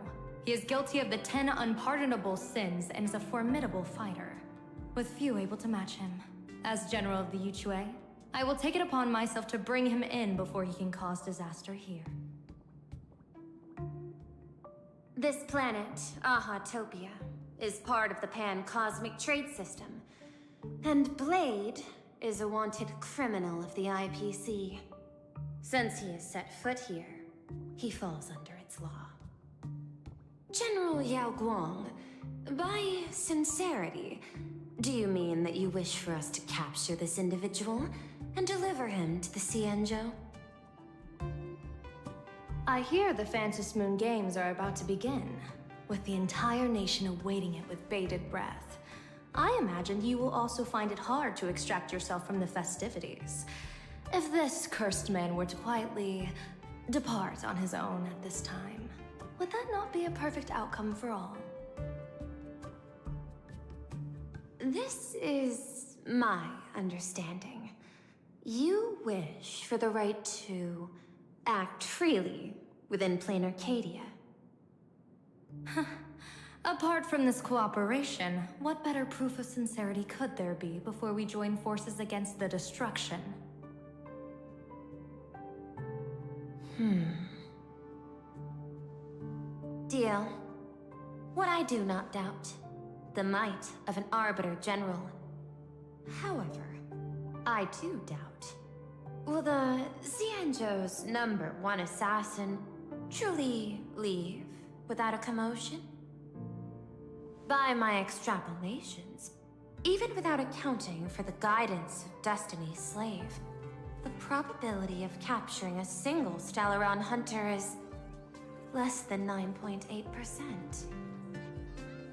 He is guilty of the 10 unpardonable sins and is a formidable fighter, with few able to match him. As general of the Yuchui, I will take it upon myself to bring him in before he can cause disaster here. This planet, Ahatopia, is part of the pan-cosmic trade system, and Blade is a wanted criminal of the IPC. Since he has set foot here, he falls under its law. General Yao Guang, by sincerity, do you mean that you wish for us to capture this individual and deliver him to the Cienjo? I hear the Phantom Moon Games are about to begin, with the entire nation awaiting it with bated breath. I imagine you will also find it hard to extract yourself from the festivities. If this cursed man were to quietly depart on his own at this time, would that not be a perfect outcome for all? This is my understanding. You wish for the right to act freely within Planetarcadia. Apart from this cooperation, what better proof of sincerity could there be before we join forces against the destruction? Deal. What I do not doubt. The might of an Arbiter General. However, I do doubt. Will the Xianzhou's #1 assassin truly leave without a commotion? By my extrapolations, even without accounting for the guidance of Destiny's slave, the probability of capturing a single Stellaron hunter is less than 9.8%.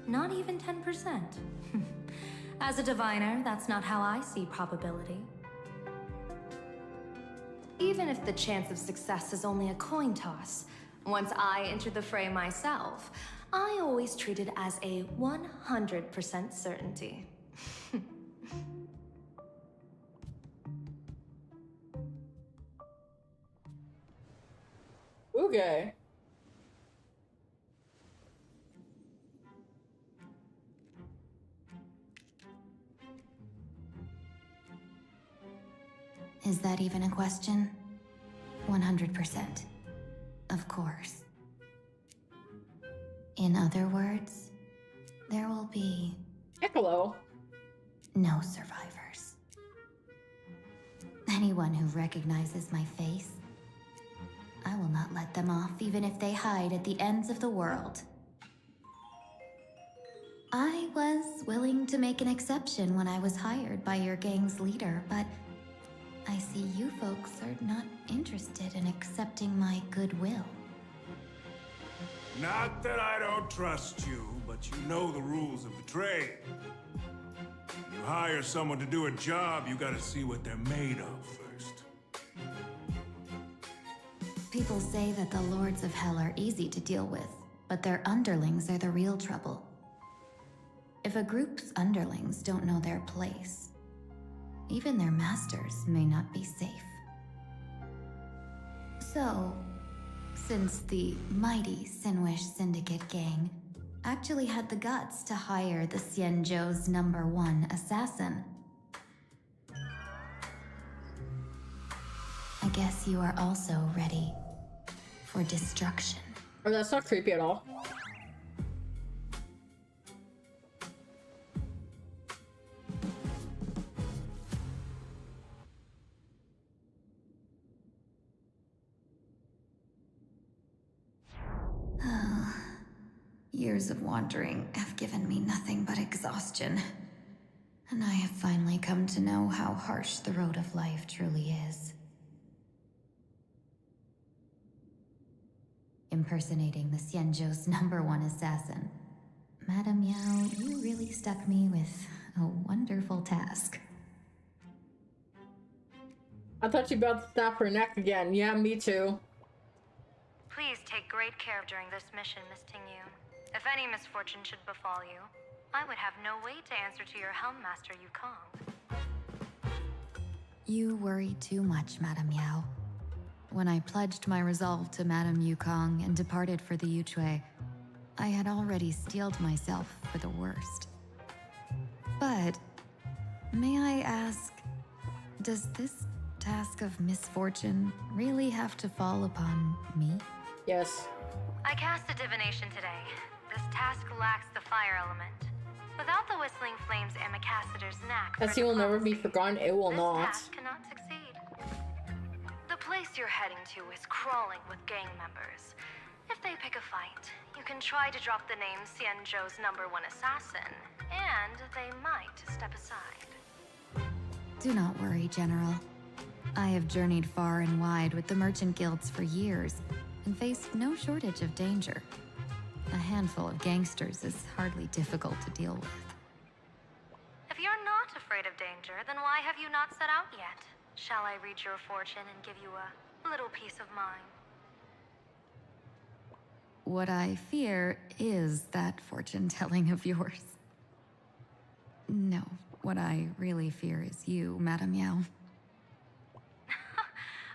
Not even 10%. As a diviner, that's not how I see probability. Even if the chance of success is only a coin toss, once I enter the fray myself, I always treat it as a 100% certainty. Okay. Is that even a question? 100%. Of course. In other words, there will be... Hello. No survivors. Anyone who recognizes my face, I will not let them off even if they hide at the ends of the world. I was willing to make an exception when I was hired by your gang's leader, but I see you folks are not interested in accepting my goodwill. Not that I don't trust you, but you know the rules of the trade. You hire someone to do a job, you gotta see what they're made of first. People say that the Lords of Hell are easy to deal with, but their underlings are the real trouble. If a group's underlings don't know their place, even their masters may not be safe. So, since the mighty Sinwish Syndicate gang actually had the guts to hire the Xianzhou's #1 assassin, I guess you are also ready for destruction. Oh, that's not creepy at all. Years of wandering have given me nothing but exhaustion. And I have finally come to know how harsh the road of life truly is. Impersonating the Xianzhou's #1 assassin. Madame Yao, you really stuck me with a wonderful task. I thought you were about to snap her neck again. Yeah, me too. Please take great care during this mission, Miss Tingyu. If any misfortune should befall you, I would have no way to answer to your Helm Master Yukong. You worry too much, Madame Yao. When I pledged my resolve to Madame Yukong and departed for the Yuchui, I had already steeled myself for the worst. But, may I ask, does this task of misfortune really have to fall upon me? Yes. I cast a divination today. This task lacks the fire element. Without the Whistling Flames and Macassiter's knack That scene will never be forgotten. It will this not. task cannot succeed. The place you're heading to is crawling with gang members. If they pick a fight, you can try to drop the name Xianzhou's #1 assassin, and they might step aside. Do not worry, General. I have journeyed far and wide with the merchant guilds for years and faced no shortage of danger. A handful of gangsters is hardly difficult to deal with. If you're not afraid of danger, then why have you not set out yet? Shall I read your fortune and give you a little peace of mind? What I fear is that fortune-telling of yours. No, what I really fear is you, Madame Yao.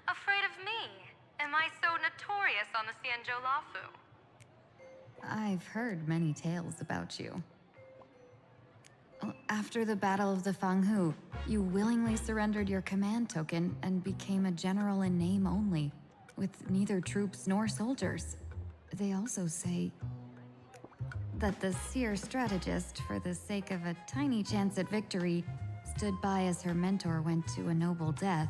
Afraid of me? Am I so notorious on the Xianzhou Lafu? I've heard many tales about you. After the Battle of the Fanghu, you willingly surrendered your command token and became a general in name only, with neither troops nor soldiers. They also say that the seer strategist, for the sake of a tiny chance at victory, stood by as her mentor went to a noble death,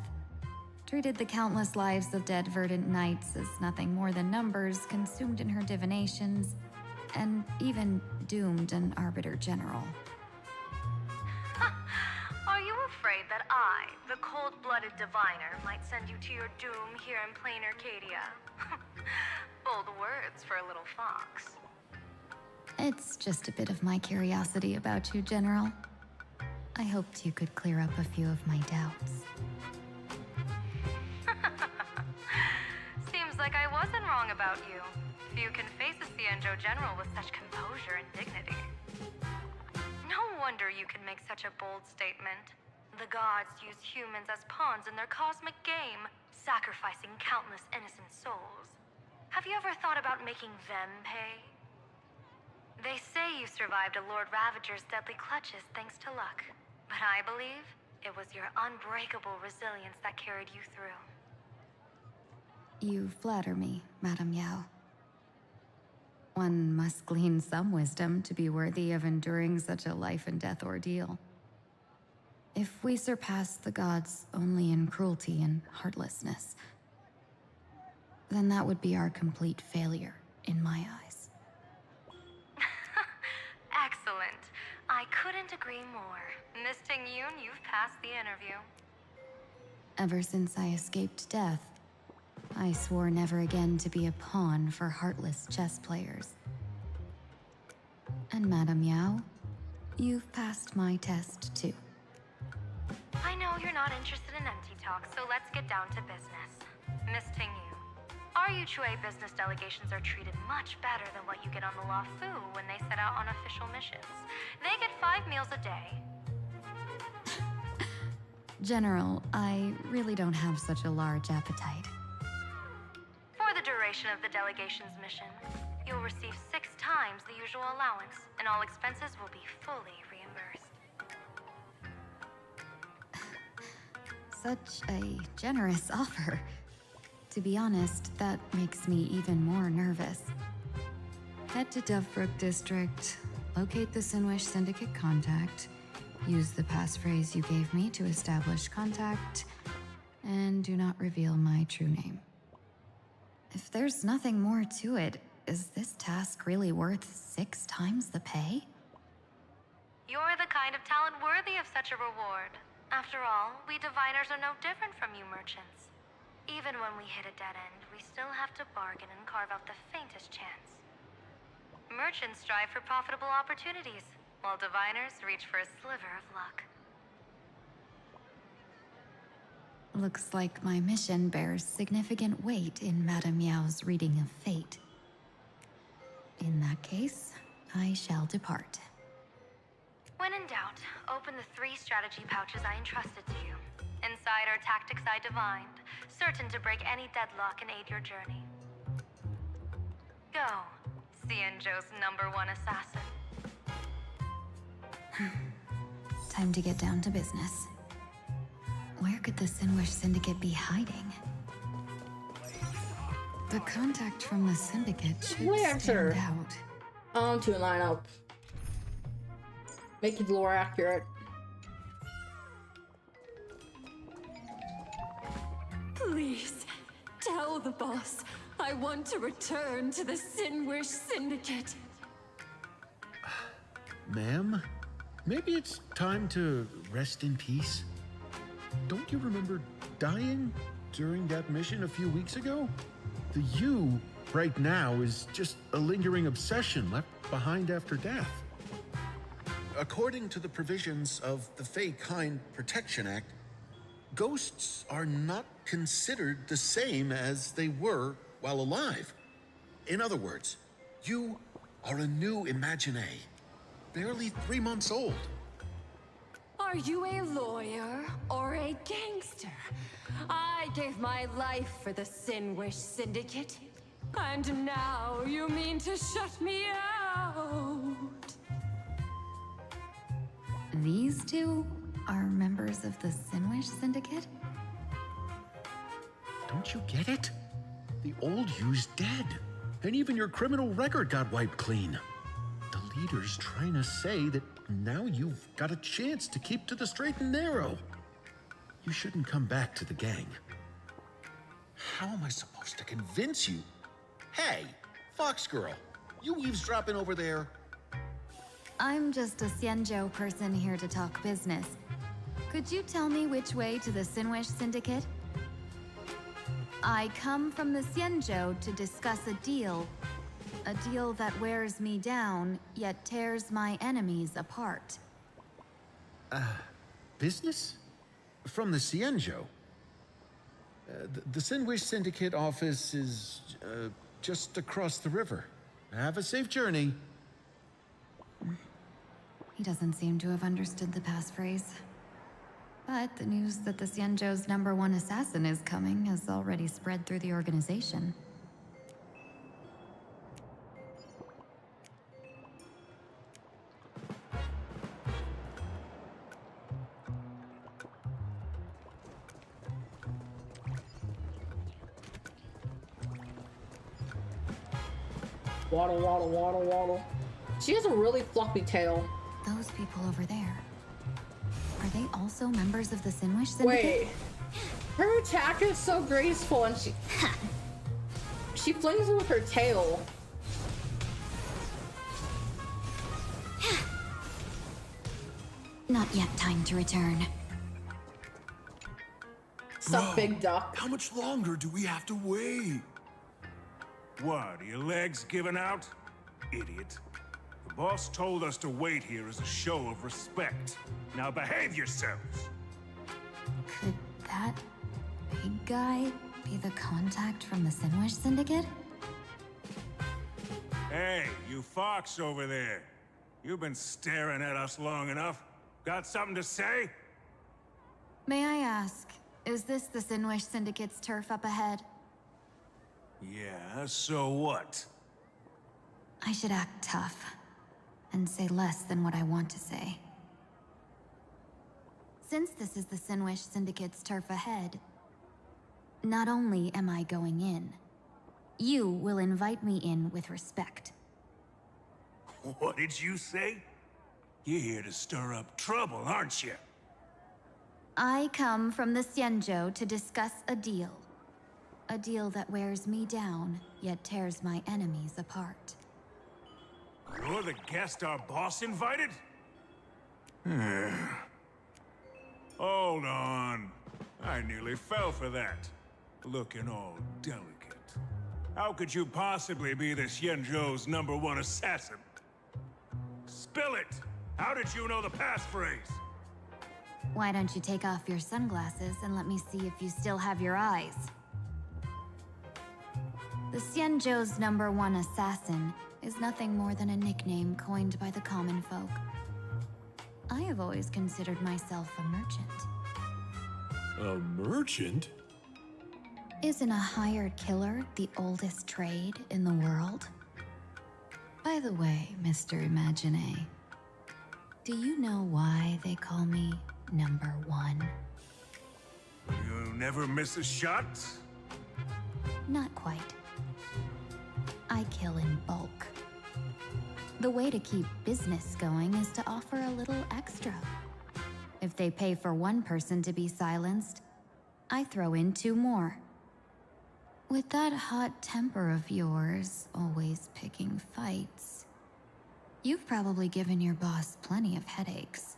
treated the countless lives of dead verdant knights as nothing more than numbers consumed in her divinations, and even doomed an arbiter general. Are you afraid that I, the cold-blooded diviner, might send you to your doom here in Planetarcadia? Bold words for a little fox. It's just a bit of my curiosity about you, General. I hoped you could clear up a few of my doubts. Seems like I wasn't wrong about you. Few can face a Xianzhou general with such composure and dignity. No wonder you can make such a bold statement. The gods use humans as pawns in their cosmic game, sacrificing countless innocent souls. Have you ever thought about making them pay? They say you survived a Lord Ravager's deadly clutches thanks to luck. But I believe it was your unbreakable resilience that carried you through. You flatter me, Madame Yao. One must glean some wisdom to be worthy of enduring such a life-and-death ordeal. If we surpass the gods only in cruelty and heartlessness, then that would be our complete failure, in my eyes. Excellent. I couldn't agree more. Miss Ting-Yun, you've passed the interview. Ever since I escaped death, I swore never again to be a pawn for heartless chess players. And Madame Yao, you've passed my test too. I know you're not interested in empty talk, so let's get down to business. Miss Ting-Yun, our Yuchue business delegations are treated much better than what you get on the Lafu when they set out on official missions. They get 5 meals a day. General, I really don't have such a large appetite. For the duration of the delegation's mission, you'll receive 6 times the usual allowance, and all expenses will be fully reimbursed. Such a generous offer. To be honest, that makes me even more nervous. Head to Dovebrook District, locate the Sinwish Syndicate contact, use the passphrase you gave me to establish contact, and do not reveal my true name. If there's nothing more to it, is this task really worth 6 times the pay? You're the kind of talent worthy of such a reward. After all, we diviners are no different from you merchants. Even when we hit a dead end, we still have to bargain and carve out the faintest chance. Merchants strive for profitable opportunities, while diviners reach for a sliver of luck. Looks like my mission bears significant weight in Madame Yao's reading of fate. In that case, I shall depart. When in doubt, open the 3 strategy pouches I entrusted to you. Inside are tactics I divined, certain to break any deadlock and aid your journey. Go, Xianzhou's #1 assassin. Time to get down to business. Where could the Sinwish Syndicate be hiding? The contact from the Syndicate should stand out. On to line up. Make it lore accurate. Please, tell the boss I want to return to the Sinwish Syndicate. Ma'am, maybe it's time to rest in peace. Don't you remember dying during that mission a few weeks ago? The you right now is just a lingering obsession left behind after death. According to the provisions of the Fey Kind Protection Act, ghosts are not considered the same as they were while alive. In other words, you are a new Imagine, barely 3 months old. Are you a lawyer or a gangster? I gave my life for the Sinwish Syndicate, and now you mean to shut me out? These two are members of the Sinwish Syndicate? Don't you get it? The old you's dead, and even your criminal record got wiped clean. The leader's trying to say that now you've got a chance to keep to the straight and narrow. You shouldn't come back to the gang. How am I supposed to convince you? Hey, Fox Girl, you eavesdropping over there? I'm just a Xianzhou person here to talk business. Could you tell me which way to the Sinwish Syndicate? I come from the Xianzhou to discuss a deal that wears me down, yet tears my enemies apart. Business? From the Xianzhou? The Sinwish Syndicate office is just across the river. Have a safe journey. He doesn't seem to have understood the passphrase. But the news that the Xianzhou's #1 assassin is coming has already spread through the organization. Waddle, waddle, waddle, waddle. She has a really floppy tail. Those people over there. Are they also members of the Sinwish Syndicate? Wait. Her attack is so graceful and she flings it with her tail. Not yet time to return. Sup, big duck. How much longer do we have to wait? What, are your legs giving out? Idiot. The boss told us to wait here as a show of respect. Now behave yourselves! Could that big guy be the contact from the Sinwish Syndicate? Hey, you fox over there. You've been staring at us long enough. Got something to say? May I ask, is this the Sinwish Syndicate's turf up ahead? Yeah, so what? I should act tough and say less than what I want to say. Since this is the Sinwish Syndicate's turf ahead, not only am I going in, you will invite me in with respect. What did you say? You're here to stir up trouble, aren't you? I come from the Xianzhou to discuss a deal. A deal that wears me down, yet tears my enemies apart. You're the guest our boss invited? Hold on. I nearly fell for that. Looking all delicate. How could you possibly be the Xianzhou's #1 assassin? Spill it! How did you know the passphrase? Why don't you take off your sunglasses and let me see if you still have your eyes? The Xianzhou's #1 assassin is nothing more than a nickname coined by the common folk. I have always considered myself a merchant. A merchant? Isn't a hired killer the oldest trade in the world? By the way, Mr. Imagine, do you know why they call me #1? You never miss a shot? Not quite. I kill in bulk. The way to keep business going is to offer a little extra. If they pay for one person to be silenced, I throw in 2 more. With that hot temper of yours, always picking fights, you've probably given your boss plenty of headaches.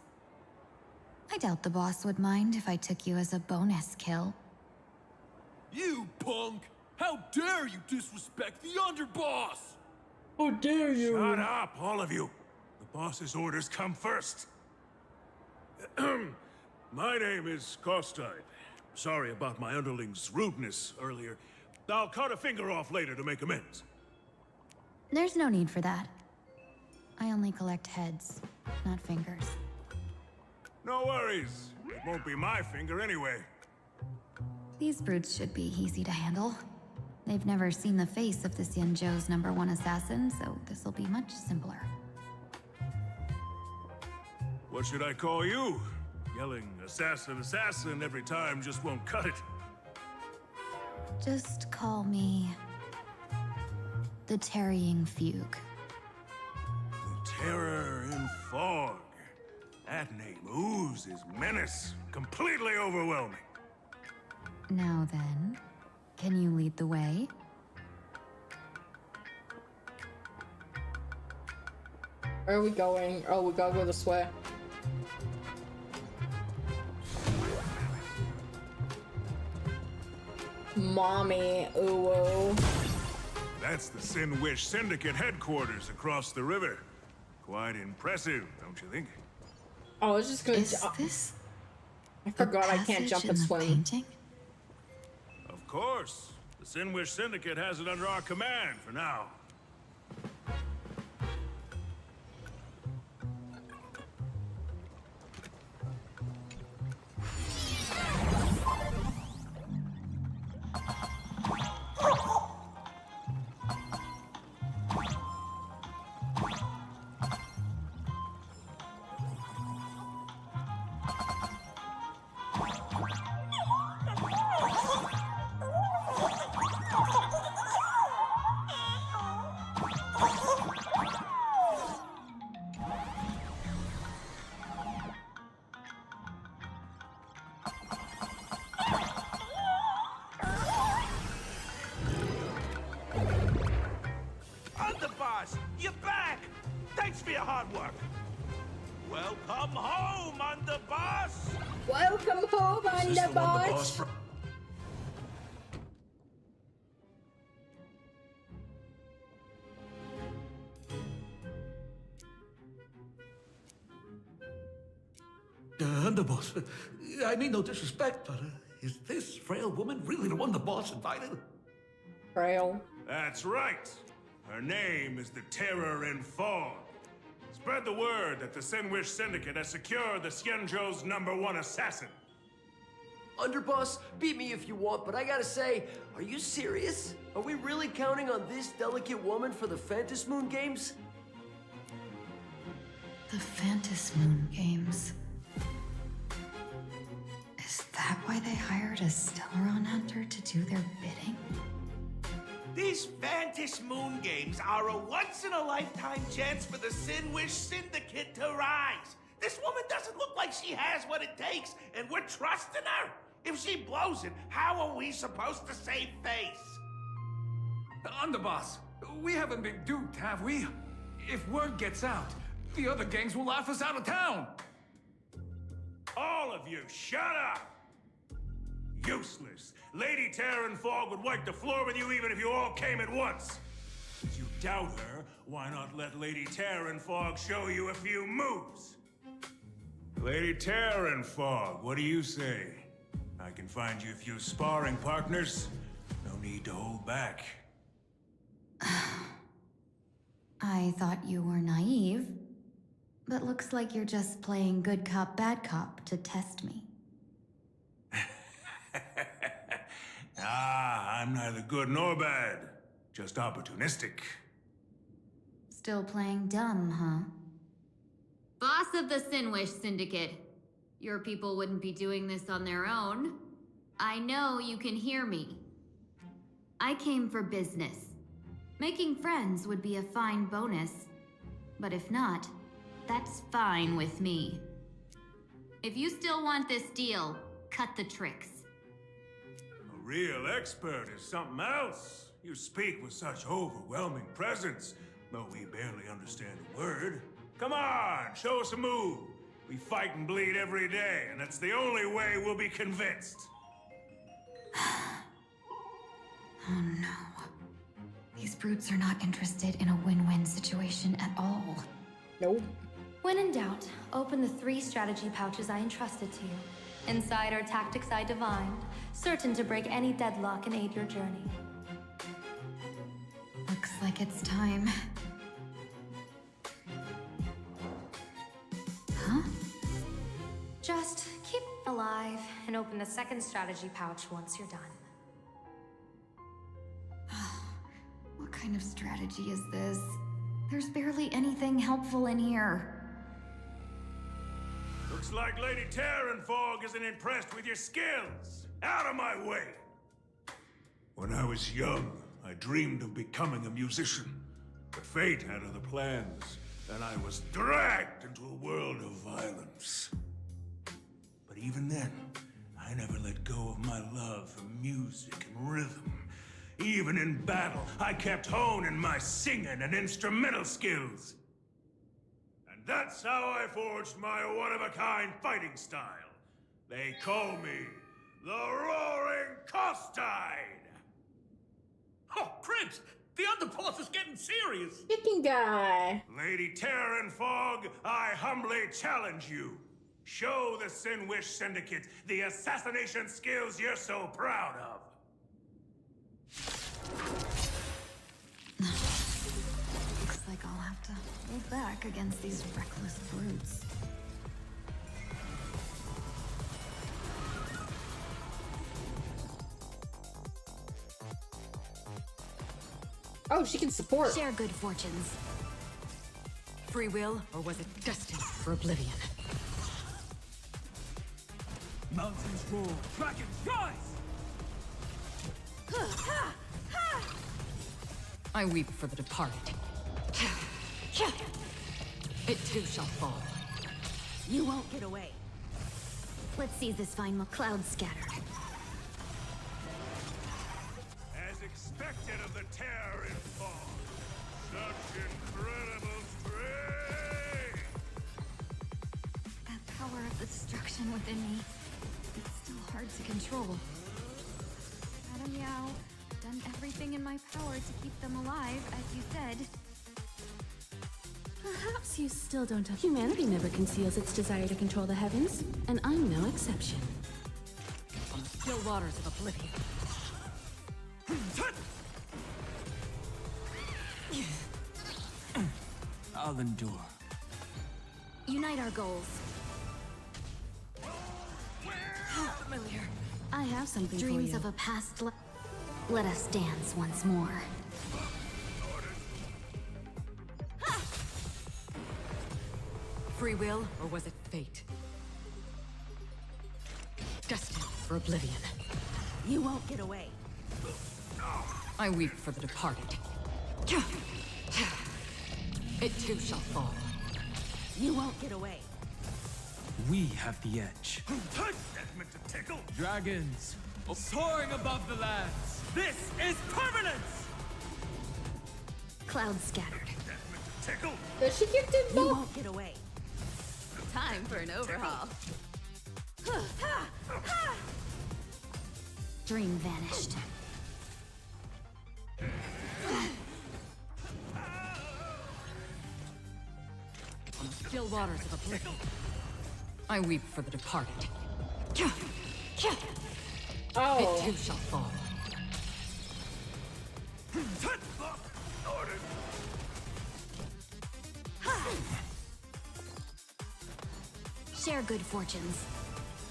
I doubt the boss would mind if I took you as a bonus kill. You punk! How dare you disrespect the underboss! How dare you! Shut up, all of you! The boss's orders come first. My name is Kostide. Sorry about my underling's rudeness earlier. I'll cut a finger off later to make amends. There's no need for that. I only collect heads, not fingers. No worries. It won't be my finger anyway. These brutes should be easy to handle. They've never seen the face of the Xianzhou's #1 assassin, so this'll be much simpler. What should I call you? Yelling assassin, assassin every time just won't cut it. Just call me... the Tarrying Fugue. The Terror in Fog. That name oozes menace. Completely overwhelming. Now then, can you lead the way? Where are we going? Oh, we gotta go this way. Mommy, ooh. That's the Sin Wish Syndicate headquarters across the river. Quite impressive, don't you think? I was just gonna. Is this? I forgot I can't jump and swim. Painting? Of course. The Sin Wish Syndicate has it under our command for now. Underboss, you're back! Thanks for your hard work. Welcome home, Underboss! Welcome home, Underboss! Underboss, I mean no disrespect, but is this frail woman really the one the boss invited? Frail. That's right. Her name is the Terror in Fog. Spread the word that the Sin Wish Syndicate has secured the Xianzhou's #1 assassin. Underboss, beat me if you want, but I gotta say, are you serious? Are we really counting on this delicate woman for the Phantasmoon Moon Games? The Phantasmoon Moon Games. Is that why they hired a Stellaron hunter to do their bidding? These Phantasmoon Moon Games are a once-in-a-lifetime chance for the Sin Wish Syndicate to rise. This woman doesn't look like she has what it takes, and we're trusting her. If she blows it, how are we supposed to save face? Underboss, we haven't been duped, have we? If word gets out, the other gangs will laugh us out of town. All of you, shut up! Useless. Lady Terran Fog would wipe the floor with you even if you all came at once. If you doubt her, why not let Lady Terran Fog show you a few moves? Lady Terran Fog, what do you say? I can find you a few sparring partners. No need to hold back. I thought you were naive, but looks like you're just playing good cop, bad cop to test me. I'm neither good nor bad. Just opportunistic. Still playing dumb, huh? Boss of the Sin Wish Syndicate. Your people wouldn't be doing this on their own. I know you can hear me. I came for business. Making friends would be a fine bonus. But if not, that's fine with me. If you still want this deal, cut the tricks. A real expert is something else. You speak with such overwhelming presence, though we barely understand a word. Come on, show us a move. We fight and bleed every day, and that's the only way we'll be convinced. Oh no. These brutes are not interested in a win-win situation at all. Nope. When in doubt, open the 3 strategy pouches I entrusted to you. Inside are tactics I divined, certain to break any deadlock and aid your journey. Looks like it's time. Huh? Just keep alive and open the second strategy pouch once you're done. What kind of strategy is this? There's barely anything helpful in here. Looks like Lady Terranfog isn't impressed with your skills. Out of my way! When I was young, I dreamed of becoming a musician. But fate had other plans, and I was dragged into a world of violence. But even then, I never let go of my love for music and rhythm. Even in battle, I kept honing my singing and instrumental skills. And that's how I forged my one-of-a-kind fighting style. They call me the Roaring Costide! Oh, Prince! The underboss is getting serious! Chicken guy! Lady Terranfog, I humbly challenge you. Show the Sinwish Syndicate the assassination skills you're so proud of. Looks like I'll have to hold back against these reckless brutes. Oh, she can support. Share good fortunes. Free will, or was it destined for oblivion? Mountains roar, dragons rise! I weep for the departed. It too shall fall. You won't get away. Let's seize this final cloud scattered. As expected of the Terranfog, such incredible strength! That power of the destruction within me, it's still hard to control. Madam Yao, done everything in my power to keep them alive, as you said. Perhaps you still don't have. Humanity never conceals its desire to control the heavens, and I'm no exception. On the still waters of oblivion. I'll endure. Unite our goals. Familiar. I have something for you. Dreams of a past life. Let us dance once more. Free will, or was it fate? Destined for oblivion. You won't get away. I weep for the departed. It too shall fall. You won't get away. We have the edge. That's meant to tickle. Dragons, soaring above the lands. This is permanence! Cloud scattered. That's meant to tickle. Does she get to You both? won't get away. Time for an overhaul. Dream vanished. On the still waters of oblivion. I weep for the departed. Oh. It too shall fall. Share good fortunes.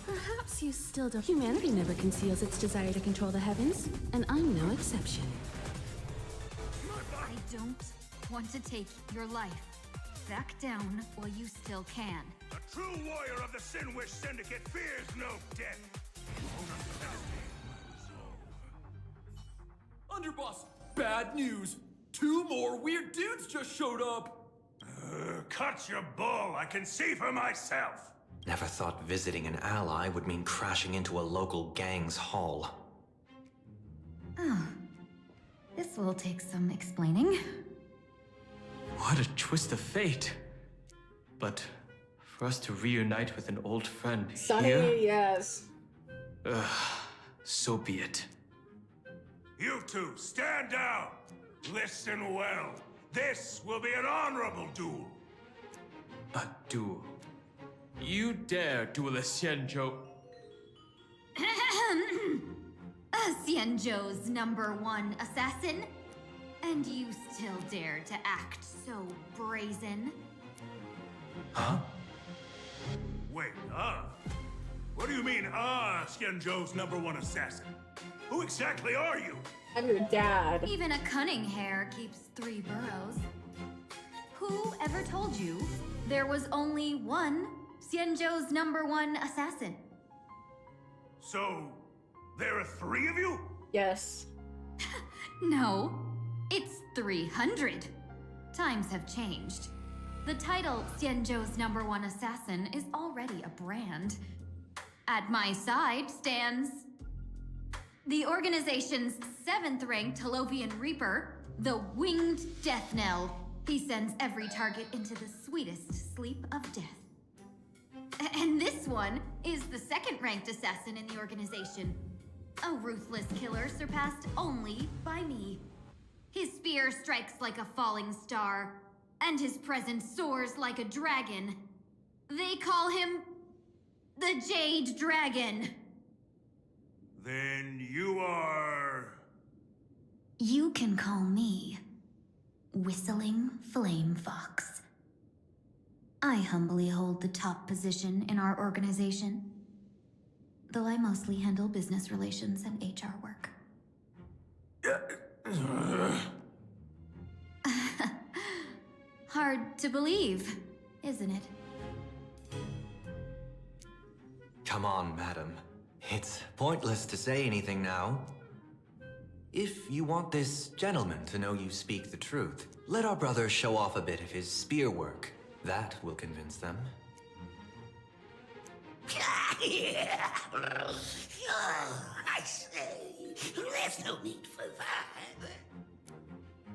Perhaps you still don't. Humanity never conceals its desire to control the heavens, and I'm no exception. I don't want to take your life. Back down while you still can. A true warrior of the Sinwish Syndicate fears no death. Underboss, bad news. 2 more weird dudes just showed up. Cut your bull. I can see for myself. Never thought visiting an ally would mean crashing into a local gang's hall. Oh. This will take some explaining. What a twist of fate. But for us to reunite with an old friend Sunny, here? yes. So be it. You two, stand down. Listen well. This will be an honorable duel. A duel? You dare duel a Xianzhou? Xianzhou's #1 assassin? And you still dare to act so brazen? Huh? Wait, what do you mean, Xianzhou's #1 assassin? Who exactly are you? I'm your dad. Even a cunning hare keeps 3 burrows. Who ever told you there was only one Xianzhou's #1 assassin? So, there are 3 of you? Yes. No, it's 300. Times have changed. The title Xianzhou's #1 assassin is already a brand. At my side stands the organization's 7th-ranked Talovian Reaper, the Winged Death Knell. He sends every target into the sweetest sleep of death. And this one is the 2nd-ranked assassin in the organization. A ruthless killer surpassed only by me. His spear strikes like a falling star, and his presence soars like a dragon. They call him the Jade Dragon. Then you are... You can call me Whistling Flame Fox. I humbly hold the top position in our organization, though I mostly handle business relations and HR work. Hard to believe, isn't it? Come on, madam. It's pointless to say anything now. If you want this gentleman to know you speak the truth, let our brother show off a bit of his spear work. That will convince them. I say, there's no need for that.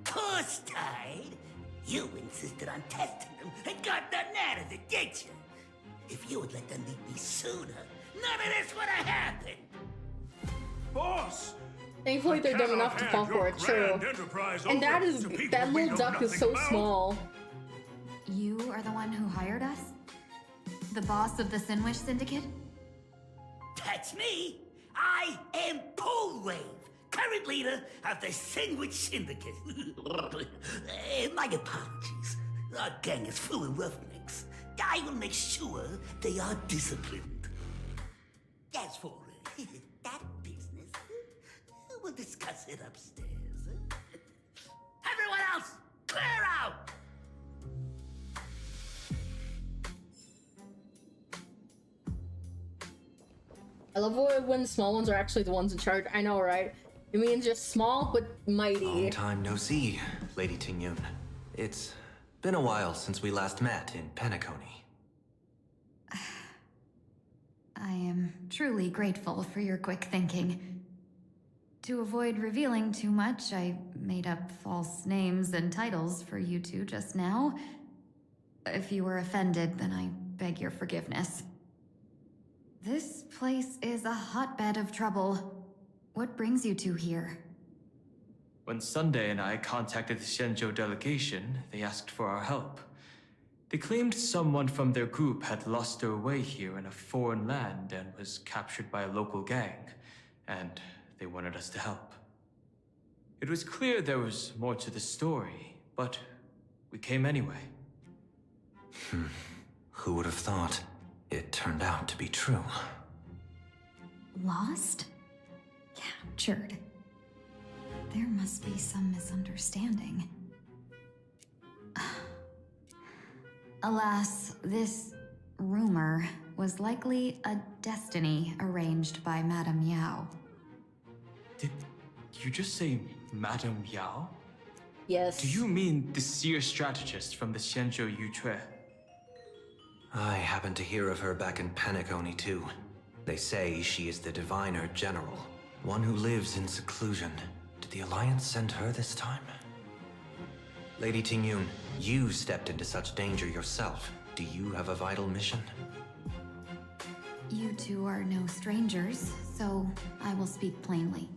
Course tied. You insisted on testing them and got nothing out of it, did you? If you had let them meet me sooner, none of this would have happened. Boss! Thankfully, they're dumb enough to fall for it, true. And that little duck is so small. You are the one who hired us? The boss of the Sinwish Syndicate? That's me. I am Polwave, current leader of the Sinwish Syndicate. My apologies. Our gang is full of roughnecks. I will make sure they are disciplined. As for that business, we'll discuss it upstairs. Everyone else, clear out! I love when the small ones are actually the ones in charge. I know, right? It means just small but mighty. Long time no see, Lady Tingyun. It's been a while since we last met in Penacony. I am truly grateful for your quick thinking. To avoid revealing too much, I made up false names and titles for you two just now. If you were offended, then I beg your forgiveness. This place is a hotbed of trouble. What brings you two here? When Sunday and I contacted the Xianzhou delegation, they asked for our help. They claimed someone from their group had lost their way here in a foreign land and was captured by a local gang, and they wanted us to help. It was clear there was more to the story, but we came anyway. Who would have thought? It turned out to be true. Lost? Captured. There must be some misunderstanding. Alas, this rumor was likely a destiny arranged by Madame Yao. Did you just say Madame Yao? Yes. Do you mean the seer strategist from the Xianzhou Yuchui? I happened to hear of her back in Penacony too. They say she is the Diviner General, one who lives in seclusion. Did the Alliance send her this time? Lady Tingyun, you stepped into such danger yourself. Do you have a vital mission? You two are no strangers, so I will speak plainly.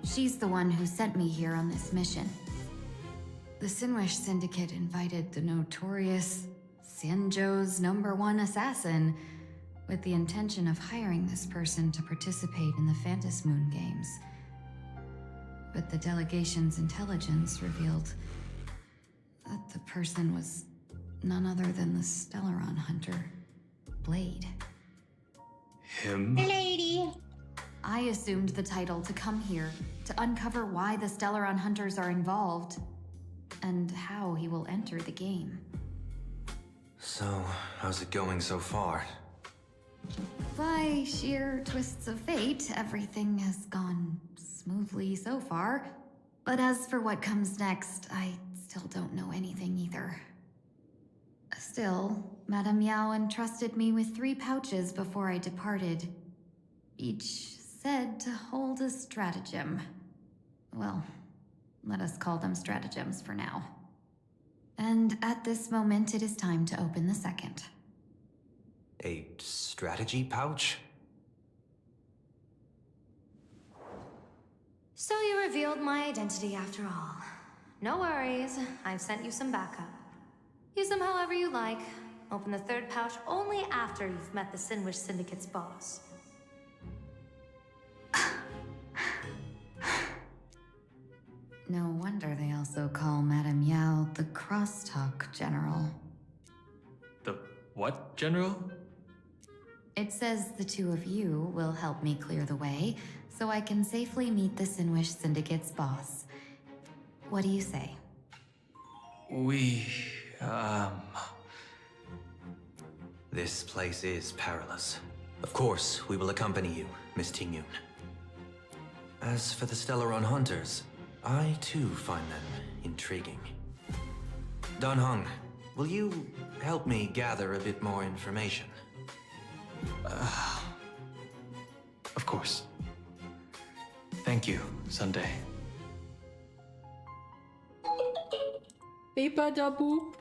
She's the one who sent me here on this mission. The Sinwish Syndicate invited the notorious Xianzhou's #1 assassin with the intention of hiring this person to participate in the Phantom Moon Games. But the delegation's intelligence revealed that the person was none other than the Stellaron hunter, Blade. Him? Lady! I assumed the title to come here to uncover why the Stellaron hunters are involved and how he will enter the game. So, how's it going so far? By sheer twists of fate, everything has gone smoothly so far. But as for what comes next, I still don't know anything either. Still, Madame Yao entrusted me with 3 pouches before I departed. Each said to hold a stratagem. Well, let us call them stratagems for now. And at this moment, it is time to open the second. A strategy pouch? So you revealed my identity after all. No worries, I've sent you some backup. Use them however you like. Open the 3rd pouch only after you've met the Sinwish Syndicate's boss. No wonder they also call Madame Yao the Crosstalk General. The what, General? It says the 2 of you will help me clear the way, so I can safely meet the Sinwish Syndicate's boss. What do you say? This place is perilous. Of course, we will accompany you, Miss Tingyun. As for the Stellaron hunters, I too find them intriguing. Dan Heng, will you help me gather a bit more information? Of course. Thank you, Sunday. Bipa Dabu.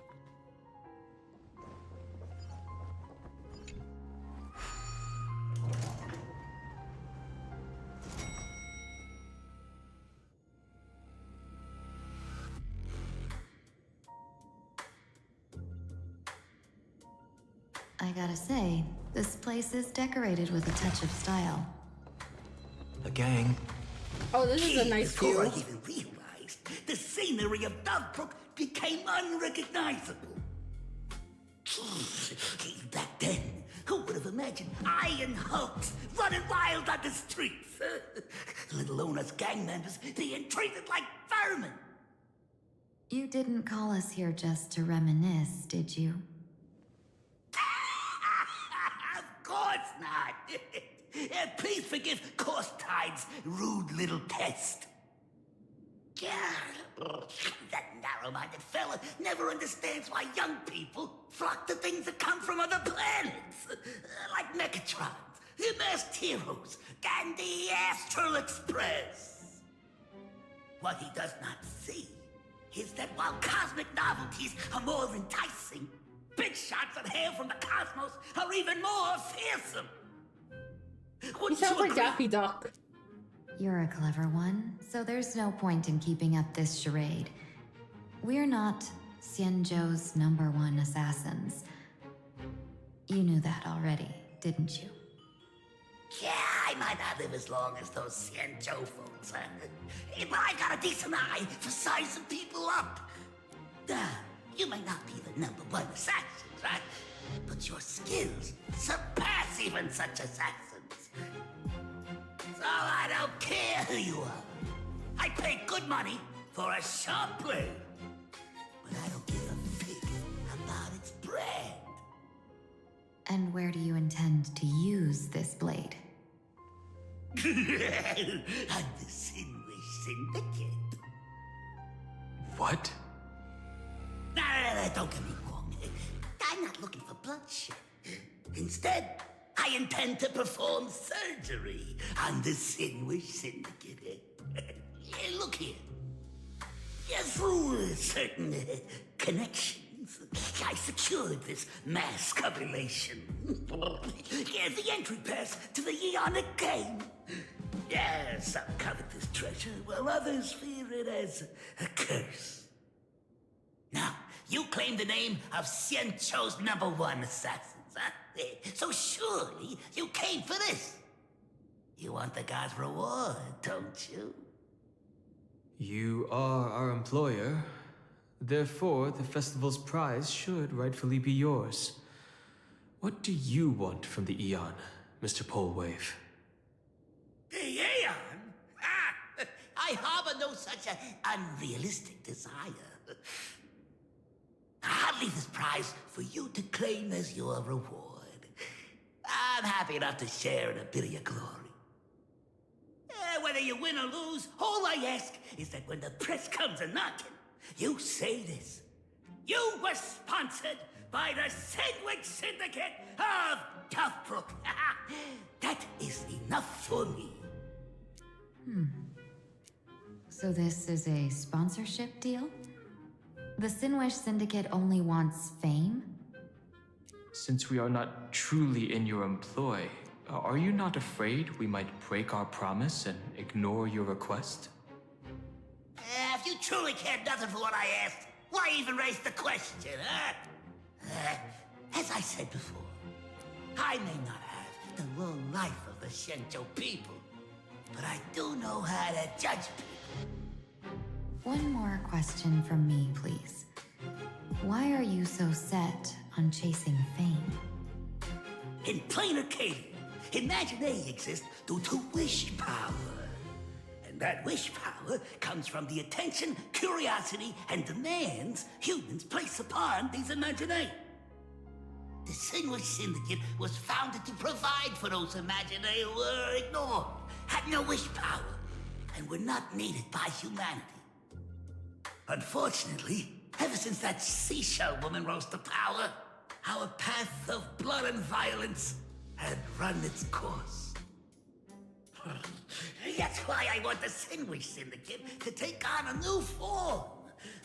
I gotta say, this place is decorated with a touch of style. A gang? Oh, this is a nice view. Before I even realized, the scenery of Dovebrook became unrecognizable. Back then, who would have imagined iron hulks running wild on the streets? Let alone us gang members being treated like vermin. You didn't call us here just to reminisce, did you? Of course not. Please forgive Corstide's rude little test. That narrow-minded fella never understands why young people flock to things that come from other planets. Like Mechatrons, masked heroes, and the Astral Express. What he does not see is that while cosmic novelties are more enticing, big shots that hail from the cosmos are even more fearsome. He sounds like Daffy Duck. You're a clever one, so there's no point in keeping up this charade. We're not Xianzhou's #1 assassins. You knew that already, didn't you? Yeah, I might not live as long as those Xianzhou folks, but I got a decent eye for sizing people up. You may not be the #1 assassin, right? But your skills surpass even such assassins. So I don't care who you are. I pay good money for a sharp blade. But I don't give a fig about its brand. And where do you intend to use this blade? On the Sinwish Syndicate. What? No, don't get me wrong. I'm not looking for bloodshed. Instead, I intend to perform surgery on the Sinwish Syndicate. Look here. Through certain connections, I secured this mass copulation. The entry pass to the Eonic game. Some covet this treasure, while others fear it as a curse. Now, you claim the name of Xianzhou's #1 assassins, huh? So surely you came for this. You want the god's reward, don't you? You are our employer. Therefore, the festival's prize should rightfully be yours. What do you want from the Eon, Mr. Polewave? The Aeon? I harbor no such unrealistic desire. I'll leave this prize for you to claim as your reward. I'm happy enough to share in a bit of your glory. Whether you win or lose, all I ask is that when the press comes a-knocking, you say this. You were sponsored by the Sandwich Syndicate of Toughbrook. That is enough for me. So this is a sponsorship deal? The Sinwish Syndicate only wants fame? Since we are not truly in your employ, are you not afraid we might break our promise and ignore your request? If you truly cared nothing for what I asked, why even raise the question, huh? As I said before, I may not have the long life of the Shenzhou people, but I do know how to judge people. One more question from me, please. Why are you so set on chasing fame? In Planetarcadia, imagination exists due to wish power. And that wish power comes from the attention, curiosity, and demands humans place upon these imaginations. The Sinwish Syndicate was founded to provide for those imaginations who were ignored, had no wish power, and were not needed by humanity. Unfortunately, ever since that seashell woman rose to power, our path of blood and violence had run its course. That's why I want the Sinwish Syndicate to take on a new form.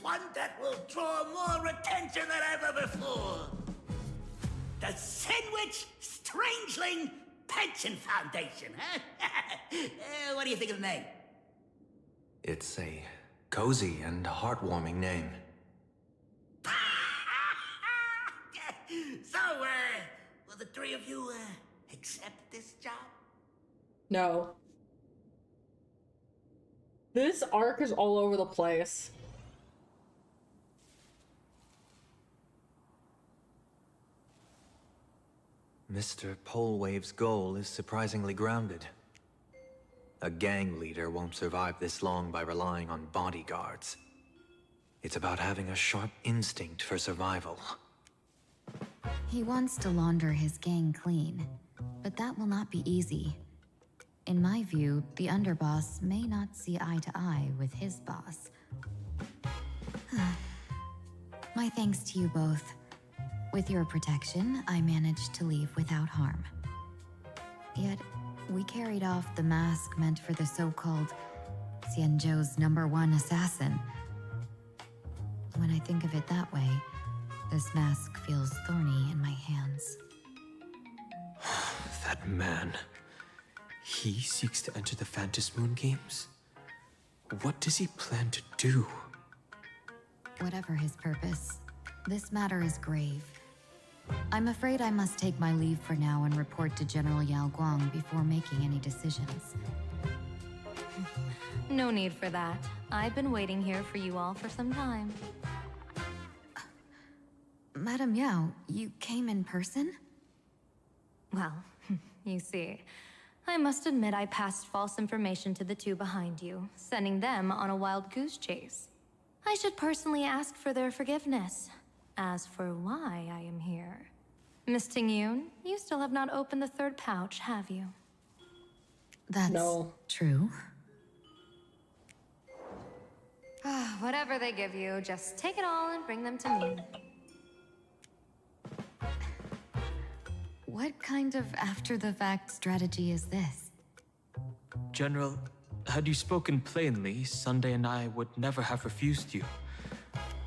One that will draw more attention than ever before. The Sinwish Strangeling Pension Foundation, huh? What do you think of the name? It's a cozy and heartwarming name. So, will the three of you, accept this job? No. This arc is all over the place. Mr. Polewave's goal is surprisingly grounded. A gang leader won't survive this long by relying on bodyguards. It's about having a sharp instinct for survival. He wants to launder his gang clean, but that will not be easy. In my view, the underboss may not see eye to eye with his boss. My thanks to you both. With your protection, I managed to leave without harm. Yet, we carried off the mask meant for the so-called Xianzhou's #1 assassin. When I think of it that way, this mask feels thorny in my hands. That man. He seeks to enter the Phantom Moon Games? What does he plan to do? Whatever his purpose, this matter is grave. I'm afraid I must take my leave for now and report to General Yao Guang before making any decisions. No need for that. I've been waiting here for you all for some time. Madam Yao, you came in person? Well, you see, I must admit I passed false information to the two behind you, sending them on a wild goose chase. I should personally ask for their forgiveness. As for why I am here, Miss Tingyun, you still have not opened the third pouch, have you? That's true. Whatever they give you, just take it all and bring them to me. What kind of after-the-fact strategy is this? General, had you spoken plainly, Sunday and I would never have refused you.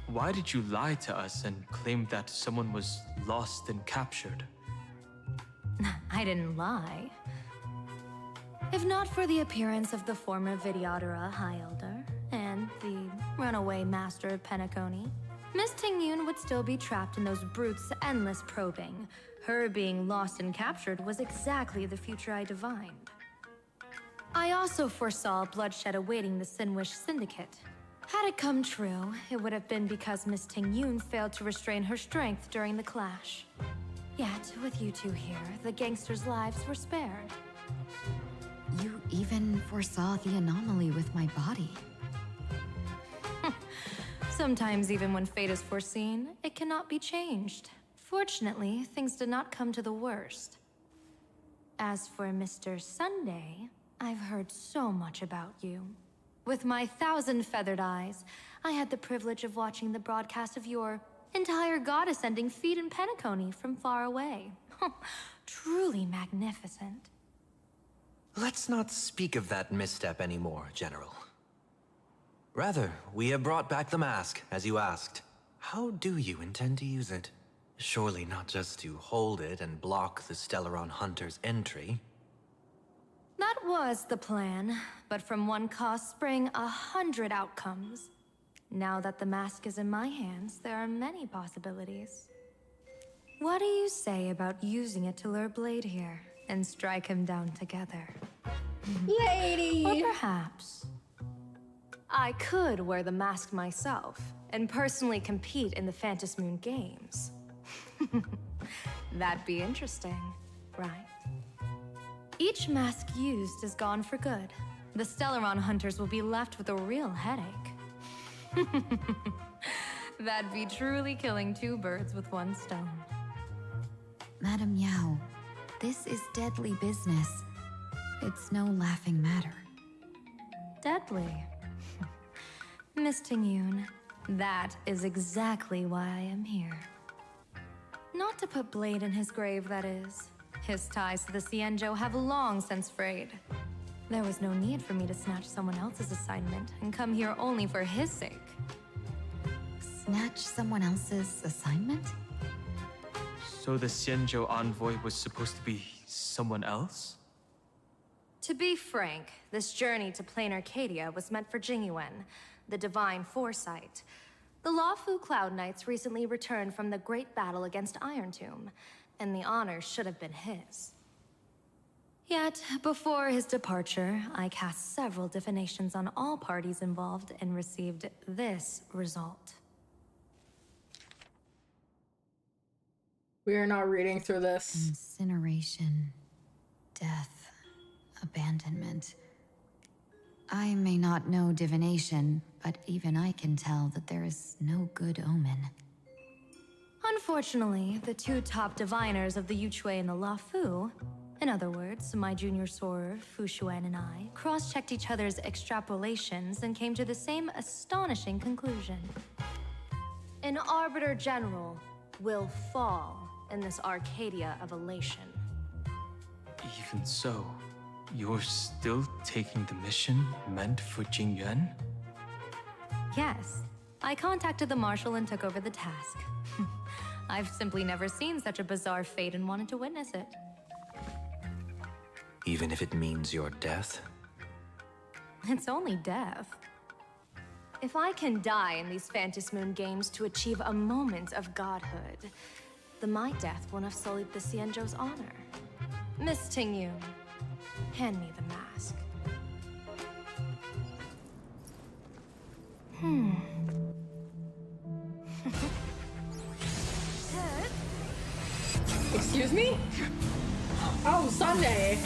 Why did you lie to us and claim that someone was lost and captured? I didn't lie. If not for the appearance of the former Vidyadhara High Elder and the runaway Master of Penacony, Miss Tingyun would still be trapped in those brutes' endless probing, Her being lost and captured was exactly the future I divined. I also foresaw bloodshed awaiting the Sinwish Syndicate. Had it come true, it would have been because Miss Tingyun failed to restrain her strength during the clash. Yet, with you two here, the gangsters' lives were spared. You even foresaw the anomaly with my body. Sometimes even when fate is foreseen, it cannot be changed. Fortunately, things did not come to the worst. As for Mr. Sunday, I've heard so much about you. With my 1,000 feathered eyes, I had the privilege of watching the broadcast of your entire god-ascending feat in Penacony from far away. Truly magnificent. Let's not speak of that misstep anymore, General. Rather, we have brought back the mask, as you asked. How do you intend to use it? Surely not just to hold it and block the Stellaron Hunter's entry. That was the plan, but from one cost spring 100 outcomes. Now that the mask is in my hands, there are many possibilities. What do you say about using it to lure Blade here and strike him down together? Lady! Or perhaps I could wear the mask myself and personally compete in the Phantom Moon Games. That'd be interesting, right? Each mask used is gone for good. The Stellaron hunters will be left with a real headache. That'd be truly killing two birds with one stone. Madam Yao, this is deadly business. It's no laughing matter. Deadly. Miss Tingyun, that is exactly why I am here. Not to put Blade in his grave, that is. His ties to the Xianzhou have long since frayed. There was no need for me to snatch someone else's assignment and come here only for his sake. Snatch someone else's assignment? So the Xianzhou envoy was supposed to be someone else? To be frank, this journey to Planetarcadia was meant for Jingyuan, the divine foresight. The Lawfu Cloud Knights recently returned from the great battle against Iron Tomb, and the honor should have been his. Yet, before his departure, I cast several divinations on all parties involved and received this result. We are not reading through this. Incineration, death, abandonment. I may not know divination, but even I can tell that there is no good omen. Unfortunately, the two top diviners of the Yuchui and the Lafu, in other words, my junior sorer, Fu Xuan, and I, cross-checked each other's extrapolations and came to the same astonishing conclusion. An Arbiter General will fall in this Arcadia of elation. Even so, you're still taking the mission meant for Jingyuan? Yes, I contacted the Marshal and took over the task. I've simply never seen such a bizarre fate and wanted to witness it. Even if it means your death? It's only death. If I can die in these Phantom Moon Games to achieve a moment of godhood, then my death won't have sullied the Xianzhou's honor. Miss Tingyun, hand me the mask. Excuse me? Oh, Sunday.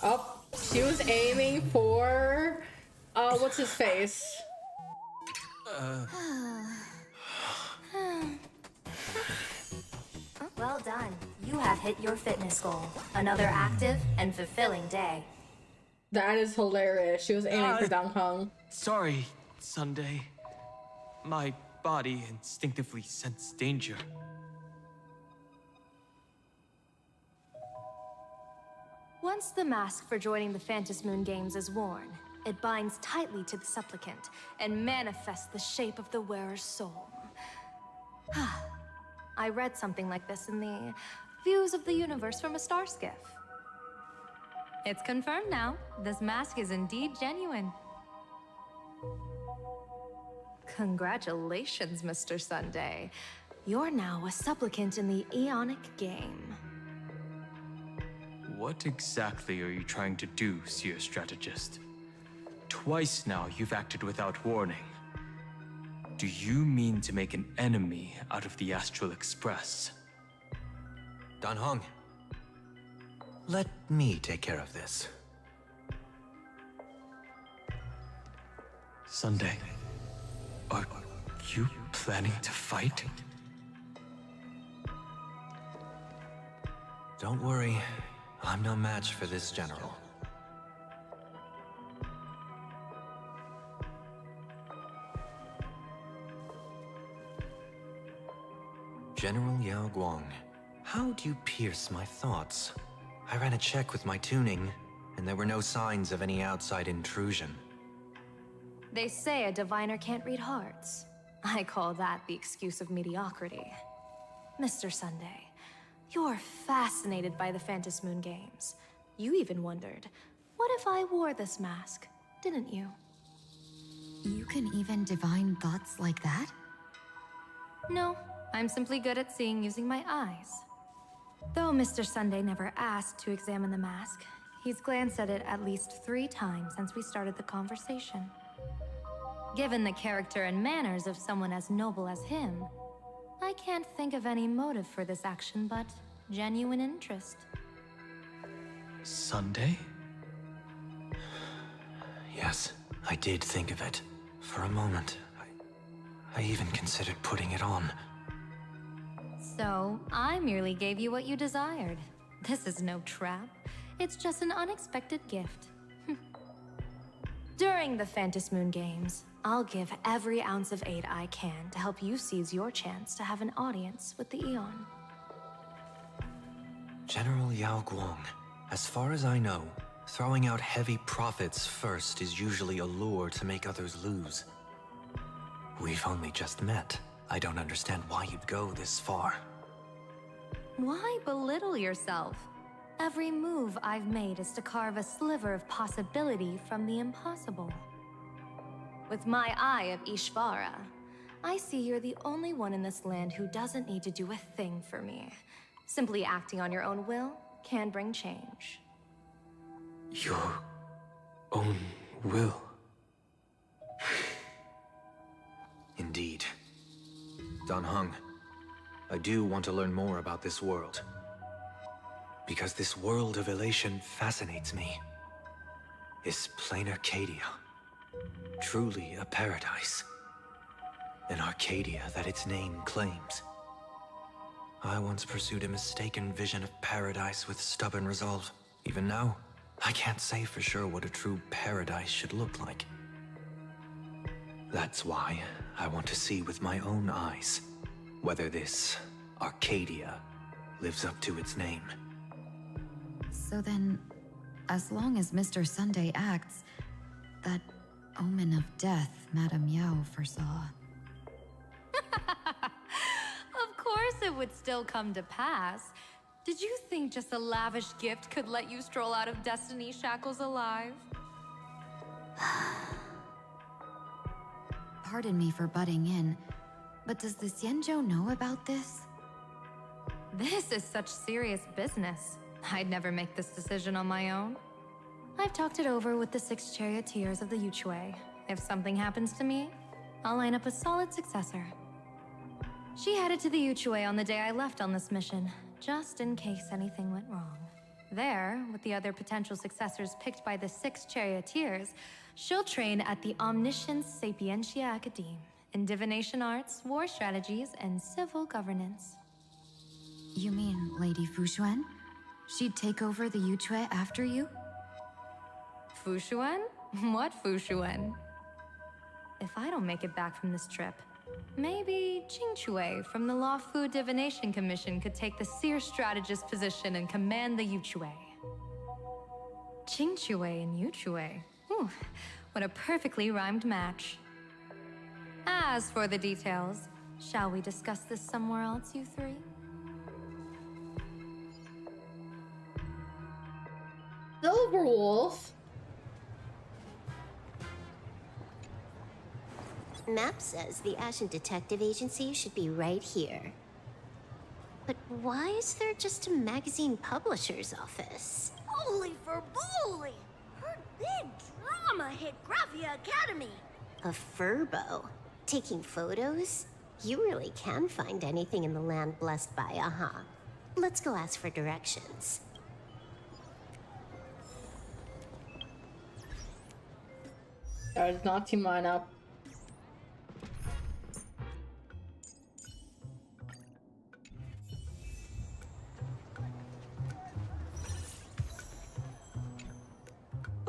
Oh, she was aiming for... what's his face? Well done. You have hit your fitness goal. Another active and fulfilling day. That is hilarious. She was aiming for Dong Hong. Sorry, Sunday. My body instinctively sensed danger. Once the mask for joining the Phantom Moon Games is worn, it binds tightly to the supplicant and manifests the shape of the wearer's soul. I read something like this in the Views of the Universe from a Star Skiff. It's confirmed now. This mask is indeed genuine. Congratulations, Mr. Sunday. You're now a supplicant in the Aeonic game. What exactly are you trying to do, Seer Strategist? Twice now you've acted without warning. Do you mean to make an enemy out of the Astral Express? Dan Heng, let me take care of this. Sunday, are you planning to fight? Don't worry, I'm no match for this general. General Yao Guang, how do you pierce my thoughts? I ran a check with my tuning, and there were no signs of any outside intrusion. They say a diviner can't read hearts. I call that the excuse of mediocrity. Mr. Sunday, you're fascinated by the Phantom Moon Games. You even wondered, what if I wore this mask, didn't you? You can even divine thoughts like that? No, I'm simply good at seeing using my eyes. Though Mr. Sunday never asked to examine the mask, he's glanced at it at least 3 times since we started the conversation. Given the character and manners of someone as noble as him, I can't think of any motive for this action but genuine interest. Sunday? Yes, I did think of it. For a moment, I even considered putting it on. So, I merely gave you what you desired. This is no trap. It's just an unexpected gift. During the Phantom Moon Games, I'll give every ounce of aid I can to help you seize your chance to have an audience with the Eon. General Yao Guang, as far as I know, throwing out heavy profits first is usually a lure to make others lose. We've only just met. I don't understand why you'd go this far. Why belittle yourself? Every move I've made is to carve a sliver of possibility from the impossible. With my eye of Ishvara, I see you're the only one in this land who doesn't need to do a thing for me. Simply acting on your own will can bring change. Your own will? Indeed. Dan Heng, I do want to learn more about this world. Because this world of elation fascinates me. Is Planetarcadia truly a paradise? An Arcadia that its name claims? I once pursued a mistaken vision of paradise with stubborn resolve. Even now, I can't say for sure what a true paradise should look like. That's why I want to see with my own eyes whether this Arcadia lives up to its name. So then, as long as Mr. Sunday acts, that omen of death Madame Yao foresaw. Of course it would still come to pass. Did you think just a lavish gift could let you stroll out of Destiny shackles alive? Pardon me for butting in, but does the Xianzhou know about this? This is such serious business. I'd never make this decision on my own. I've talked it over with the 6 charioteers of the Yuchue. If something happens to me, I'll line up a solid successor. She headed to the Yuchue on the day I left on this mission, just in case anything went wrong. There, with the other potential successors picked by the 6 charioteers, she'll train at the Omniscience Sapientia Academe in divination arts, war strategies, and civil governance. You mean Lady Fushuan? She'd take over the Yuchue after you? Fushuan? What Fushuan? If I don't make it back from this trip, maybe Qingchue from the Luofu Divination Commission could take the Seer Strategist position and command the Yuchue. Qingchue and Yuchue. Ooh, what a perfectly rhymed match. As for the details, shall we discuss this somewhere else, you 3? Silverwolf? Map says the Ashen Detective Agency should be right here. But why is there just a magazine publisher's office? Holy for bully! Her big drama hit Graphia Academy. A furbo? Taking photos? You really can find anything in the land blessed by, uh-huh. Let's go ask for directions. That is not team lineup.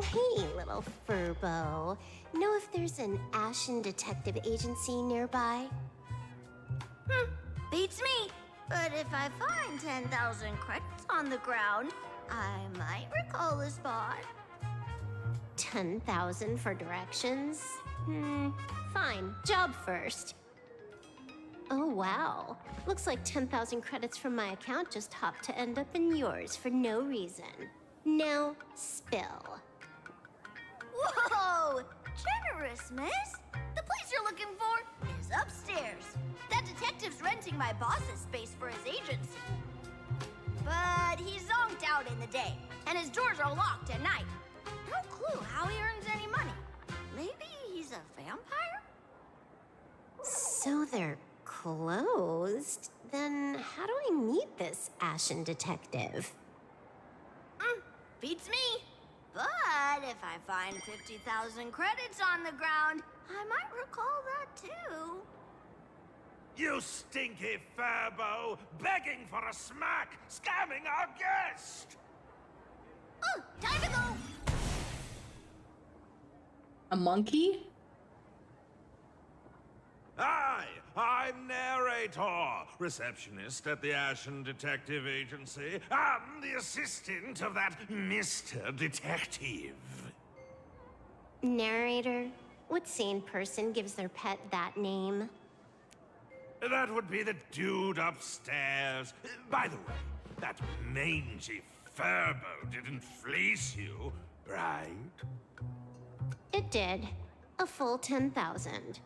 Hey, little furbo. Know if there's an Ashen Detective Agency nearby? Beats me. But if I find 10,000 credits on the ground, I might recall the spot. 10,000 for directions? Fine. Job first. Oh, wow. Looks like 10,000 credits from my account just hopped to end up in yours for no reason. Now, spill. Whoa! Generous, miss. The place you're looking for is upstairs. That detective's renting my boss's space for his agency. But he's zonked out in the day, and his doors are locked at night. No clue how he earns any money. Maybe he's a vampire? So they're closed? Then how do I meet this Ashen Detective? Beats me. But if I find 50,000 credits on the ground, I might recall that too. You stinky furbo! Begging for a smack! Scamming our guest! Time to go! A monkey? Hi, I'm narrator, receptionist at the Ashen Detective Agency. I'm the assistant of that Mr. Detective. Narrator? What sane person gives their pet that name? That would be the dude upstairs. By the way, that mangy furbo didn't fleece you, right? It did. A full 10,000.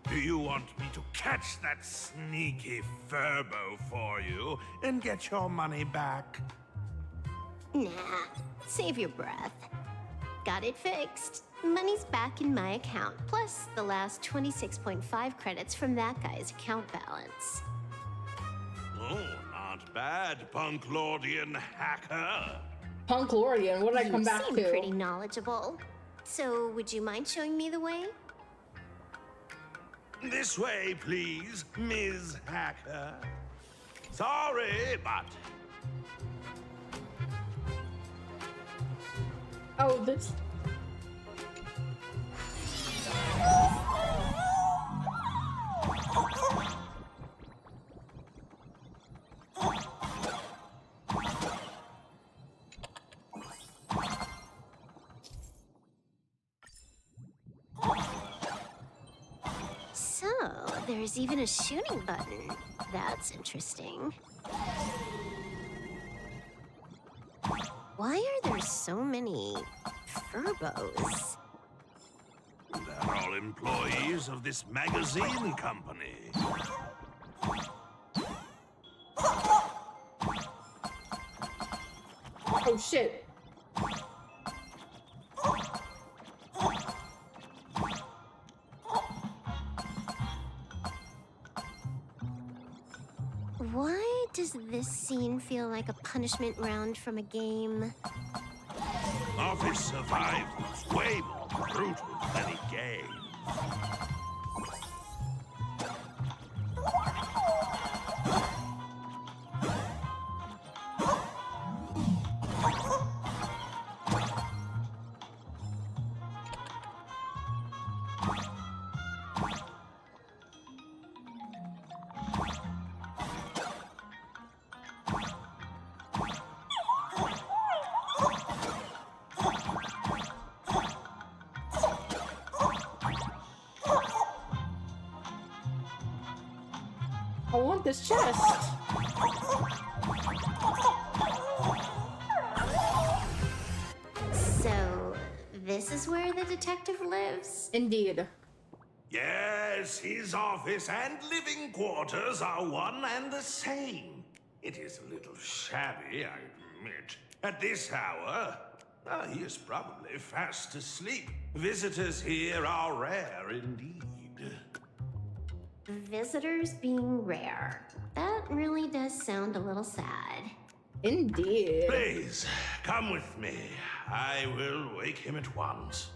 Do you want me to catch that sneaky furbo for you and get your money back? Nah, save your breath. Got it fixed. Money's back in my account, plus the last 26.5 credits from that guy's account balance. Oh, not bad, Punk Lordian hacker. Punk Lordian, what did I come back You to? seem pretty knowledgeable. So, would you mind showing me the way? This way, please, Ms. Hacker. Sorry, but... Oh, this... So, there's even a shooting button. That's interesting. Why are there so many furbos? They're all employees of this magazine company. Oh shit. Why does this scene feel like a punishment round from a game? Office survived was way more brutal than any game. I want this chest. So, this is where the detective lives? Indeed. Yes, his office and living quarters are one and the same. It is a little shabby, I admit. At this hour, he is probably fast asleep. Visitors here are rare indeed. Visitors being rare. That really does sound a little sad. Indeed. Please, come with me. I will wake him at once.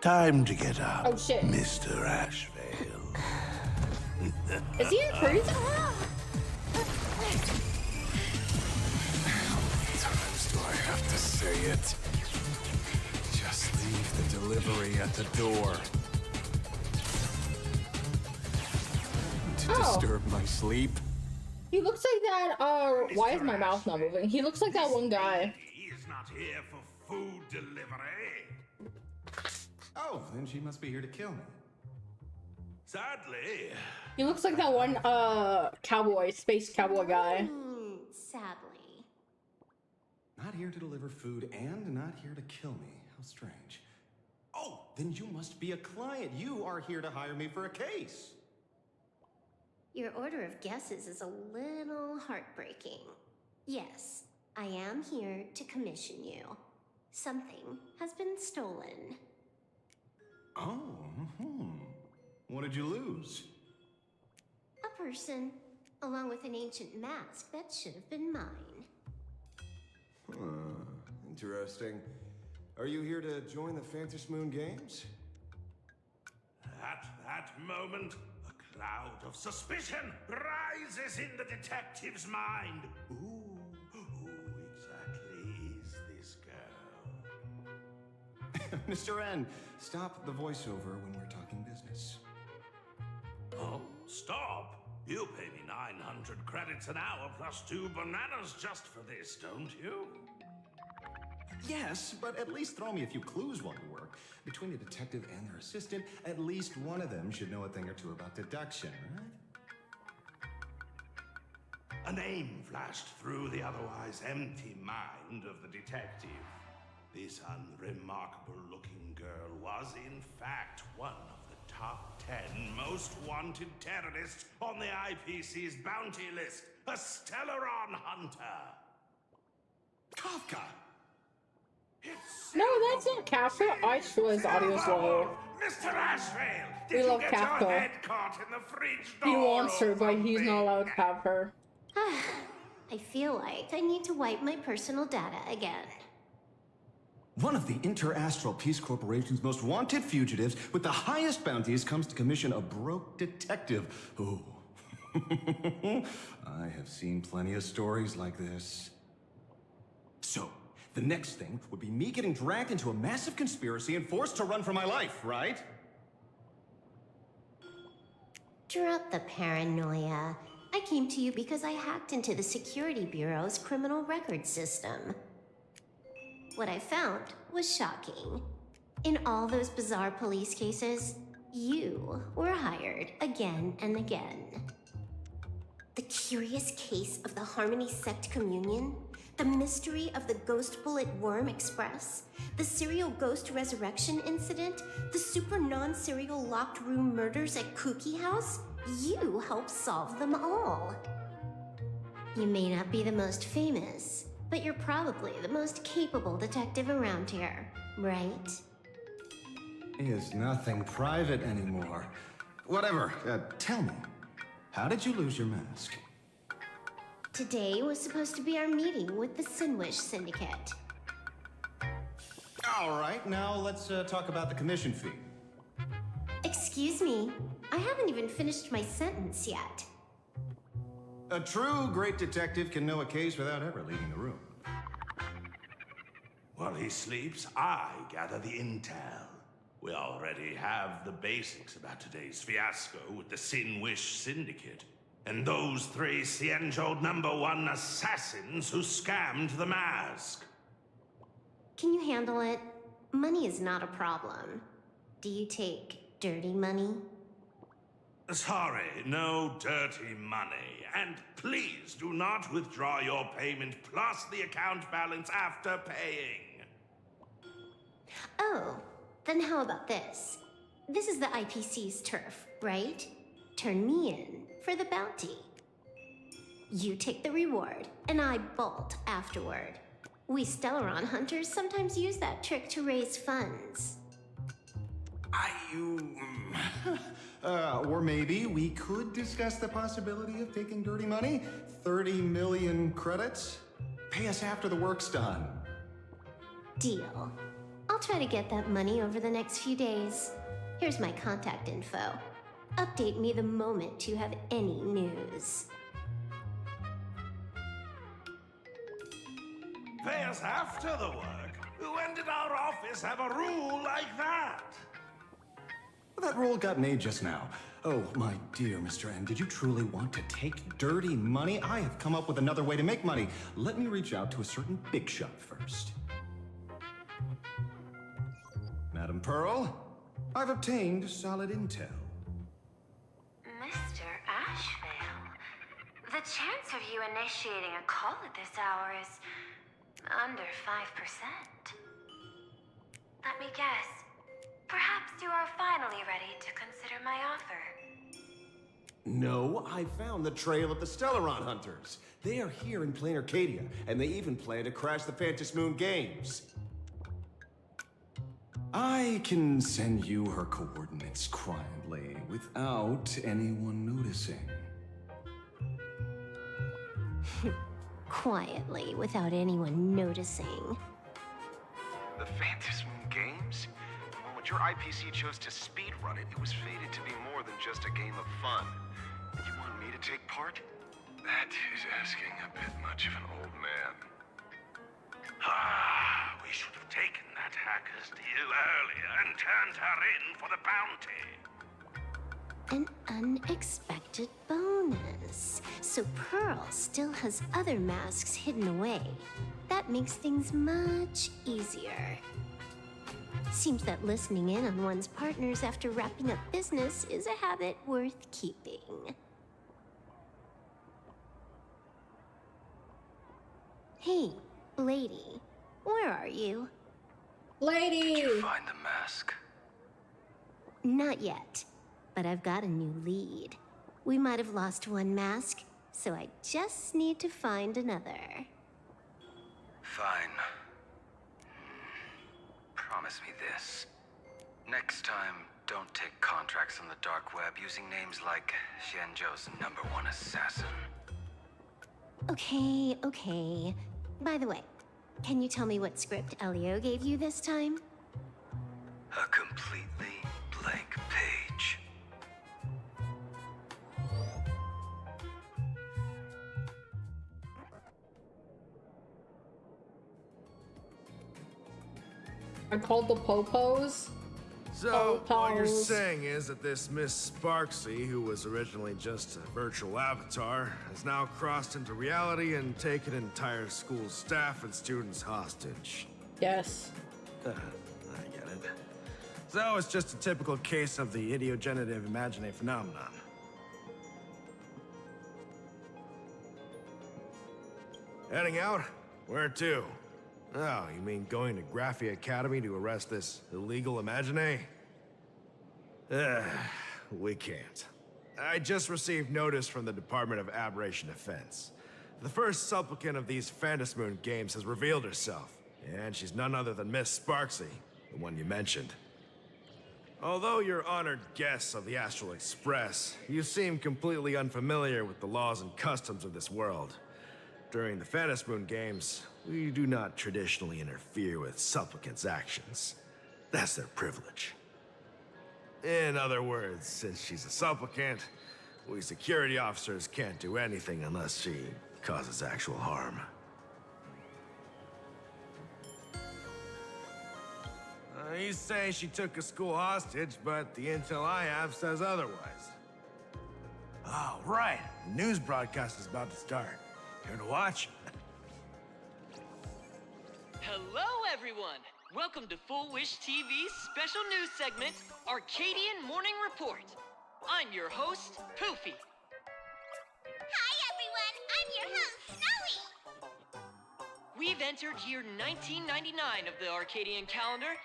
Time to get up, Oh, shit. Mr. Ashvale. Is he in prison? Times do I have to say it? Just leave the delivery at the door. To disturb my sleep? He looks like that, why is my mouth not moving? He looks like that one guy. He is not here for food delivery. Oh, then she must be here to kill me. Sadly. He looks like that one, cowboy, space cowboy guy. Sadly. Not here to deliver food and not here to kill me. How strange. Oh, then you must be a client. You are here to hire me for a case. Your order of guesses is a little heartbreaking. Yes, I am here to commission you. Something has been stolen. Oh, What did you lose? A person, along with an ancient mask that should have been mine. Interesting. Are you here to join the Fantasy Moon Games? At that moment, a cloud of suspicion rises in the detective's mind. Who exactly is this girl? Mr. N, stop the voiceover when we're talking business. Oh, stop! You pay me 900 credits an hour plus 2 bananas just for this, don't you? Yes, but at least throw me a few clues while you work. Between a detective and their assistant, at least one of them should know a thing or two about deduction, right? A name flashed through the otherwise empty mind of the detective. This unremarkable-looking girl was, in fact, one of the top 10 most wanted terrorists on the IPC's bounty list, a Stellaron hunter. Kafka! No, that's not Kafka. I swear his audio's low. Mr. Ashvale, We did love you get Kafka. your head caught in the fridge door? He wants her, but he's not allowed to have her. I feel like I need to wipe my personal data again. One of the Interastral Peace Corporation's most wanted fugitives with the highest bounties comes to commission a broke detective. Oh. I have seen plenty of stories like this. So, the next thing would be me getting dragged into a massive conspiracy and forced to run for my life, right? Drop the paranoia. I came to you because I hacked into the Security Bureau's criminal record system. What I found was shocking. In all those bizarre police cases, you were hired again and again. The curious case of the Harmony Sect Communion, the mystery of the Ghost Bullet Worm Express, the serial ghost resurrection incident, the super non-serial locked room murders at Kooky House, you helped solve them all. You may not be the most famous, but you're probably the most capable detective around here, right? Is nothing private anymore. Whatever, tell me, how did you lose your mask? Today was supposed to be our meeting with the Sinwish Syndicate. All right, now let's talk about the commission fee. Excuse me, I haven't even finished my sentence yet. A true great detective can know a case without ever leaving the room. While he sleeps, I gather the intel. We already have the basics about today's fiasco with the Sinwish Syndicate. And those 3 Xianzhou #1 assassins who scammed the mask. Can you handle it? Money is not a problem. Do you take dirty money? Sorry, no dirty money. And please do not withdraw your payment plus the account balance after paying. Oh, then how about this? This is the IPC's turf, right? Turn me in for the bounty. You take the reward, and I bolt afterward. We Stellaron hunters sometimes use that trick to raise funds. Or maybe we could discuss the possibility of taking dirty money? 30 million credits? Pay us after the work's done. Deal. I'll try to get that money over the next few days. Here's my contact info. Update me the moment you have any news. Pay us after the work? When did our office have a rule like that? That rule got made just now. Oh, my dear Mr. N, did you truly want to take dirty money? I have come up with another way to make money. Let me reach out to a certain big shot first. Madam Pearl, I've obtained solid intel. Mr. Ashvale, the chance of you initiating a call at this hour is under 5%. Let me guess. Perhaps you are finally ready to consider my offer. No, I found the trail of the Stellaron hunters. They are here in Planetarcadia, and they even plan to crash the Phantom Moon Games. I can send you her coordinates quietly, without anyone noticing. Quietly, without anyone noticing. The Phantom Moon Games? Well, when your IPC chose to speedrun it, it was fated to be more than just a game of fun. You want me to take part? That is asking a bit much of an old man. Ah, we should have taken that hacker's deal earlier and turned her in for the bounty. An unexpected bonus. So Pearl still has other masks hidden away. That makes things much easier. Seems that listening in on one's partners after wrapping up business is a habit worth keeping. Hey, lady, where are you? Lady! Did you find the mask? Not yet, but I've got a new lead. We might have lost one mask, so I just need to find another. Fine. Promise me this. Next time, don't take contracts on the dark web using names like Xianzhou's #1 assassin. Okay. By the way, can you tell me what script Elio gave you this time? A completely blank page. I called the Popos. So, what you're saying is that this Miss Sparksy, who was originally just a virtual avatar, has now crossed into reality and taken entire school staff and students hostage. Yes. I get it. So, it's just a typical case of the idiogenerative imagining phenomenon. Heading out? Where to? Oh, you mean going to Graphia Academy to arrest this illegal imagine? We can't. I just received notice from the Department of Aberration Defense. The first supplicant of these Phantom Moon Games has revealed herself, and she's none other than Miss Sparksy, the one you mentioned. Although you're honored guests of the Astral Express, you seem completely unfamiliar with the laws and customs of this world. During the Phantom Moon Games, we do not traditionally interfere with supplicants' actions. That's their privilege. In other words, since she's a supplicant, we security officers can't do anything unless she causes actual harm. You say she took a school hostage, but the intel I have says otherwise. Oh, right. The news broadcast is about to start. Here to watch? Hello, everyone! Welcome to Full Wish TV's special news segment, Arcadian Morning Report. I'm your host, Poofy. Hi, everyone. I'm your host, Snowy. We've entered year 1999 of the Arcadian calendar.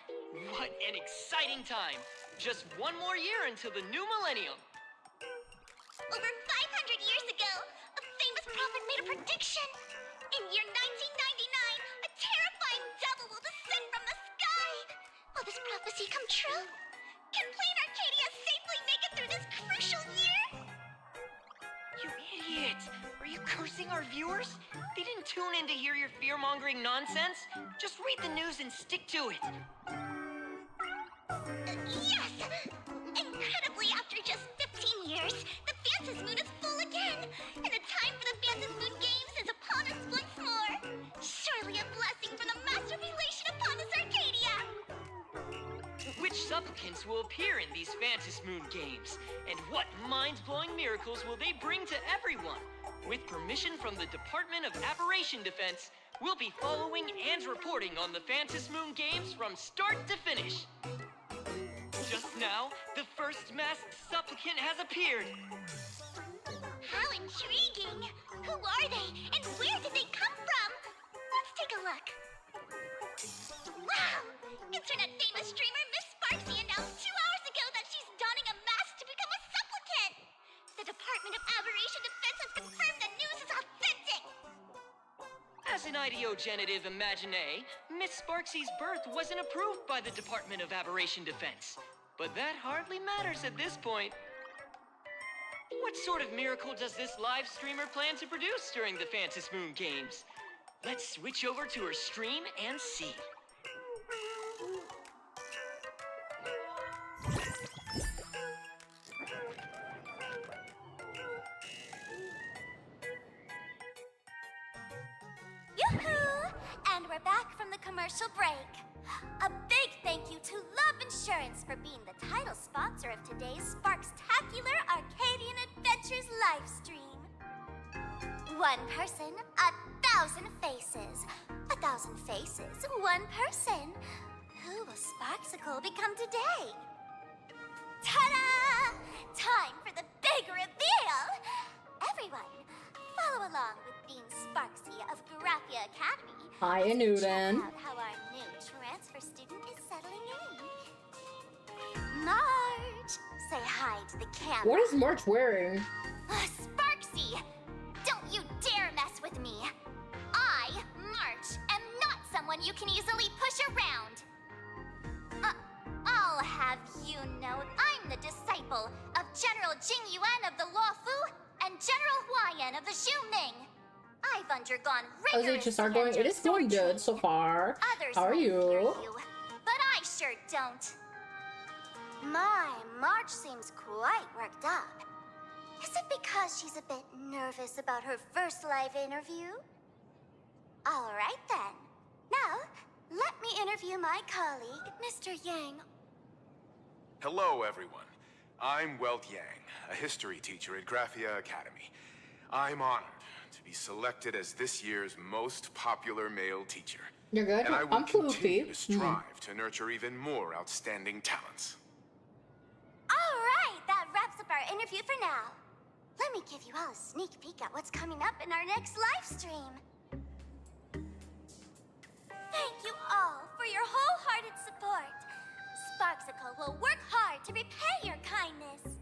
What an exciting time! Just one more year until the new millennium. Over 500 years ago, a famous prophet made a prediction. In year 1999, a terrifying devil will descend from the sky. Will this prophecy come true? Can Planetarcadia safely make it through this crucial year? You idiot! Are you cursing our viewers? They didn't tune in to hear your fear-mongering nonsense. Just read the news and stick to it. Yes! Incredibly, after just 15 years, the Phantom Moon is full again, and the time for the Phantom Moon Games is upon us once more. Surely a blessing from the master relation upon us, Arcadia! Which supplicants will appear in these Phantom Moon Games? And what mind-blowing miracles will they bring to everyone? With permission from the Department of Aberration Defense, we'll be following and reporting on the Phantom Moon Games from start to finish. Just now, the first masked supplicant has appeared. How intriguing! Who are they, and where did they come from? Let's take a look. Wow! Internet-famous streamer Miss Sparksy announced 2 hours ago that she's donning a mask to become a supplicant. The Department of Aberration Defense has confirmed the news is authentic. As an ideogenitive imagine, Miss Sparksy's birth wasn't approved by the Department of Aberration Defense. But that hardly matters at this point. What sort of miracle does this live streamer plan to produce during the Phantom Moon Games? Let's switch over to her stream and see. Yoo-hoo! And we're back from the commercial break. A big thank you to Love Insurance for being the title sponsor of today's Sparkstacular Arcadian Adventures livestream. One person, 1,000 faces. 1,000 faces, one person. Who will Sparksicle become today? Ta-da! Time for the big reveal! Everyone, follow along with Dean Sparksy of Graphia Academy. Hi, Newton. Check out how our new transfer student is settling in. Marge, say hi to the camera. What is March wearing? Sparksy, don't you dare mess with me. I, March, am not someone you can easily push around. I'll have you know I'm the disciple of General Jing Yuan of the Luofu and General Huayan of the Xiuming. I've undergone rigorous HSR going? It is going good so far. Others How are might you? fear but I sure don't. My March seems quite worked up. Is it because she's a bit nervous about her first live interview? All right then. Now, let me interview my colleague, Mr. Yang. Hello, everyone. I'm Welt Yang, a history teacher at Graphia Academy. I'm honored to be selected as this year's most popular male teacher. You're good? And I will I'm continue poopy. to strive to nurture even more outstanding talents. All right, that wraps up our interview for now. Let me give you all a sneak peek at what's coming up in our next live stream. Thank you all for your wholehearted support. Sparksicle will work hard to repay your kindness.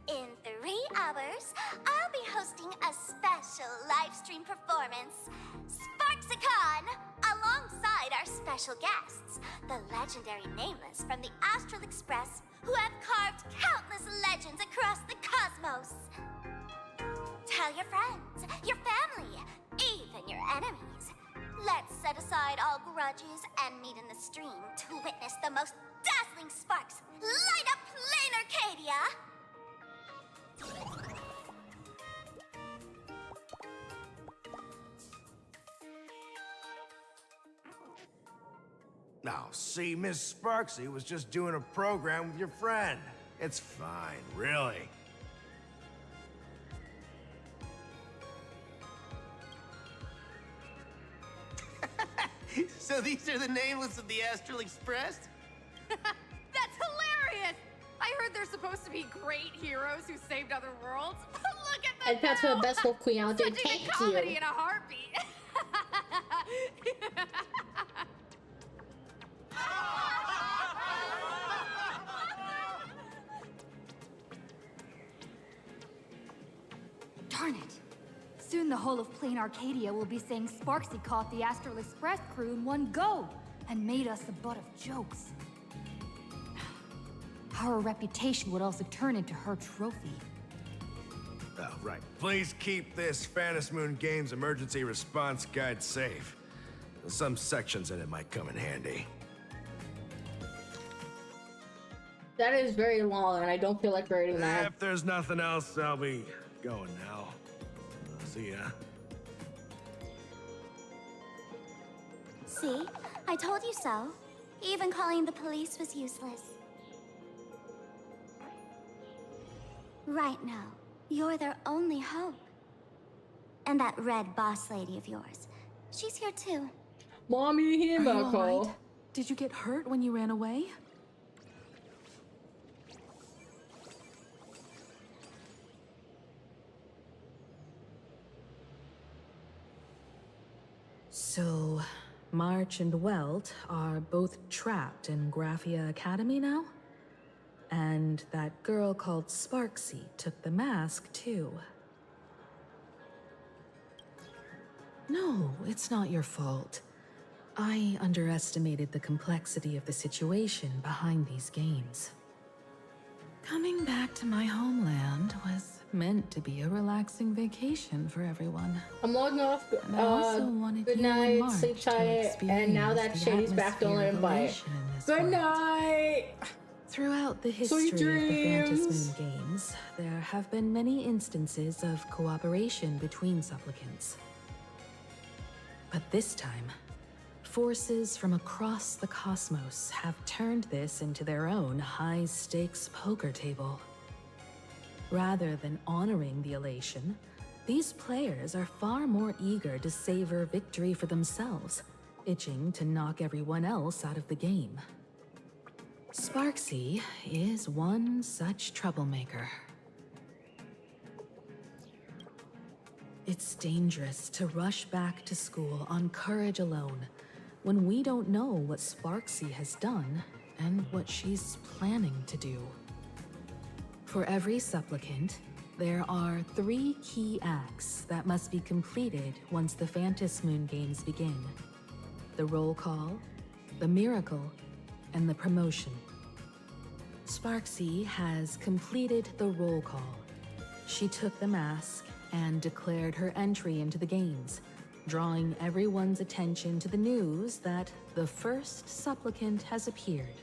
In 3 hours, I'll be hosting a special live stream performance, Sparksicon, alongside our special guests, the legendary Nameless from the Astral Express, who have carved countless legends across the cosmos. Tell your friends, your family, even your enemies. Let's set aside all grudges and meet in the stream to witness the most dazzling sparks light up Planetarcadia! Now, see, Miss Sparksy was just doing a program with your friend. It's fine, really. So these are the Nameless of the Astral Express? That's hilarious! I heard they're supposed to be great heroes who saved other worlds. Look at them. And that's what best wolf queen out did. Such a Thank good comedy you. in a heartbeat. Darn it. Soon the whole of Planetarcadia will be saying Sparksy caught the Astral Express crew in one go and made us the butt of jokes. Our reputation would also turn into her trophy. Oh, right. Please keep this Phantom Moon Games emergency response guide safe. Some sections in it might come in handy. That is very long, and I don't feel like reading that. If there's nothing else, I'll be going now. See ya. See? I told you so. Even calling the police was useless. Right now, you're their only hope. And that red boss lady of yours, she's here too. Mommy, Are you all right? Did you get hurt when you ran away? So, March and Welt are both trapped in Graphia Academy now? And that girl called Sparksy took the mask, too. No, it's not your fault. I underestimated the complexity of the situation behind these games. Coming back to my homeland was meant to be a relaxing vacation for everyone. I'm logging off. And I also wanted Good you and night, March sleep to tight. And now that experience Shady's the back, don't let him atmosphere of bite. elation in this Good world. night. Throughout the Sweet history of the dreams. Phantom Moon games, there have been many instances of cooperation between supplicants. But this time, forces from across the cosmos have turned this into their own high-stakes poker table. Rather than honoring the elation, these players are far more eager to savor victory for themselves, itching to knock everyone else out of the game. Sparksy is one such troublemaker. It's dangerous to rush back to school on courage alone when we don't know what Sparksy has done and what she's planning to do. For every supplicant, there are 3 key acts that must be completed once the Phantom Moon games begin. The roll call, the miracle, and the promotion. Sparksy has completed the roll call. She took the mask and declared her entry into the games, drawing everyone's attention to the news that the first supplicant has appeared.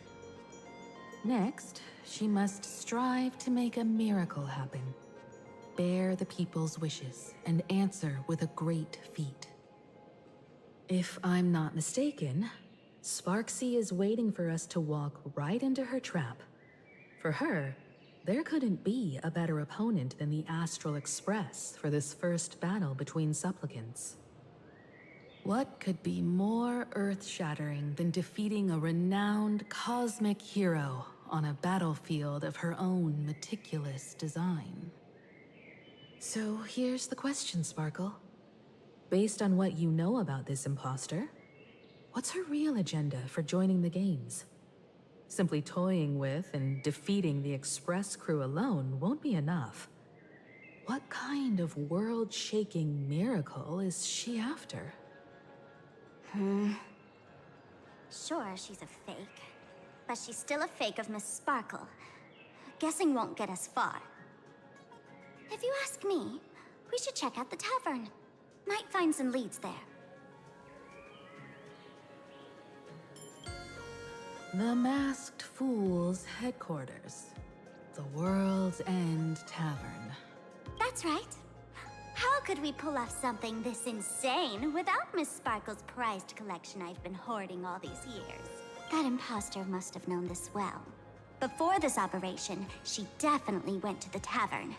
Next, she must strive to make a miracle happen, bear the people's wishes, and answer with a great feat. If I'm not mistaken, Sparksy is waiting for us to walk right into her trap. For her, there couldn't be a better opponent than the Astral Express for this first battle between supplicants. What could be more earth-shattering than defeating a renowned cosmic hero on a battlefield of her own meticulous design? So here's the question, Sparkle. Based on what you know about this imposter, what's her real agenda for joining the games? Simply toying with and defeating the Express crew alone won't be enough. What kind of world-shaking miracle is she after? Sure, she's a fake. But she's still a fake of Miss Sparkle. Guessing won't get us far. If you ask me, we should check out the tavern. Might find some leads there. The Masked Fool's headquarters. The World's End Tavern. That's right. How could we pull off something this insane without Miss Sparkle's prized collection I've been hoarding all these years? That imposter must have known this well. Before this operation, she definitely went to the tavern,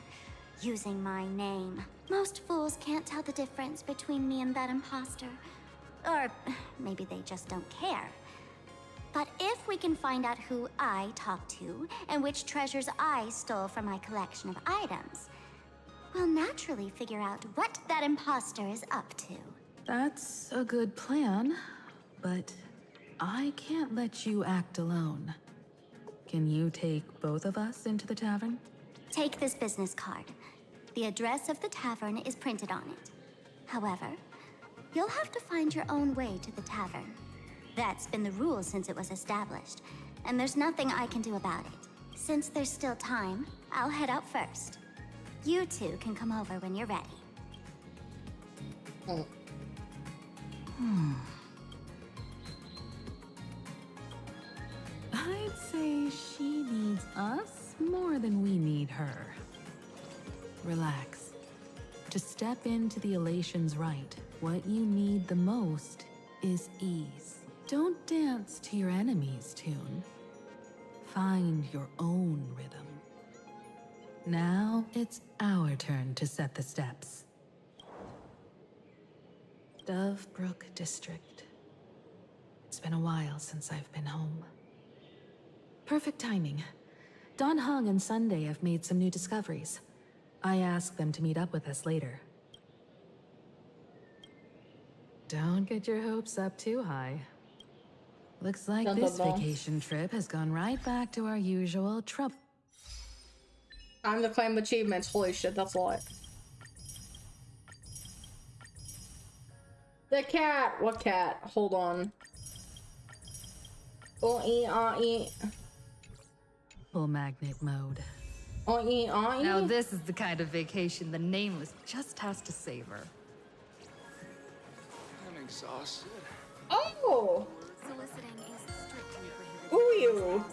using my name. Most fools can't tell the difference between me and that imposter. Or maybe they just don't care. But if we can find out who I talked to and which treasures I stole from my collection of items, we'll naturally figure out what that imposter is up to. That's a good plan, but I can't let you act alone. Can you take both of us into the tavern? Take this business card. The address of the tavern is printed on it. However, you'll have to find your own way to the tavern. That's been the rule since it was established, and there's nothing I can do about it. Since there's still time, I'll head out first. You two can come over when you're ready. I'd say she needs us more than we need her. Relax. To step into the elation's right, what you need the most is ease. Don't dance to your enemy's tune. Find your own rhythm. Now it's our turn to set the steps. Dovebrook District. It's been a while since I've been home. Perfect timing. Don Hung and Sunday have made some new discoveries. I asked them to meet up with us later. Don't get your hopes up too high. Looks like this vacation trip has gone right back to our usual trouble. Time to claim achievements. Holy shit, that's a lot. The cat! What cat? Hold on. Full magnet mode. Now this is the kind of vacation the Nameless just has to savor. I'm exhausted. Oh! Soliciting is strictly prohibited. Ooh, you.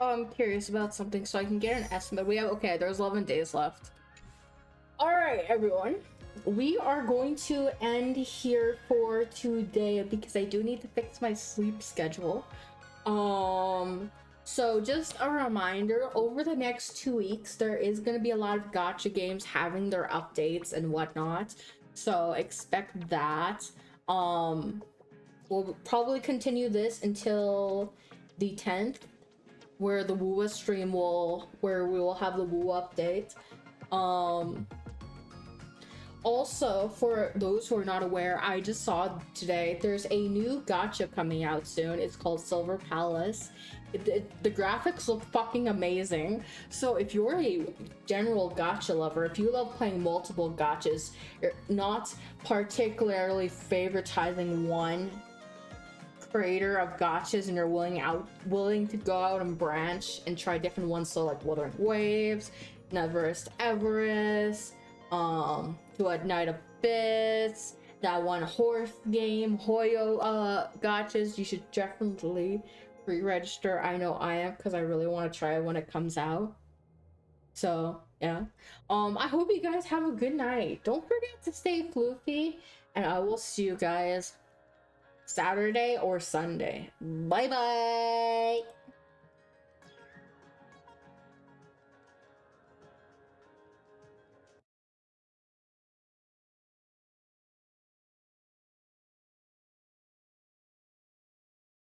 I'm curious about something so I can get an estimate. There's 11 days left. Alright, everyone. We are going to end here for today because I do need to fix my sleep schedule. So just a reminder, over the next 2 weeks, there is going to be a lot of gacha games having their updates and whatnot. So expect that. We'll probably continue this until the 10th. Where the WUA stream where we will have the WUA update. Also, for those who are not aware, I just saw today there's a new gacha coming out soon. It's called Silver Palace. The graphics look fucking amazing. So if you're a general gacha lover, if you love playing multiple gachas, you're not particularly favoritizing one creator of gachas and you're willing to go out and branch and try different ones, so like Wuthering Waves, Neverest Everest, to a Night Abyss, that one horse game, Hoyo gachas, you should definitely pre-register. I know I am, because I really want to try it when it comes out. So yeah, I hope you guys have a good night. Don't forget to stay floofy, and I will see you guys Saturday or Sunday. Bye bye.